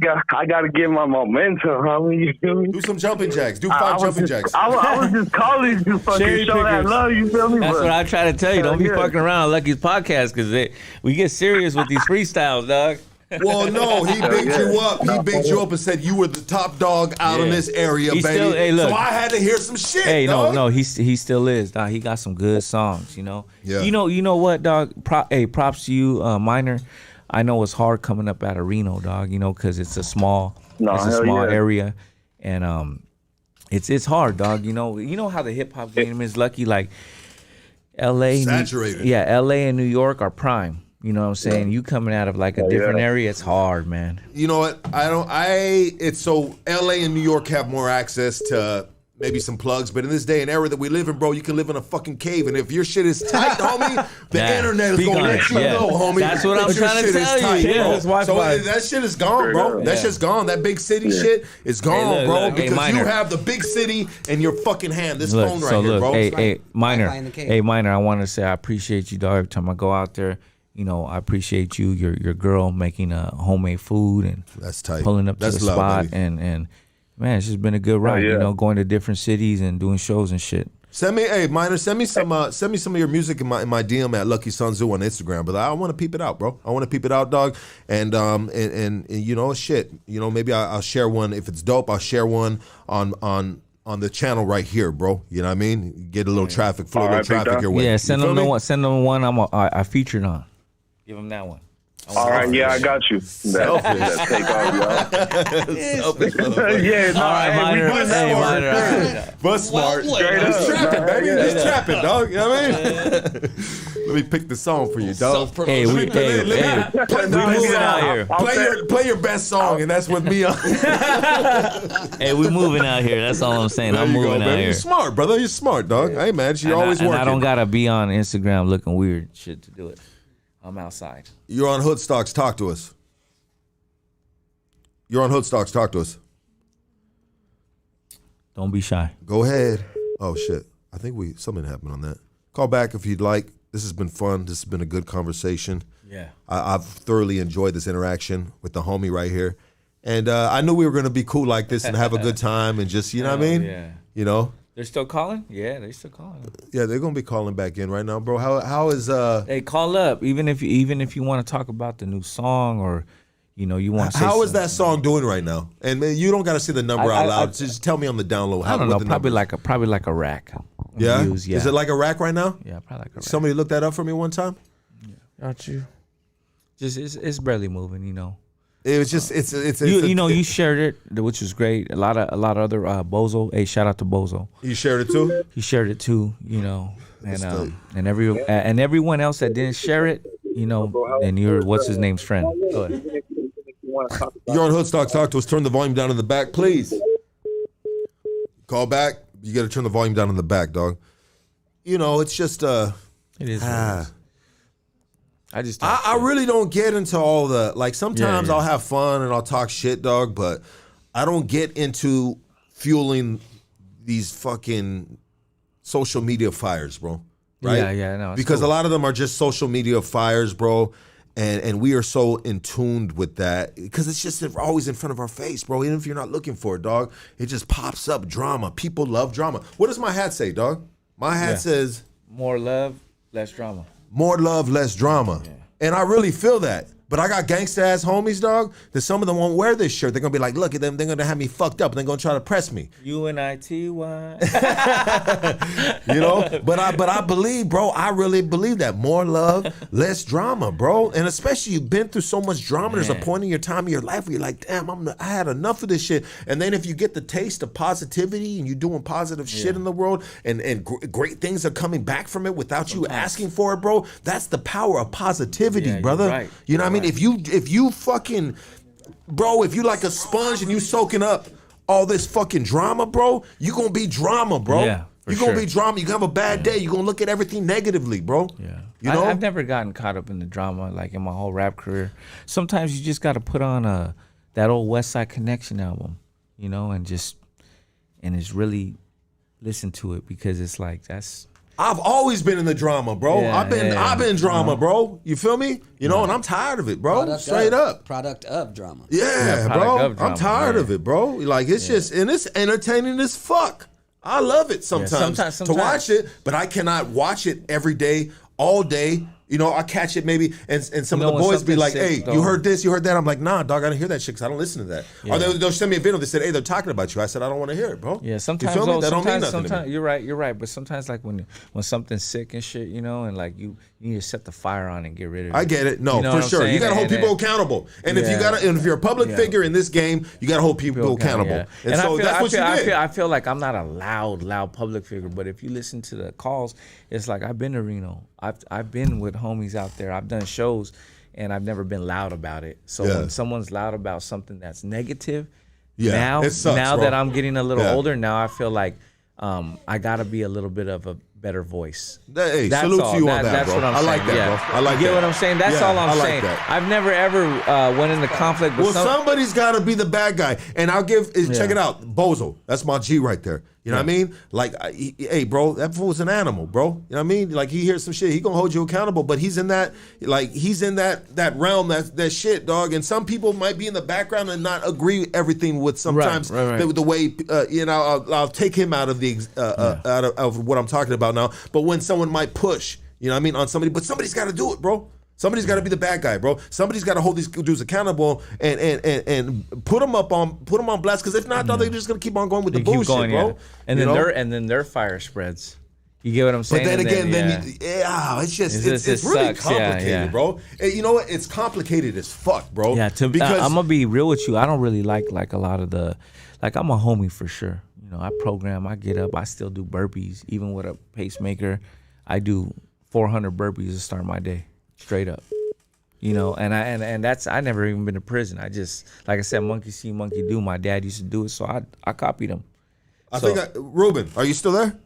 got to get my momentum, homie. You feel me? Do some jumping jacks. Do 5 jumping jacks. I was just calling you fucking Cherry show that pickers. love. You feel me? That's But what I try to tell you. Don't be yeah. fucking around on Lucky's podcast because we get serious with these freestyles, dog. Well, no, he bigged you up. He bigged you up and said you were the top dog out in Yeah. this area, He baby. still- hey, look. So I had to hear some shit. Hey, dog. no, he still is, dog. He got some good songs, Yeah. You know what, dog? Props to you, Minor. I know it's hard coming up out of Reno, dog. Because it's a small, hell yeah. area, and it's hard, dog. You know how the hip hop game is, Lucky. Like L.A., Saturated. L.A. and New York are prime. You know what I'm saying? You coming out of like a different area, it's hard, man. You know what? It's so LA and New York have more access to maybe some plugs, but in this day and era that we live in, bro, you can live in a fucking cave, and if your shit is tight, homie, the Yeah. internet is Speak gonna on let it. you Yeah. know, homie. That's what I'm If your trying to shit is tell you. tight, Yeah. bro. It's Wi-Fi. So that shit is gone, bro. That's Yeah. just gone. That big city shit is gone, bro, look, hey, because Minor. you have the big city in your fucking hand. This Look, phone right so here, look, bro. hey, Minor, Wi-Fi in the cave. hey, Minor. I want to say I appreciate you, dog. Every time I go out there, I appreciate you, your girl making homemade food and That's tight. pulling up That's to the love, spot, baby. and man, it's just been a good ride. yeah. Going to different cities and doing shows and shit. Minor, send me some of your music in my DM at Lucky Sunzu on Instagram, but I want to peep it out, bro. I want to peep it out, dog. And shit. Maybe I'll share one if it's dope. I'll share one on the channel right here, bro. You know what I mean? Get a little traffic, flow, a little All right, big traffic dog. your way. Yeah, You send feel them me? the one. Send them one. I featured on. Give them that one. All right, yeah, I got you. That take off, y'all. Yeah, no, All right, Minor. Hey, Minor. But smart. Straight He's up. trapping, baby. Yeah. He's trapping, dog. You know what I mean? Let me pick the song for you, dog. Hey, we moving out here. Play your best song, and that's with me on. Hey, we moving out here. That's all I'm saying. There I'm you go, moving out baby. here. You're smart, brother. You're smart, dog. Hey, man, she always and working. I don't gotta be on Instagram looking weird shit to do it. I'm outside. You're on Hoodstocks. Talk to us. You're on Hoodstocks. Talk to us. Don't be shy. Go ahead. Oh shit. I think something happened on that. Call back if you'd like. This has been fun. This has been a good conversation. Yeah. I've thoroughly enjoyed this interaction with the homie right here. And I knew we were gonna be cool like this and have a good time and just, you know what I mean? Yeah. You know? They're still calling? Yeah, they're still calling. Yeah, they're gonna be calling back in right now, bro. How is Hey, call up. Even if you want to talk about the new song or you want to say how is that song doing right now? And man, you don't gotta say the number out loud. Just tell me on the download. I don't know, what the probably number is. like a rack. Yeah? Views, yeah. Is it like a rack right now? Yeah, probably like a rack. Somebody look that up for me one time? Got you. Just it's barely moving, It was just it's you shared it, which was great. A lot of other Bozo. Hey, shout out to Bozo. You shared it too? He shared it too, and everyone else that didn't share it, and you're what's his name's friend. Go ahead. You're on Hoodstock. Talk to us. Turn the volume down in the back, please. Call back. You got to turn the volume down in the back, dog. It's just It is. I really don't get into all the sometimes I'll have fun and I'll talk shit, dog, but I don't get into fueling these fucking social media fires, bro. Right? Yeah, no. Because cool. a lot of them are just social media fires, bro. And we are so in tuned with that because it's just always in front of our face, bro. Even if you're not looking for it, dog, it just pops up. Drama. People love drama. What does my hat say, dog? My hat says more love, less drama. More love, less drama. Yeah. And I really feel that. But I got gangsta ass homies, dog, that some of them won't wear this shirt. They're gonna be like, look at them, they're gonna have me fucked up and they're gonna try to press me. UNITY. But I believe, bro, I really believe that. More love, less drama, bro. And especially you've been through so much drama. There's a point in your time of your life where you're like, damn, I had enough of this shit. And then if you get the taste of positivity and you're doing positive shit in the world and great things are coming back from it without you asking for it, bro, that's the power of positivity, brother. Right. You know what I mean? If you fucking, bro, if you like a sponge and you soaking up all this fucking drama, bro, you gonna be drama, bro. Yeah, you're gonna be drama. You gonna have a bad day. You're gonna look at everything negatively, bro. Yeah. I've never gotten caught up in the drama like in my whole rap career. Sometimes you just gotta put on that old West Side Connection album, and just really listen to it because it's like I've always been in the drama, bro. Yeah, I've been drama, bro. You feel me? And I'm tired of it, bro. Straight up. Product of drama. Yeah, bro. I'm tired of it, bro. Like it's just and it's entertaining as fuck. I love it sometimes to watch it, but I cannot watch it every day, all day. I catch it maybe, and some of the boys be like, hey, you heard this, you heard that? I'm like, nah, dog, I didn't hear that shit because I don't listen to that. Yeah. Or they'll send me a video, they said, hey, they're talking about you. I said, I don't want to hear it, bro. Yeah, sometimes, you feel me? That don't mean nothing to me. You're right. But sometimes like when something's sick and shit, and like you need to set the fire on and get rid of it. I get it. No, for sure. You got to hold people accountable. And if you're a public figure in this game, you got to hold people accountable. Yeah. And so that's what you did. I feel like I'm not a loud public figure, but if you listen to the calls, it's like I've been to Reno. I've been with homies out there. I've done shows, and I've never been loud about it. So when someone's loud about something that's negative, now that I'm getting a little older, now I feel like I gotta be a little bit of a better voice. Hey, salute to you on that, that's bro. what I'm saying. I like that, bro. I like that. You get what I'm saying? That's all I'm saying. That. I've never ever went into conflict with somebody's got to be the bad guy. And I'll check it out, Bozo. That's my G right there. You know what I mean? Like, hey, bro, that fool's an animal, bro. You know what I mean? Like, he hears some shit, he gonna hold you accountable. But he's in that realm, that shit, dog. And some people might be in the background and not agree everything with sometimes the way I'll take him out of the out of what I'm talking about now. But when someone might push, you know what I mean, on somebody, but somebody's got to do it, bro. Somebody's got to be the bad guy, bro. Somebody's got to hold these dudes accountable and put them on blast. Because if not, they're just gonna keep on going with the bullshit, bro. And then their fire spreads. You get what I'm saying? But then again, yeah. it's just It it's really sucks. complicated, bro. And you know what? It's complicated as fuck, bro. Yeah, because I'm gonna be real with you. I don't really like a lot of the, like I'm a homie for sure. You know, I program, I get up, I still do burpees, even with a pacemaker. I do 400 burpees to start my day, straight up. You know, and that's I never even been to prison. I just, like I said, monkey see, monkey do. My dad used to do it, so I copied him. Ruben, are you still there?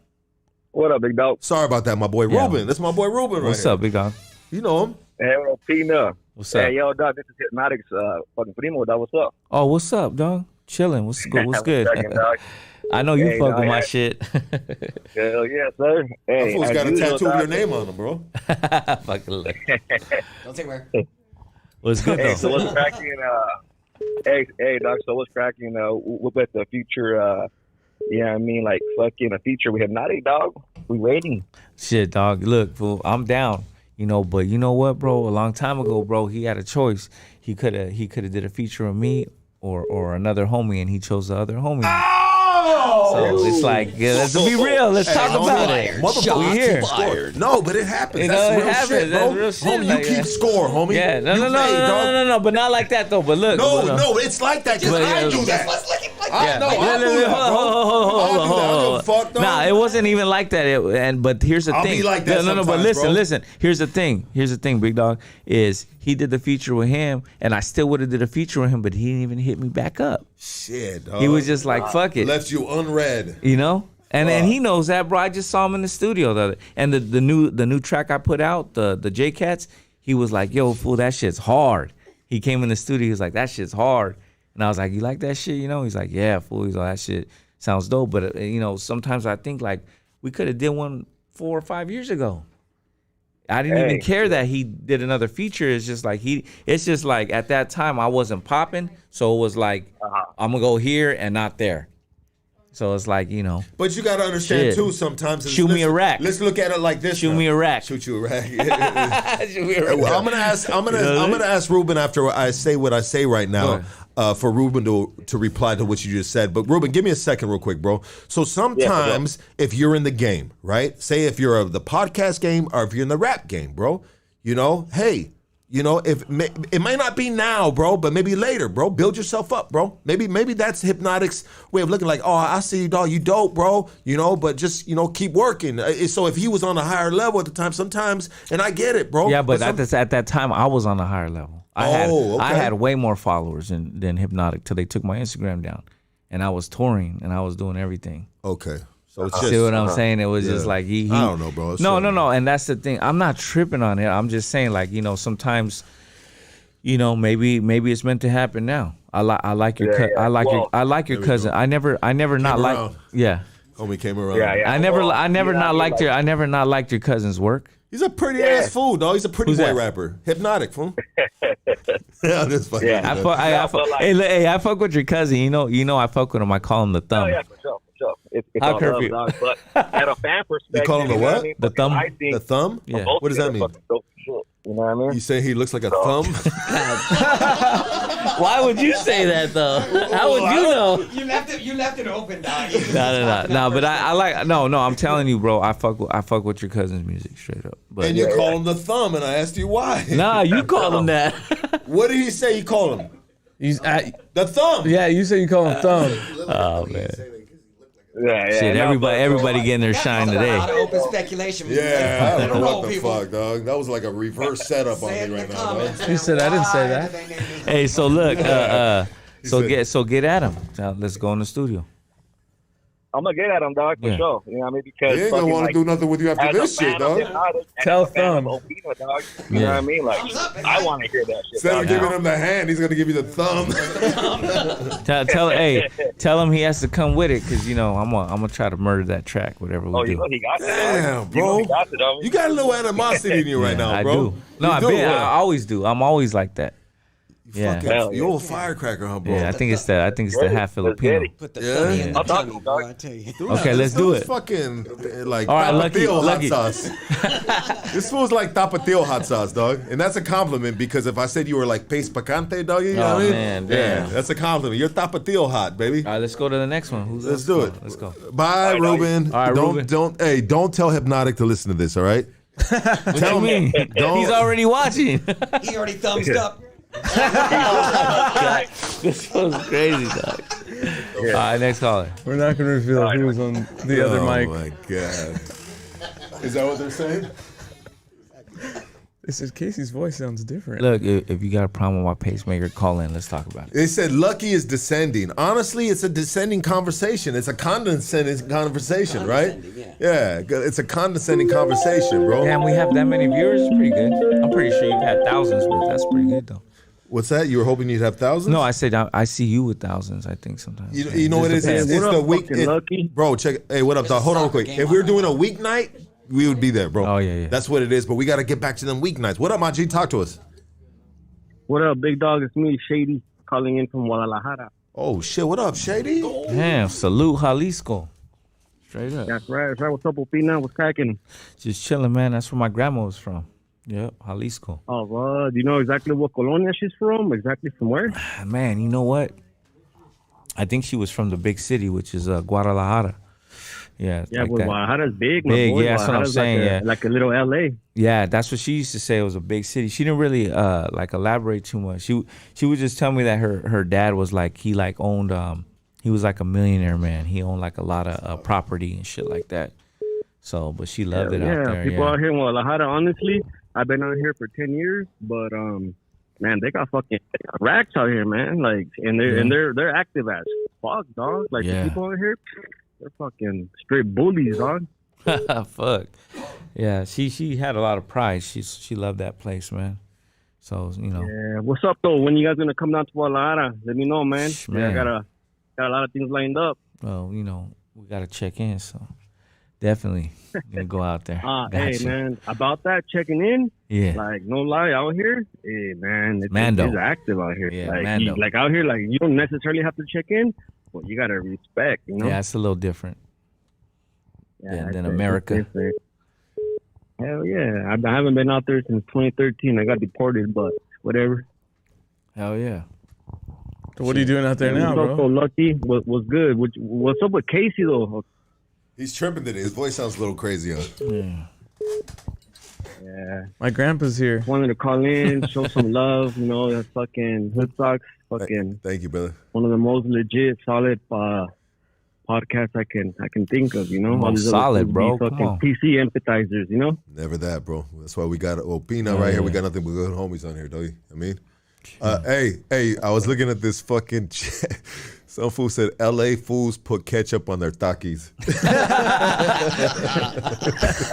What up, big dog? Sorry about that, my boy Ruben. That's my boy Ruben. What's up, big dog? You know him. Hey, what up, Pina? What's up? Hey, yo, dog, this is Hypnotics, fucking primo, dog. What's up? Oh, what's up, dog? Chilling. What's good? What's good? Dog. I know you Hey, fuck dog, with my yeah. shit. Hell yeah, sir. Hey, That fool's got a tattoo of your name on him, bro. Fucking look. Don't say where. What's good Hey, though? so what's cracking? Hey, doc. So what's cracking? With the future? Yeah, I mean, like fucking a feature we have not a dog. We waiting. Shit, dog. Look, fool, I'm down. You know, but you know what, bro? A long time ago, bro, he had a choice. He could have did a feature of me or another homie, and he chose the other homie. So it's like, yeah, let's be real. Let's talk about it. We here. No, but it happens. You know, That's it real happens. shit, bro. That's real shit. Homie, Like, you keep score, homie. Yeah, no, You no, no, play, no, dog. no, no, no, but not like that though. But look, No, it's like that because I do that. I know, I do that, bro. I don't give a fuck, dog. Nah, it wasn't even like that. But here's the I'll thing. be like that No, but sometimes, bro. listen. Here's the thing, big dog, is he did the feature with him, and I still would have did a feature with him, but he didn't even hit me back up. Shit, dog. He was just like, fuck it. Left you unread. You know? And he knows that, bro. I just saw him in the studio the other. And the new track I put out, the J Cats, he was like, yo, fool, that shit's hard. He came in the studio, he was like, that shit's hard. And I was like, you like that shit? You know? He's like, yeah, fool. He's like, that shit sounds dope. But you know, sometimes I think like we could have did one 4 or 5 years ago. I didn't even care that he did another feature. It's just like at that time I wasn't popping, so it was like I'm gonna go here and not there. So it's like, you know. But you got to understand, too, sometimes. Shoot me a rack. Let's look at it like this. Shoot me a rack. Shoot you a rack. Shoot me a rack. Well, I'm gonna ask Ruben after I say what I say right now, for Ruben to reply to what you just said. But Ruben, give me a second real quick, bro. So sometimes if you're in the game, right? Say if you're of the podcast game or if you're in the rap game, bro, you know, hey, you know, it may not be now, bro, but maybe later, bro. Build yourself up, bro. Maybe that's Hypnotic's way of looking like, oh, I see you, dog. You dope, bro. You know, but just, you know, keep working. So if he was on a higher level at the time, sometimes, and I get it, bro. Yeah, but at that time, I was on a higher level. I had way more followers than Hypnotic till they took my Instagram down, and I was touring and I was doing everything. Okay. So it's just, see what I'm saying? It was just like he I don't know, bro. No, and that's the thing. I'm not tripping on it. I'm just saying, like, you know, sometimes, you know, maybe it's meant to happen now. I like your I like your cousin. I never not liked. Yeah. Homie came around. I never not liked your cousin's work. He's a pretty ass fool, dog. He's a pretty boy rapper. Hypnotic, fool. Yeah, that's funny. Yeah, I fuck with your cousin. You know, I fuck with him. I call him the thumb. Oh, yeah, for sure. It's How all curfew? love, dog, but at a fan perspective, You call him the what? know I mean? The thumb? I think The thumb? Yeah. What does that mean? fucking dope shit, you know what I mean? You say he looks like a thumb? Why would you say that though? How would you know? You left it open, dog. No. But I like no. I'm telling you, bro. I fuck with your cousin's music straight up. But And you call him the thumb, and I asked you why. nah, you call him that. What did he say you call him? The thumb. Yeah, you say you call him thumb. Oh man. Yeah, Shit, everybody getting their shine A lot today. of open speculation. Yeah, I don't know what the people. fuck, dog. That was like a reverse setup on Say it me in right the now, dog. comments. You said I didn't say that. Hey, so look, get at him. Now, let's go in the studio. I'm gonna get at him, dog, for Yeah. sure. You know what I mean? Because He ain't gonna want to do nothing with you after as a this shit, fan of dog. Hypnotic, Tell as a fan of Thumb. Opina, dog, you know what I mean? Like, I want to hear that shit. Instead of dog, giving now. him the hand, he's gonna give you the thumb. Tell him he has to come with it, cause you know I'm gonna try to murder that track, whatever we Oh, do. you know he got it. Damn, You know bro. he got it, dog. You got a little animosity in you right now, I bro. do. No, You do, I always do. I'm always like that. Yeah. You old firecracker, huh, bro? Yeah, I think it's the half Filipino. Put the funny in the tummy, bro, I tell you. Okay, let's do it. Fucking like All right, tapatio Lucky. hot sauce. This smells like tapatio hot sauce, dog, and that's a compliment because if I said you were like pace picante, dog, you know what I mean? Man, yeah, damn. that's a compliment. You're tapatio hot, baby. All right, let's go to the next one. Let's do it. Let's go. Bye, Ruben. All right, Ruben. Don't tell Hypnotic to listen to this. All right. Tell me. He's already watching. He already thumbs up. God, this was crazy, dog. All right, next caller. We're not going to reveal who was on the other mic. Oh my god. Is that what they're saying? This is Casey's voice sounds different. Look, if you got a problem with my pacemaker, call in. Let's talk about it. They said Lucky is descending. Honestly, it's a descending conversation. It's a condescending conversation, right? Yeah, it's a condescending conversation, bro. Damn, we have that many viewers. It's pretty good. I'm pretty sure you've had thousands, but that's pretty good, though. What's that? You were hoping you'd have thousands? No, I said I see you with thousands, I think, sometimes. You know what it is? It's the week. Bro, check. Hey, what up, dog? Hold on real quick. If we were doing a weeknight, we would be there, bro. Oh, yeah. That's what it is, but we got to get back to them weeknights. What up, my G? Talk to us. What up, big dog? It's me, Shady, calling in from Guadalajara. Oh, shit. What up, Shady? Damn, salute Jalisco. Straight up. That's right. What's up, Opina? What's cracking? Just chilling, man. That's where my grandma was from. Yep, Jalisco. Oh, well, do you know exactly what colonia she's from? Exactly from where? Man, you know what? I think she was from the big city, which is Guadalajara. Yeah, Yeah, like well, that. Guadalajara's big, my Big, boy. yeah, that's what I'm Guadalajara's saying, like yeah. like a little LA. Yeah, that's what she used to say. It was a big city. She didn't really like elaborate too much. She would just tell me that her dad was like he like owned he was like a millionaire man. He owned like a lot of property and shit like that. So, but she loved it out there. People out here in Guadalajara, honestly, I've been out here for 10 years, but man, they got fucking racks out here, man. Like, and they're active as fuck, dog. Like the people out here, they're fucking straight bullies, dog. Fuck. Yeah, she had a lot of pride. She loved that place, man. So, you know. Yeah. What's up though? When you guys gonna come down to Guadalajara? Let me know, man. Yeah, I got a lot of things lined up. Well, you know, we gotta check in, so definitely gonna go out there. Hey, man, about that checking in. Yeah. Like, no lie, out here, hey, man, it's active out here. Yeah, like, Mando. like out here, like you don't necessarily have to check in, but you gotta respect, you know. Yeah, it's a little different. Yeah, than America. Hell yeah, I haven't been out there since 2013. I got deported, but whatever. Hell yeah. So what are you doing out there now, bro? So lucky. Was good. What's up with Casey though? He's tripping today. His voice sounds a little crazy, huh? Yeah. My grandpa's here. Wanted to call in, show some love. You know, that fucking Hood Sox. Fucking. Thank you, brother. One of the most legit, solid podcasts I can think of. You know, All solid, bro. Fucking PC empathizers. You know. Never that, bro. That's why we got Opina right here. We got nothing but good homies on here, don't you? I mean, hey, I was looking at this fucking chat. Some fool said LA fools put ketchup on their Takis.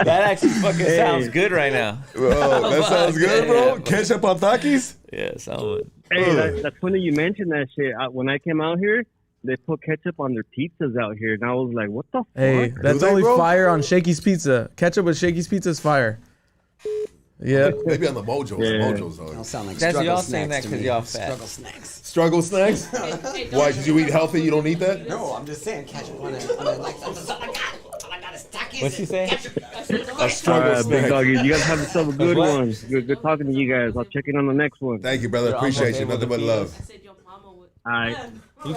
That actually fucking sounds good right now. Bro, that sounds good, bro. Yeah, ketchup on Takis? Yeah, sound. Hey, that's funny you mentioned that shit. When I came out here, they put ketchup on their pizzas out here, and I was like, "What the fuck?" Hey, that's only fire on Shakey's Pizza. Ketchup with Shakey's Pizza is fire. Yeah. Maybe on the Mojos. Yeah. Mojos are. Don't sound like That's struggle y'all snacks saying that to 'cause me. y'all fat. Struggle snacks. Struggle snacks? Why? Did you eat healthy? You don't eat that? No, I'm just saying ketchup on it. Like, all I got is Takis. What's she saying? A struggle Big snack. doggy. You guys have yourself a good What? one. Good talking to you guys. I'll check in on the next one. Thank you, brother. You're Appreciate almost you. able Nothing to but feed love. All right. You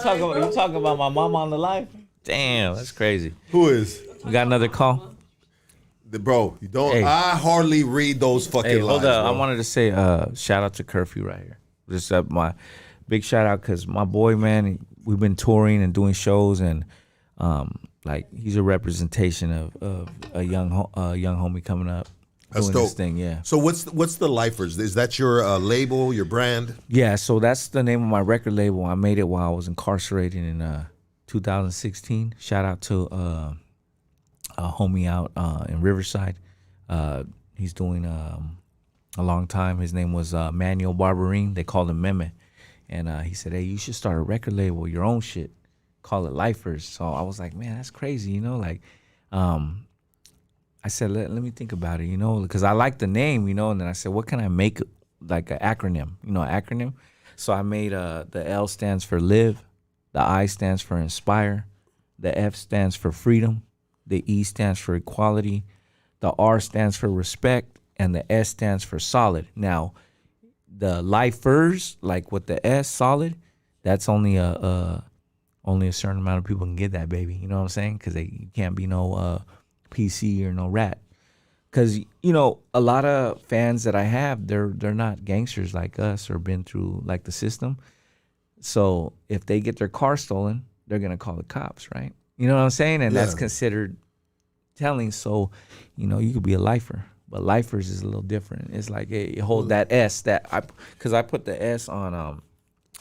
talking about my mama on the live? Damn, that's crazy. Who is? We got another call. Bro, you don't. Hey. I hardly read those fucking Hey, lines. hold up. Bro. I wanted to say shout out to Curfew right here. Just my big shout out because my boy, man, we've been touring and doing shows, and like he's a representation of a young homie coming up. That's doing dope. this thing, yeah. So what's the Lifers? Is that your label, your brand? Yeah, so that's the name of my record label. I made it while I was incarcerated in 2016. Shout out to a homie out in Riverside. He's doing a long time. His name was Manuel Barberine. They called him Meme. And he said, hey, you should start a record label, your own shit. Call it Lifers. So I was like, man, that's crazy, you know? Like, I said, let me think about it, you know? Because I like the name, you know? And then I said, what can I make like an acronym, you know, acronym? So I made the L stands for live, the I stands for inspire, the F stands for freedom, the E stands for equality, the R stands for respect, and the S stands for solid. Now, the lifers, like with the S, solid, that's only a certain amount of people can get that, baby. You know what I'm saying? Because you can't be no PC or no rat. Because, you know, a lot of fans that I have, they're not gangsters like us or been through, like, the system. So if they get their car stolen, they're going to call the cops, right? You know what I'm saying? And that's considered telling. So, you know, you could be a lifer. But lifers is a little different. It's like, hey, hold that S. Because I put the S on,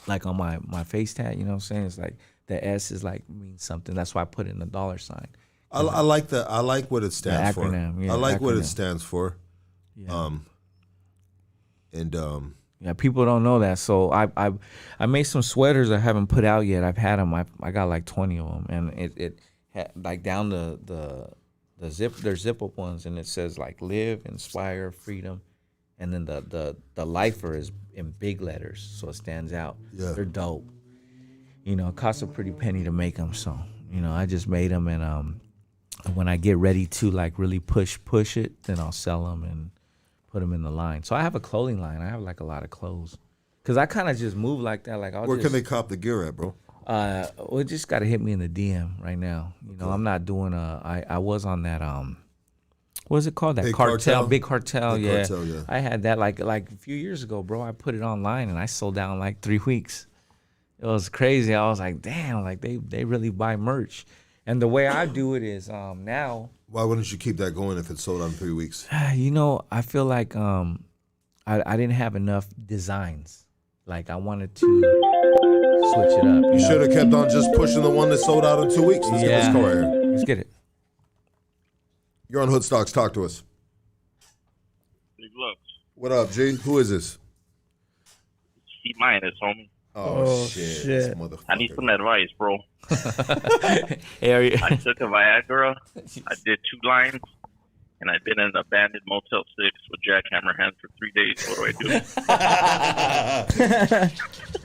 like, on my face tag. You know what I'm saying? It's like the S is, like, means something. That's why I put it in the dollar sign. I like what it stands for. Yeah, I like acronym. what it stands for. Yeah. Yeah, people don't know that. So I made some sweaters I haven't put out yet. I've had them. I got like 20 of them, and it had, like, down the zip. There's zip up ones, and it says like live, inspire, freedom, and then the lifer is in big letters, so it stands out. Yeah, they're dope. You know, it costs a pretty penny to make them, so you know I just made them, and when I get ready to like really push it, then I'll sell them and put them in the line. So I have a clothing line. I have like a lot of clothes, cause I kind of just move like that. Like where can they cop the gear at, bro? Well, just gotta hit me in the DM right now. You know, I'm not doing I was on that what is it called? That Big Cartel? Big Cartel, Big yeah. Cartel, yeah. I had that like a few years ago, bro. I put it online and I sold out in like 3 weeks. It was crazy. I was like, damn, like they really buy merch. And the way I do it is now. Why wouldn't you keep that going if it's sold out in 3 weeks? You know, I feel like I didn't have enough designs. Like I wanted to switch it up. You should have kept on just pushing the one that sold out in 2 weeks. Let's get this car right here. Let's get it. You're on Hoodstocks. Talk to us. Big looks. What up, G? Who is this? Keep mine, homie. Oh shit. I need some advice, bro. Hey, I took a Viagra. I did 2 lines, and I've been in an abandoned Motel 6 with jackhammer hands for 3 days. What do I do?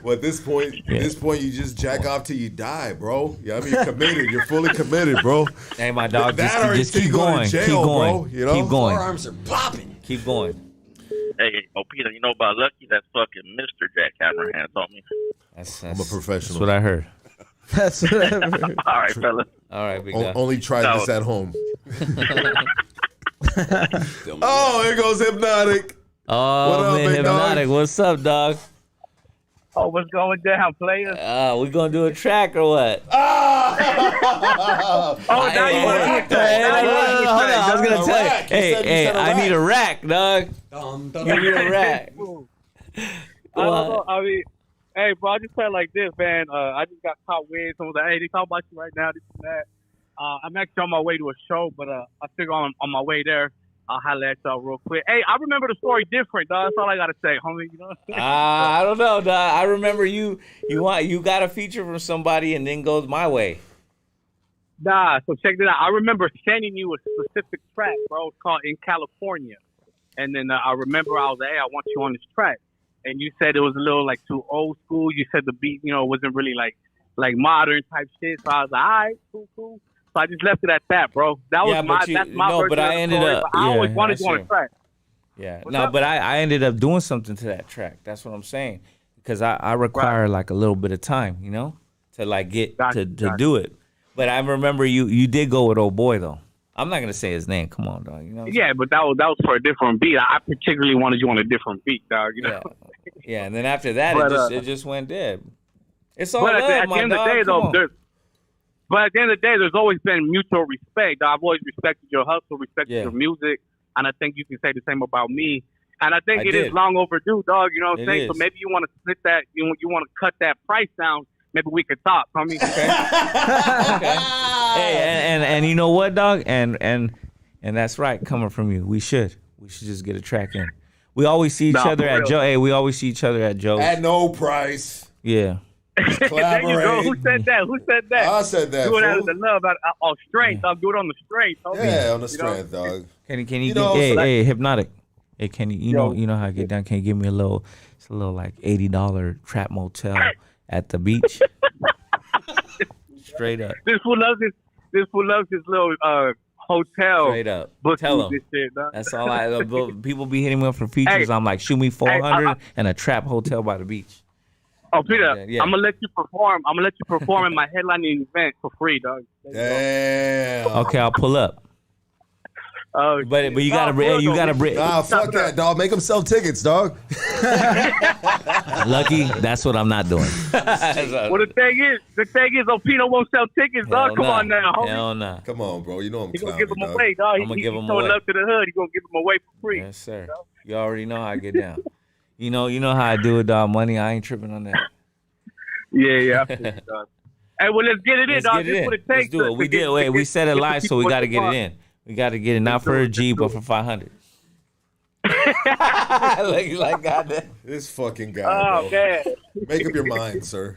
Well, at this point, you just jack off till you die, bro. Yeah, I mean, you're committed. You're fully committed, bro. Hey, my dog, That just or keep you go to going. jail, Keep going. bro, you know? Keep going. Forearms are popping. Keep going. Hey, Opina, you know about Lucky? That's fucking Mr. Jackhammer hands on me. That's I'm a professional. That's what I heard. That's what I heard. All right, fella. All right, big guy. Only try this at home. Oh, here goes Hypnotic. Oh, What up, man, big dog? Hypnotic. What's up, dog? Oh, what's going down, players? We gonna do a track or what? Oh, now you want to do a track. Hold on. I was gonna tell you. rack. You Hey, said a I rack. need a rack, dog. Give me a rack. I don't know. I mean, hey, bro, I just felt like this, man. I just got caught with someone was like, hey, they talk about you right now, this and that. I'm actually on my way to a show, but I figure on my way there, I'll holler at y'all real quick. Hey, I remember the story different, dog. That's all I gotta say, homie. You know what I'm saying? I don't know, dog. I remember you got a feature from somebody and then goes my way. Nah, so check this out. I remember sending you a specific track, bro. It's called In California. And then I remember I was like, hey, I want you on this track. And you said it was a little like too old school. You said the beat, you know, wasn't really like modern type shit. So I was like, all right, cool. So I just left it at that, bro. That was that's my version but I of the ended story, up. but I always yeah, wanted that's you on true. a track. Yeah, What's no, up? but I ended up doing something to that track. That's what I'm saying, because I require like a little bit of time, you know, to like get to do it. But I remember you did go with old boy though. I'm not gonna say his name. Come on, dog. You know. Yeah, but that was for a different beat. I particularly wanted you on a different beat, dog. You know. Yeah, and then after that, But, it just went dead. It's all But love, at the my end dog. of the day, Come on. but at the end of the day, there's always been mutual respect. I've always respected your hustle, respected your music, and I think you can say the same about me. And I think it is long overdue, dog. You know what I'm saying? Is. So maybe you want to split that. You want to cut that price down. Maybe we could talk, homie. Okay. Hey, and you know what, dog? And that's right, coming from you. We should just get a track in. We always see each other at Joe. Hey, we always see each other at Joe's. At no price. Yeah. There you go. Who said that? I said that. Do it out fool. of the love, on strength. I'll do it on the strength. Homie. Yeah, on the You know? strength, dog. Can you know, hey, Hypnotic. Hey, can you Yo. you know how I get down? Can you give me it's a little like $80 trap motel at the beach? Straight up. This fool loves his little hotel. Straight up. Book Tell this him. shit, dog. That's all people be hitting me up for features. Hey. I'm like, shoot me 400 and a trap hotel by the beach. Oh, Peter, Yeah. I'm gonna let you perform. I'm gonna let you perform in my headlining event for free, dog. Damn. Okay, I'll pull up. Oh, But you gotta bring. Nah, fuck that, dog. Make them sell tickets, dog. Lucky, that's what I'm not doing. Well, the thing is, Opina won't sell tickets, dog. Come on now, homie. Hell nah. Come on, bro. You know I'm He gonna clowning, give them dog. away, dog. I'ma give 'em He's showing away. love to the hood. He gonna give them away for free. Yes, sir. You already know how I get down. You know how I do it, dog. Money, I ain't tripping on that. Yeah. I feel you, dog. Hey, well, let's get it in, Let's dog. get it This in. what it Let's takes. do it. We did. Wait, we said it live, so we got to get it in. We got to get it not for a G, but for 500. like goddamn. This fucking guy, Oh, bro. man. Make up your mind, sir.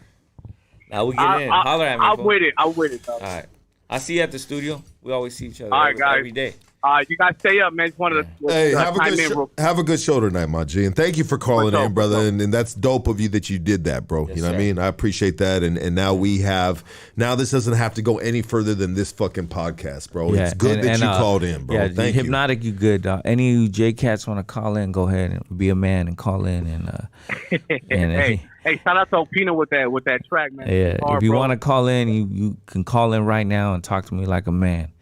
Now we get it in. Holler at me. I'm fool. with it. I'm with it, dog. All right. I see you at the studio. We always see each other All right, guys. every day. You guys stay up, man. It's one of the Hey, time have a good show tonight, my G. And thank you for calling sure, in, brother. for sure. And that's dope of you that you did that, bro. Yes, you know what I sir. mean? I appreciate that. And now now this doesn't have to go any further than this fucking podcast, bro. It's good that you called in, bro. Yeah, Thank you. Hypnotic, you good, dog. Any of you J Cats want to call in, go ahead and be a man and call in. And Hey, shout out to Opina with that track, man. yeah, Hard, if you bro. want to call in, you can call in right now and talk to me like a man.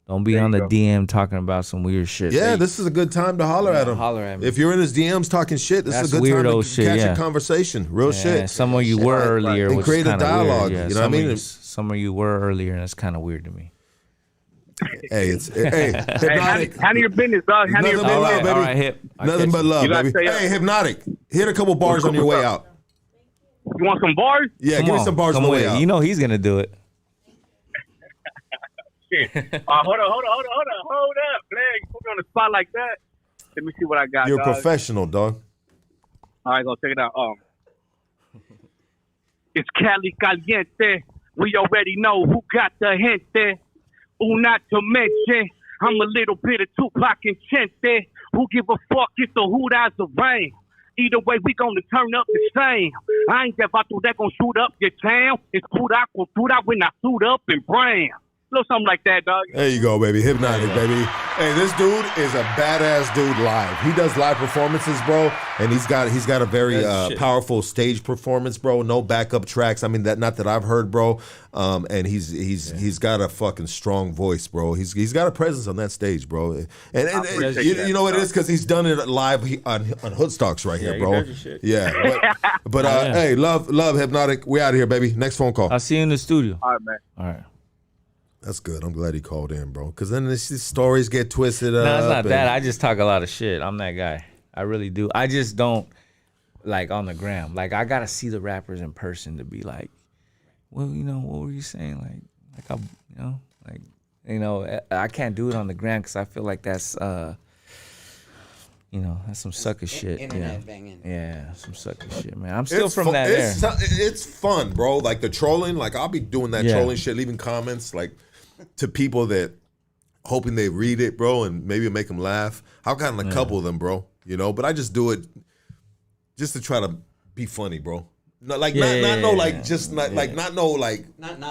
Don't be There on you the go. DM talking about some weird shit. Yeah, Hey, this is a good time to holler at him. holler at me. If you're in his DMs talking shit, this is That's a good time weirdo to shit, catch yeah. a conversation. Real yeah, shit. Some of you were earlier, And which create is a kinda dialogue. Weird, yeah. You know what I mean? Some of you were earlier, and it's kind of weird to me. Hey, Hypnotic. Hey, handle your business, dog. Handle your Nothing but business. love, baby. All right, Hip. I'll Nothing catch but you. love, You gotta baby. stay up. Hey, Hypnotic. Hit a couple bars on your way out. You want some bars? Yeah, Come give me on, some bars on come the way with it. out. You know he's gonna do it. Shit. Hold up, man. You put me on the spot like that. Let me see what I got, You're a dog. professional, dog. All right, go check it out. It's Cali Caliente. We already know who got the gente. Not to mention, I'm a little bit of Tupac and Chente. Who give a fuck if the hood eyes the rain? Either way, we gonna turn up the same. I ain't that vato that gonna shoot up your town. It's pura cultura when I suit up and brand. Little something like that, dog. There you go, baby. Hypnotic, baby. Hey, this dude is a badass dude live. He does live performances, bro, and he's got a very powerful stage performance, bro. No backup tracks. I mean, not that I've heard, bro. And he's got a fucking strong voice, bro. He's got a presence on that stage, bro. And you know what it is because he's done it live on Hoodstocks right here, he bro. does your shit. Yeah, but hey, love Hypnotic. We out of here, baby. Next phone call. I'll see you in the studio. All right, man. All right. That's good. I'm glad he called in, bro. Because then these stories get twisted up. No, it's not and- that. I just talk a lot of shit. I'm that guy. I really do. I just don't like on the gram. Like I gotta see the rappers in person to be like, well, you know, what were you saying? I can't do it on the gram because I feel like that's that's some sucker shit. Internet banging. Yeah, some sucker shit, man. I'm still It's from fu- that it's, era. it's fun, bro. Like the trolling, like I'll be doing that Yeah. trolling shit, leaving comments like to people that hoping they read it, bro, and maybe make them laugh. I've gotten a couple of them, bro. You know, but I just do it just to try to be funny, bro. Not like not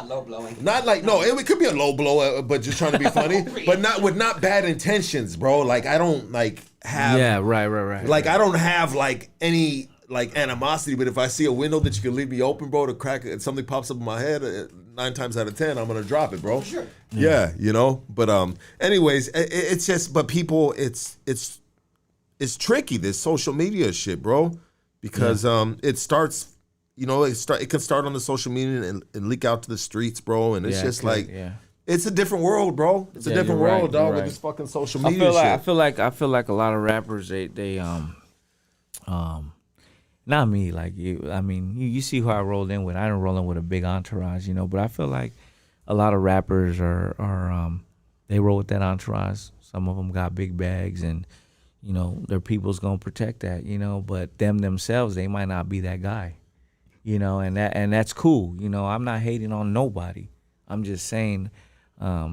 low blowing. Not like no, it could be a low blow, but just trying to be funny, but not bad intentions, bro. Like I don't like have right. Like I don't have like any like animosity, but if I see a window that you can leave me open, bro, to crack it, something pops up in my head, 9 times out of 10, I'm gonna drop it, bro. For sure. Yeah, you know. But anyways, it's just, but people, it's tricky, this social media shit, bro, because it starts. You know, it can start on the social media and leak out to the streets, bro. And it's just it's a different world, bro. It's a different world, dog, with this fucking social media shit. I feel like a lot of rappers they not me, like you. I mean, you see who I rolled in with. I didn't roll in with a big entourage, you know. But I feel like a lot of rappers are they roll with that entourage. Some of them got big bags, and you know their people's gonna protect that, you know. But themselves, they might not be that guy, you know. And that's cool, you know. I'm not hating on nobody. I'm just saying, I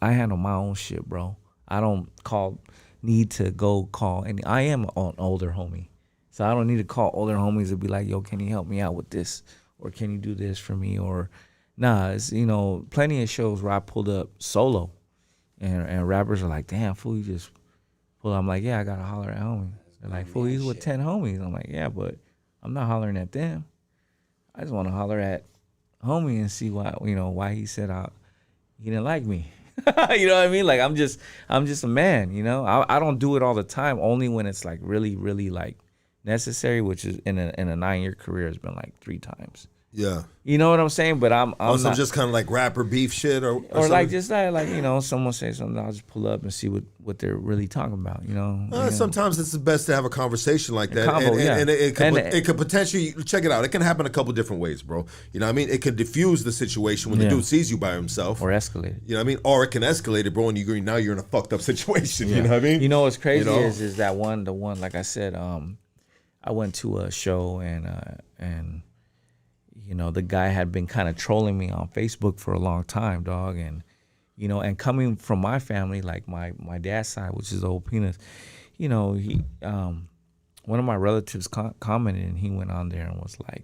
handle my own shit, bro. I don't call need to go call, and I am an older homie, so I don't need to call older homies to be like, yo, can you help me out with this, or can you do this for me, or nah. It's, you know, plenty of shows where I pulled up solo, and rappers are like, damn, fool, you just pull up. I'm like, yeah, I gotta holler at homies. They're like, fool, he's with 10 homies. I'm like, yeah, but I'm not hollering at them. I just want to holler at homie and see why he said he didn't like me. You know what I mean? Like I'm just a man, you know. I don't do it all the time, only when it's like really, really like necessary, which is in a 9-year career has been like 3 times. Yeah. You know what I'm saying? But I'm also not, just kind of like rapper beef shit or like just like you know, someone say something, I'll just pull up and see what they're really talking about, you know. Sometimes it's the best to have a conversation like that. And it could potentially, check it out, it can happen a couple different ways, bro. You know what I mean? It can diffuse the situation when the dude sees you by himself. Or escalate it. You know what I mean? Or it can escalate it, bro, and now you're in a fucked up situation. You know what I mean? You know what's crazy is that the one, like I said, I went to a show and you know, the guy had been kind of trolling me on Facebook for a long time, dog. And, you know, and coming from my family, like my dad's side, which is the Opinas, you know, he, one of my relatives commented, and he went on there and was like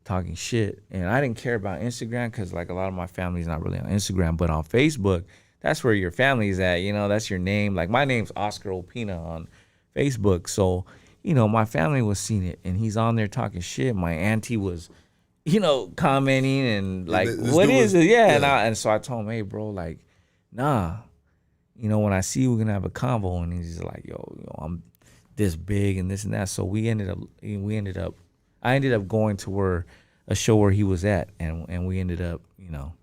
talking shit. And I didn't care about Instagram because like a lot of my family's not really on Instagram, but on Facebook, that's where your family's at, you know, that's your name. Like my name's Oscar Opina on Facebook. So, you know, my family was seeing it, and he's on there talking shit. My auntie was, you know, commenting and like, what is it? Yeah. And so I told him, hey, bro, like, nah, you know, when I see you, we're gonna have a convo. And he's like, yo, I'm this big and this and that. So I ended up going to a show where he was at, and we ended up, you know,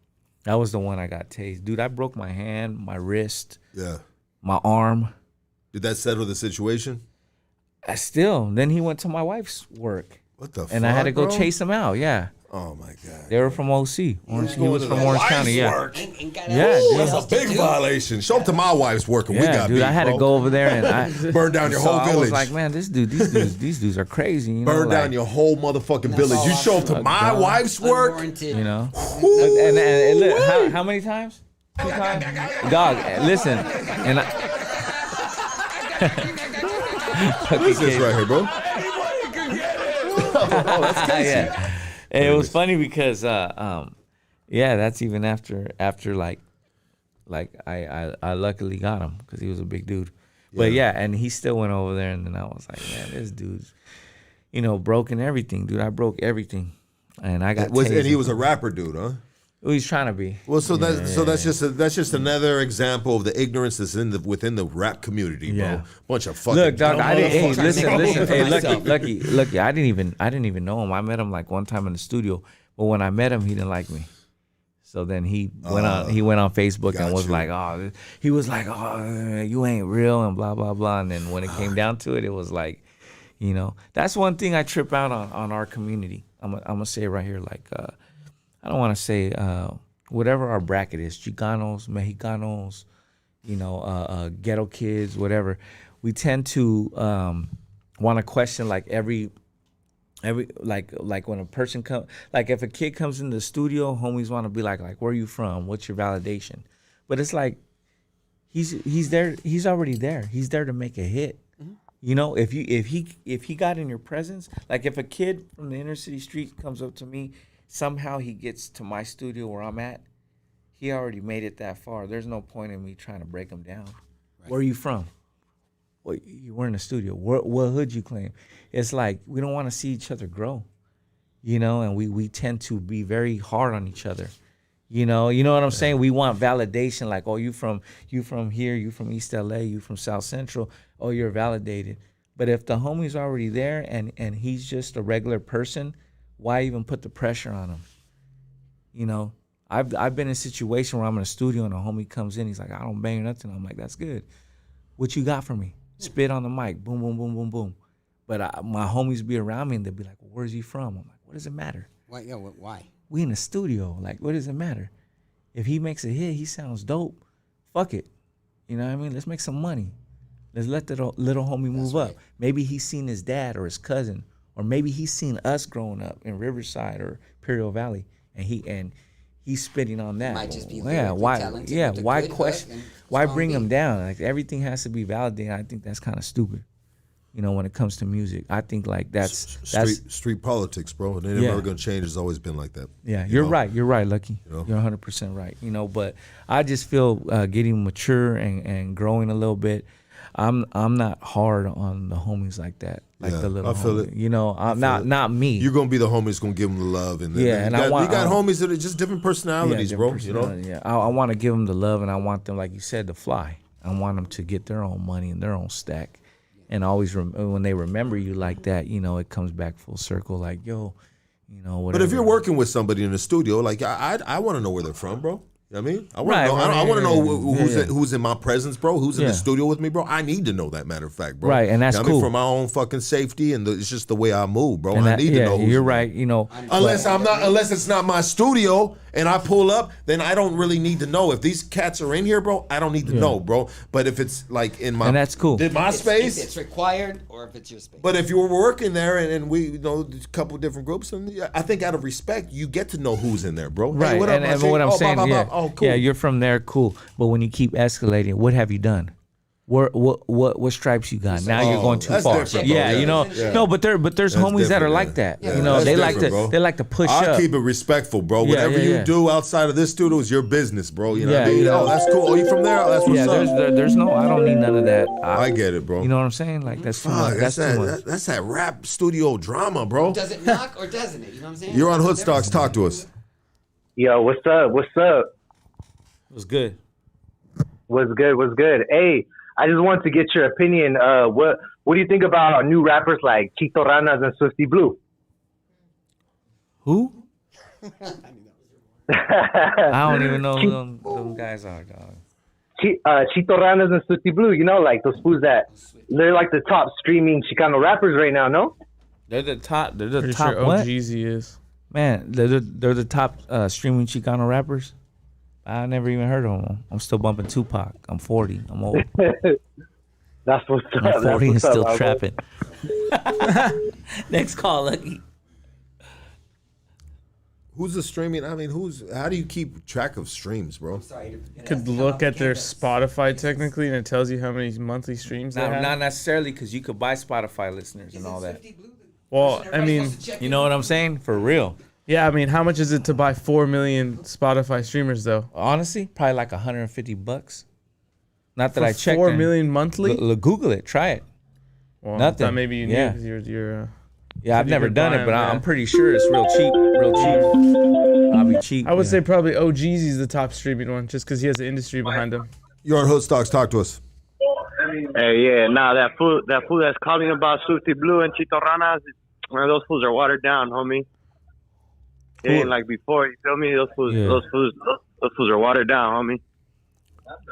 that was the one I got tased. Dude, I broke my hand, my wrist, my arm. Did that settle the situation? Then he went to my wife's work. What the fuck, and I had to go bro? chase him out, yeah. Oh my God. They were from OC. He was from Orange County, yeah. Yeah, dude. That's a big violation. Show up to my wife's work and we got dude, beef, I had bro. to go over there and burn down your whole village. I was like, man, these dudes are crazy. You know, burn down your whole motherfucking village. You show up to my wife's work, you know. And look, how many times? 2 times? Dog, listen, and what is this right here, bro? Oh, that's crazy. Yeah. And it was funny because that's even after like I luckily got him because he was a big dude. But and he still went over there, and then I was like, man, this dude's, you know, broken everything, dude. I broke everything, and I got tased. And he was a rapper dude, huh? Well, he's trying to be. Well, that's just another example of the ignorance that's within the rap community, bro. Bunch of fucking. Look, dog, I didn't. Hey, listen. Hey, lucky. I didn't even know him. I met him like one time in the studio, but when I met him, he didn't like me. So then he went on Facebook and was like, you ain't real and blah blah blah. And then when it came down to it, it was like, you know, that's one thing I trip out on our community. I'm gonna say it right here, like. I don't want to say whatever our bracket is, Chicanos, Mexicanos, you know, ghetto kids, whatever. We tend to want to question like every like when a person comes, like if a kid comes in the studio, homies want to be like where are you from? What's your validation? But it's like he's there, he's already there. He's there to make a hit. Mm-hmm. You know, if he got in your presence, like if a kid from the inner city street comes up to me. Somehow he gets to my studio where I'm at, he already made it that far. There's no point in me trying to break him down. Right. Where are you from? Well, you were in the studio. What hood you claim? It's like we don't want to see each other grow, you know, and we tend to be very hard on each other. You know what I'm saying? We want validation, like, oh, you from here, you from East LA, you from South Central, oh, you're validated. But if the homie's already there and he's just a regular person, why even put the pressure on him? You know, I've been in a situation where I'm in a studio and a homie comes in, he's like, I don't bang or nothing. I'm like, that's good. What you got for me? Spit on the mic, boom, boom, boom, boom, boom. But my homies be around me and they'll be like, well, where's he from? I'm like, what does it matter? Why? Yeah, why? We in the studio. Like, what does it matter? If he makes a hit, he sounds dope. Fuck it. You know what I mean? Let's make some money. Let's let the little homie move up. Maybe he's seen his dad or his cousin. Or maybe he's seen us growing up in Riverside or Imperial Valley, and he's spitting on that. Might just be why? talented, Why question? why bring them down? Like everything has to be validated. I think that's kind of stupid. You know, when it comes to music, I think like that's street politics, bro. They're never gonna change. It's always been like that. Yeah, you're right. You're right, Lucky. You're 100% right. You know, but I just feel getting mature and growing a little bit. I'm not hard on the homies like that, like the little. I feel homie. it. You know, I'm not me. You're gonna be the homie that's gonna give them the love, and and you got homies that are just different personalities, bro. You know, yeah. I want to give them the love, and I want them, like you said, to fly. I want them to get their own money and their own stack, and always when they remember you like that, you know, it comes back full circle. Like, yo, you know, whatever. But if you're working with somebody in the studio, like I want to know where they're from, bro. You know what I mean? I want to know. I want to know who's in my presence, bro. Who's in the studio with me, bro. I need to know that. Matter of fact, bro. Right, and that's you know cool. I mean, for my own fucking safety, and it's just the way I move, bro. And I need to know. Who's you're right. You know, unless it's not my studio and I pull up, then I don't really need to know. If these cats are in here, bro, I don't need to know, bro. But if it's like in my and that's cool. In my space, if it's required or if it's your space. But if you're working there and we know a couple different groups, and I think out of respect, you get to know who's in there, bro. Right, Hey, what up, and my what I'm G? saying, blah, blah, yeah, blah. Oh, cool. yeah, you're from there, cool. But when you keep escalating, what have you done? What stripes you got? Now you're going too that's far. different, Yeah, bro. you know, Yeah. no, but there's That's homies that are different, like yeah. that. Yeah, You know, that's they different, bro. like to push I up. keep it respectful, bro. Whatever you do outside of this studio is your business, bro. You know what I mean? Oh, that's cool. Oh, you from there? Oh, that's what's up. There's no. I don't need none of that. I get it, bro. You know what I'm saying? Like that's too Fuck, much. That's too much. that's that rap studio drama, bro. Does it knock or doesn't it? You know what I'm saying? You're on Hood Stocks. Talk to us. Yo, what's up? What's up? What's good? What's good? What's good? Hey, I just wanted to get your opinion. What do you think about new rappers like Chito Ranas and Swifty Blue? Who? I don't even know who them guys are, dog. Chito Ranas and Swifty Blue, you know, like those fools that they're like the top streaming Chicano rappers right now, no? They're the top. They're the Pretty top. sure What? OGZ is. Man, they're the top streaming Chicano rappers. I never even heard of them. I'm still bumping Tupac. I'm 40. I'm old. That's what's up. I'm 40 and That's what's still up, trapping. Next call, Lucky. Who's the streaming? I mean, how do you keep track of streams, bro? You could look at their Spotify technically, and it tells you how many monthly streams they have. Not necessarily, because you could buy Spotify listeners and all that. Well, I mean, you know what I'm saying? For real. Yeah, I mean, how much is it to buy 4 million Spotify streamers though? Honestly, probably like $150. Not that For I checked. 4 million monthly? Google it. Try it. Well, Nothing. that maybe you knew Yeah. because you're Yeah, I've pretty never good done it, buying, but yeah. I'm pretty sure it's real cheap. Real cheap. I'll be cheap. I would say probably OGZ is the top streaming one, just because he has the industry behind him. You're on Hood Stocks. Talk to us. Hey, yeah, nah, that fool that's calling about Swifty Blue and Chito Ranas, man, those fools are watered down, homie. It ain't like before, you feel me? Those fools are watered down, homie.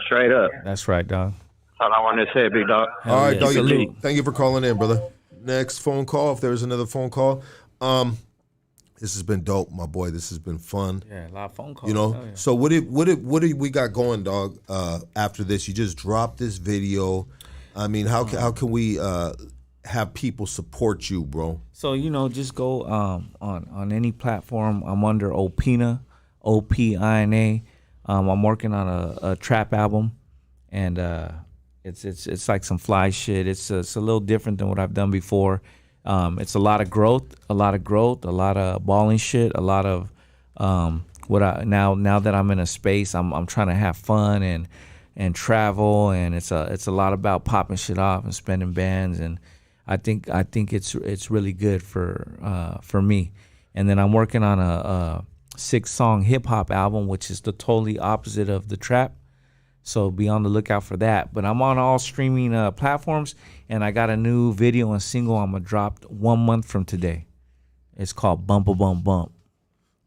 Straight up. That's right, dog. That's all I wanted to say, big dog. All right, dog. Salute. Thank you for calling in, brother. Next phone call, if there's another phone call. This has been dope, my boy. This has been fun. Yeah, a lot of phone calls. You know, Hell yeah. so what do we got going, dog? After this, you just dropped this video. I mean, how can we have people support you, bro? So, you know, just go on any platform. I'm under Opina, Opina. I'm working on a trap album, and it's like some fly shit. It's a little different than what I've done before. It's a lot of growth, a lot of balling shit, a lot of now that I'm in a space, I'm trying to have fun and travel, and it's a lot about popping shit off and spending bands, and I think it's really good for me. And then I'm working on a 6-song hip hop album, which is the totally opposite of the trap. So be on the lookout for that. But I'm on all streaming platforms, and I got a new video and single I'm gonna drop 1 month from today. It's called Bump a Bump Bump.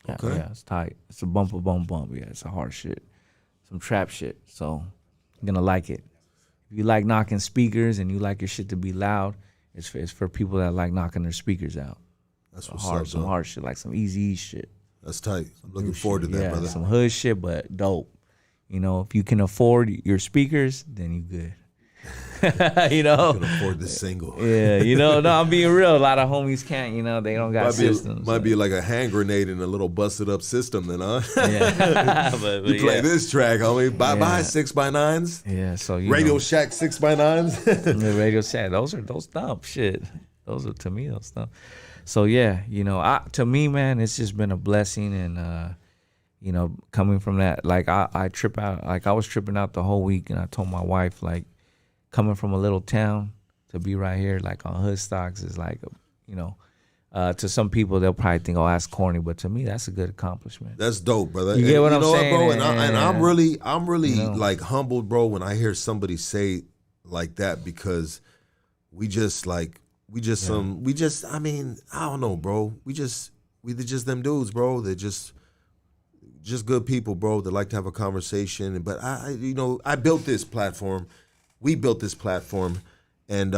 Yeah, Okay. yeah, it's tight. It's a bump a bump bump. Yeah, it's a hard shit, some trap shit. So you're gonna like it. If you like knocking speakers and you like your shit to be loud, it's for people that like knocking their speakers out. That's some what's hard, up, some dog. hard shit, like some easy shit. That's tight. I'm looking forward to that, Yeah, brother. some hood shit, but dope. You know, if you can afford your speakers, then you good. You know, I can afford the single. Yeah, you know, no, I'm being real. A lot of homies can't. You know, they don't got systems. Might be like a hand grenade in a little busted up system, then, huh? Yeah, but you play yeah. this track, homie. Bye bye 6x9s. Yeah, so Radio Shack 6x9s. The Radio Shack. Those dumb shit. Those are to me those dumb. So yeah, you know, to me, man, it's just been a blessing, and you know, coming from that, like I trip out, like I was tripping out the whole week, and I told my wife, like, coming from a little town to be right here, like on Hood Stocks, is like, you know, to some people they'll probably think, oh, that's corny, but to me, that's a good accomplishment. That's dope, brother. You get what I'm know saying, bro? And I'm really you know, like humbled, bro, when I hear somebody say like that, because we just I mean, I don't know, bro. We're just them dudes, bro. They're just good people, bro, that like to have a conversation. But I built this platform. We built this platform, and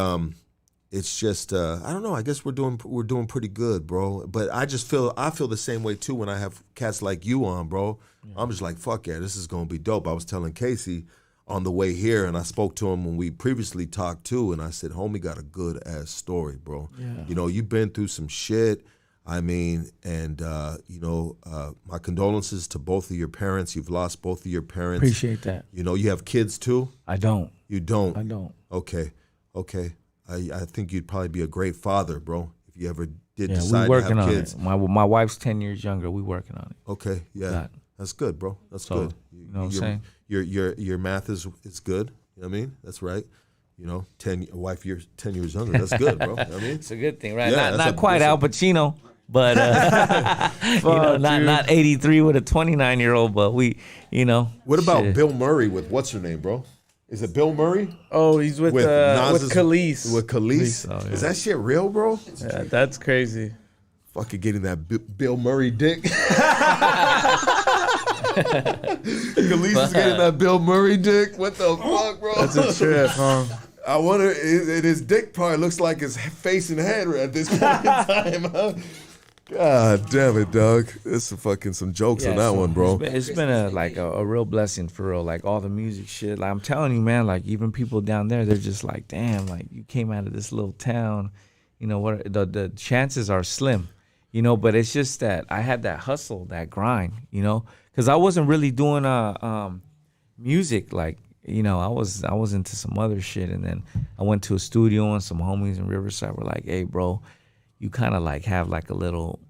it's just I don't know. I guess we're doing pretty good, bro. But I feel the same way too when I have cats like you on, bro. Yeah. I'm just like, fuck yeah, this is gonna be dope. I was telling Casey on the way here, and I spoke to him when we previously talked too, and I said, homie got a good ass story, bro. Yeah. You know, you've been through some shit. I mean, and you know, my condolences to both of your parents. You've lost both of your parents. Appreciate that. You know, you have kids too? I don't. You don't? I don't. Okay. I think you'd probably be a great father, bro, if you ever did Yeah, decide we to working have on kids. it. My wife's 10 years younger. We working on it. Okay, yeah. That's good, bro. That's good. You know what I'm saying? Your math is good. You know what I mean? That's right. You know, 10 years younger. That's good, bro. You know what I mean? It's a good thing, right? Yeah, not quite Al Pacino, but you know, not 83 with a 29-year-old, but we, you know. What about shit. Bill Murray with what's her name, bro? Is it Bill Murray? Oh, he's with Khalees. With Khalees? Oh, yeah. Is that shit real, bro? Yeah, that's crazy. Fucking getting that Bill Murray dick. Khalees is getting that Bill Murray dick. What the fuck, bro? That's a trip, huh? I wonder, his dick part looks like his face and head at this point in time, huh? God damn it, dog. There's some jokes on that one, bro. It's been a real blessing for real. Like all the music shit. Like I'm telling you, man, like even people down there, they're just like, damn, like you came out of this little town. You know what? The chances are slim. You know, but it's just that I had that hustle, that grind, you know, because I wasn't really doing music. Like, you know, I was into some other shit, and then I went to a studio, and some homies in Riverside were like, hey, bro, you kind of like have like a little,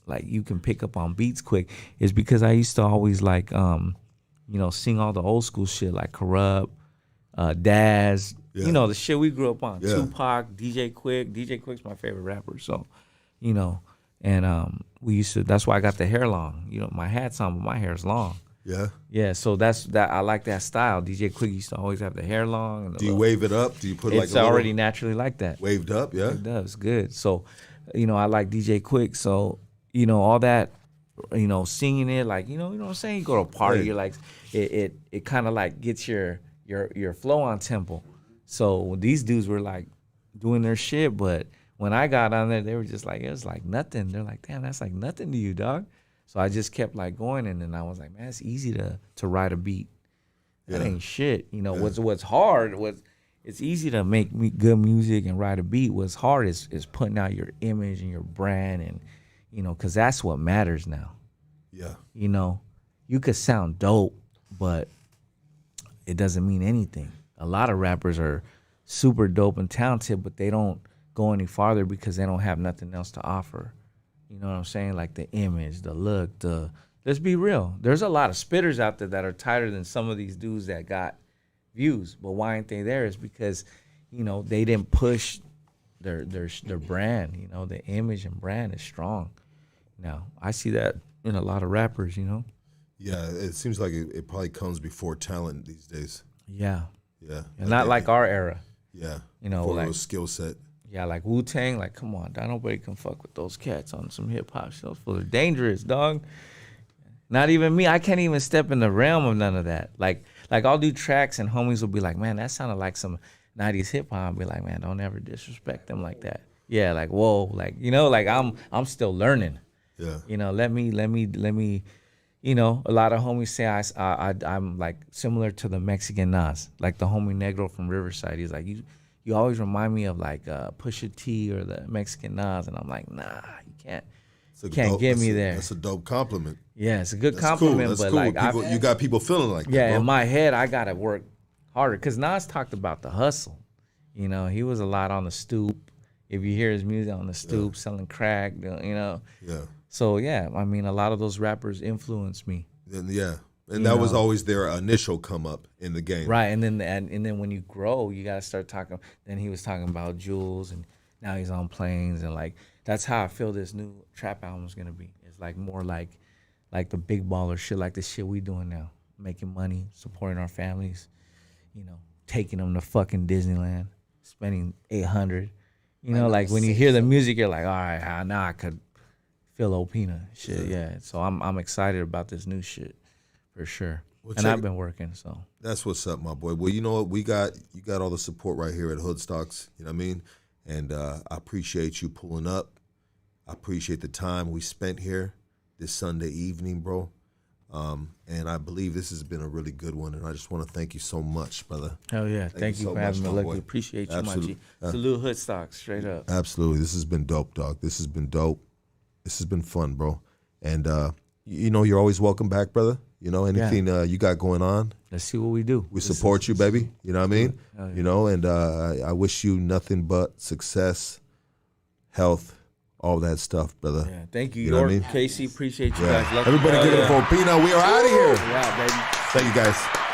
like you can pick up on beats quick. It's because I used to always like, you know, sing all the old school shit like Corrupt, Daz, you know, the shit we grew up on. Yeah. Tupac, DJ Quick. DJ Quick's my favorite rapper, so, you know. And we used to. That's why I got the hair long. You know, my hat's on, but my hair's long. Yeah. Yeah. So that's that. I like that style. DJ Quick used to always have the hair long. And Do you wave it up? Do you put like it's a little already naturally like that. Waved up? Yeah. It does good. So, you know, I like DJ Quick. So, you know, all that, you know, singing it, like, you know what I'm saying. You go to a party, Right. you're like, it kind of like gets your flow on tempo. So these dudes were like doing their shit, but when I got on there, they were just like, it was like nothing. They're like, damn, that's like nothing to you, dog. So I just kept like going, and then I was like, man, it's easy to write a beat. That Yeah. ain't shit. You know, what's hard, it's easy to make good music and write a beat. What's hard is putting out your image and your brand, and, you know, because that's what matters now. Yeah. You know, you could sound dope, but it doesn't mean anything. A lot of rappers are super dope and talented, but they don't go any farther because they don't have nothing else to offer. You know what I'm saying? Like the image, the look, let's be real. There's a lot of spitters out there that are tighter than some of these dudes that got views. But why ain't they there? Is because, you know, they didn't push their brand. You know, the image and brand is strong. Now, I see that in a lot of rappers, you know? Yeah, it seems like it probably comes before talent these days. Yeah. Yeah. And not like our era. Yeah. You know, for like a skill set. Yeah, like Wu-Tang, like, come on, dog, nobody can fuck with those cats on some hip-hop shows. They're dangerous, dog. Not even me. I can't even step in the realm of none of that. Like I'll do tracks, and homies will be like, man, that sounded like some 90s hip-hop. I'll be like, man, don't ever disrespect them like that. Yeah, like, whoa, like, you know, like I'm still learning. Yeah. You know, let me, you know, a lot of homies say I'm like similar to the Mexican Nas, like the homie Negro from Riverside. He's like, you always remind me of like Pusha T or the Mexican Nas, and I'm like, nah, you can't get me there. That's a dope compliment. Yeah, it's a good That's compliment, cool. That's but cool. like you got people feeling like that. Yeah, bro. in my head, I gotta work harder because Nas talked about the hustle. You know, he was a lot on the stoop. If you hear his music on the stoop, selling crack, you know. Yeah. So yeah, I mean, a lot of those rappers influenced me. And that was always their initial come up in the game. Right, and then when you grow, you gotta start talking. Then he was talking about Jules, and now he's on planes, and like that's how I feel this new trap album is gonna be. It's like more like the big baller shit, like the shit we doing now, making money, supporting our families, you know, taking them to fucking Disneyland, spending $800. You know, like when you hear the music, you're like, all right, now I could feel Opina shit. Yeah. So I'm excited about this new shit for sure. Well, and I've been working, so. That's what's up, my boy. Well, you know what? You got all the support right here at Hoodstocks, you know what I mean? And I appreciate you pulling up. I appreciate the time we spent here this Sunday evening, bro. And I believe this has been a really good one, and I just want to thank you so much, brother. Hell yeah. Thank you so for having me. much, my boy. Appreciate you, Absolutely. my G. Salute Hoodstock, straight up. Absolutely. This has been dope, dog. This has been dope. This has been fun, bro. And, you know, you're always welcome back, brother. You know, anything you got going on. Let's see what we do. We support you, baby. You know what I mean? Yeah. You know, and I wish you nothing but success, health, all that stuff, brother. Yeah, thank you, You know what I York, mean? Casey. Appreciate you Yeah. guys. Love Everybody you. give it up for Opina. We are out of here. Yeah, baby. Thank you, guys.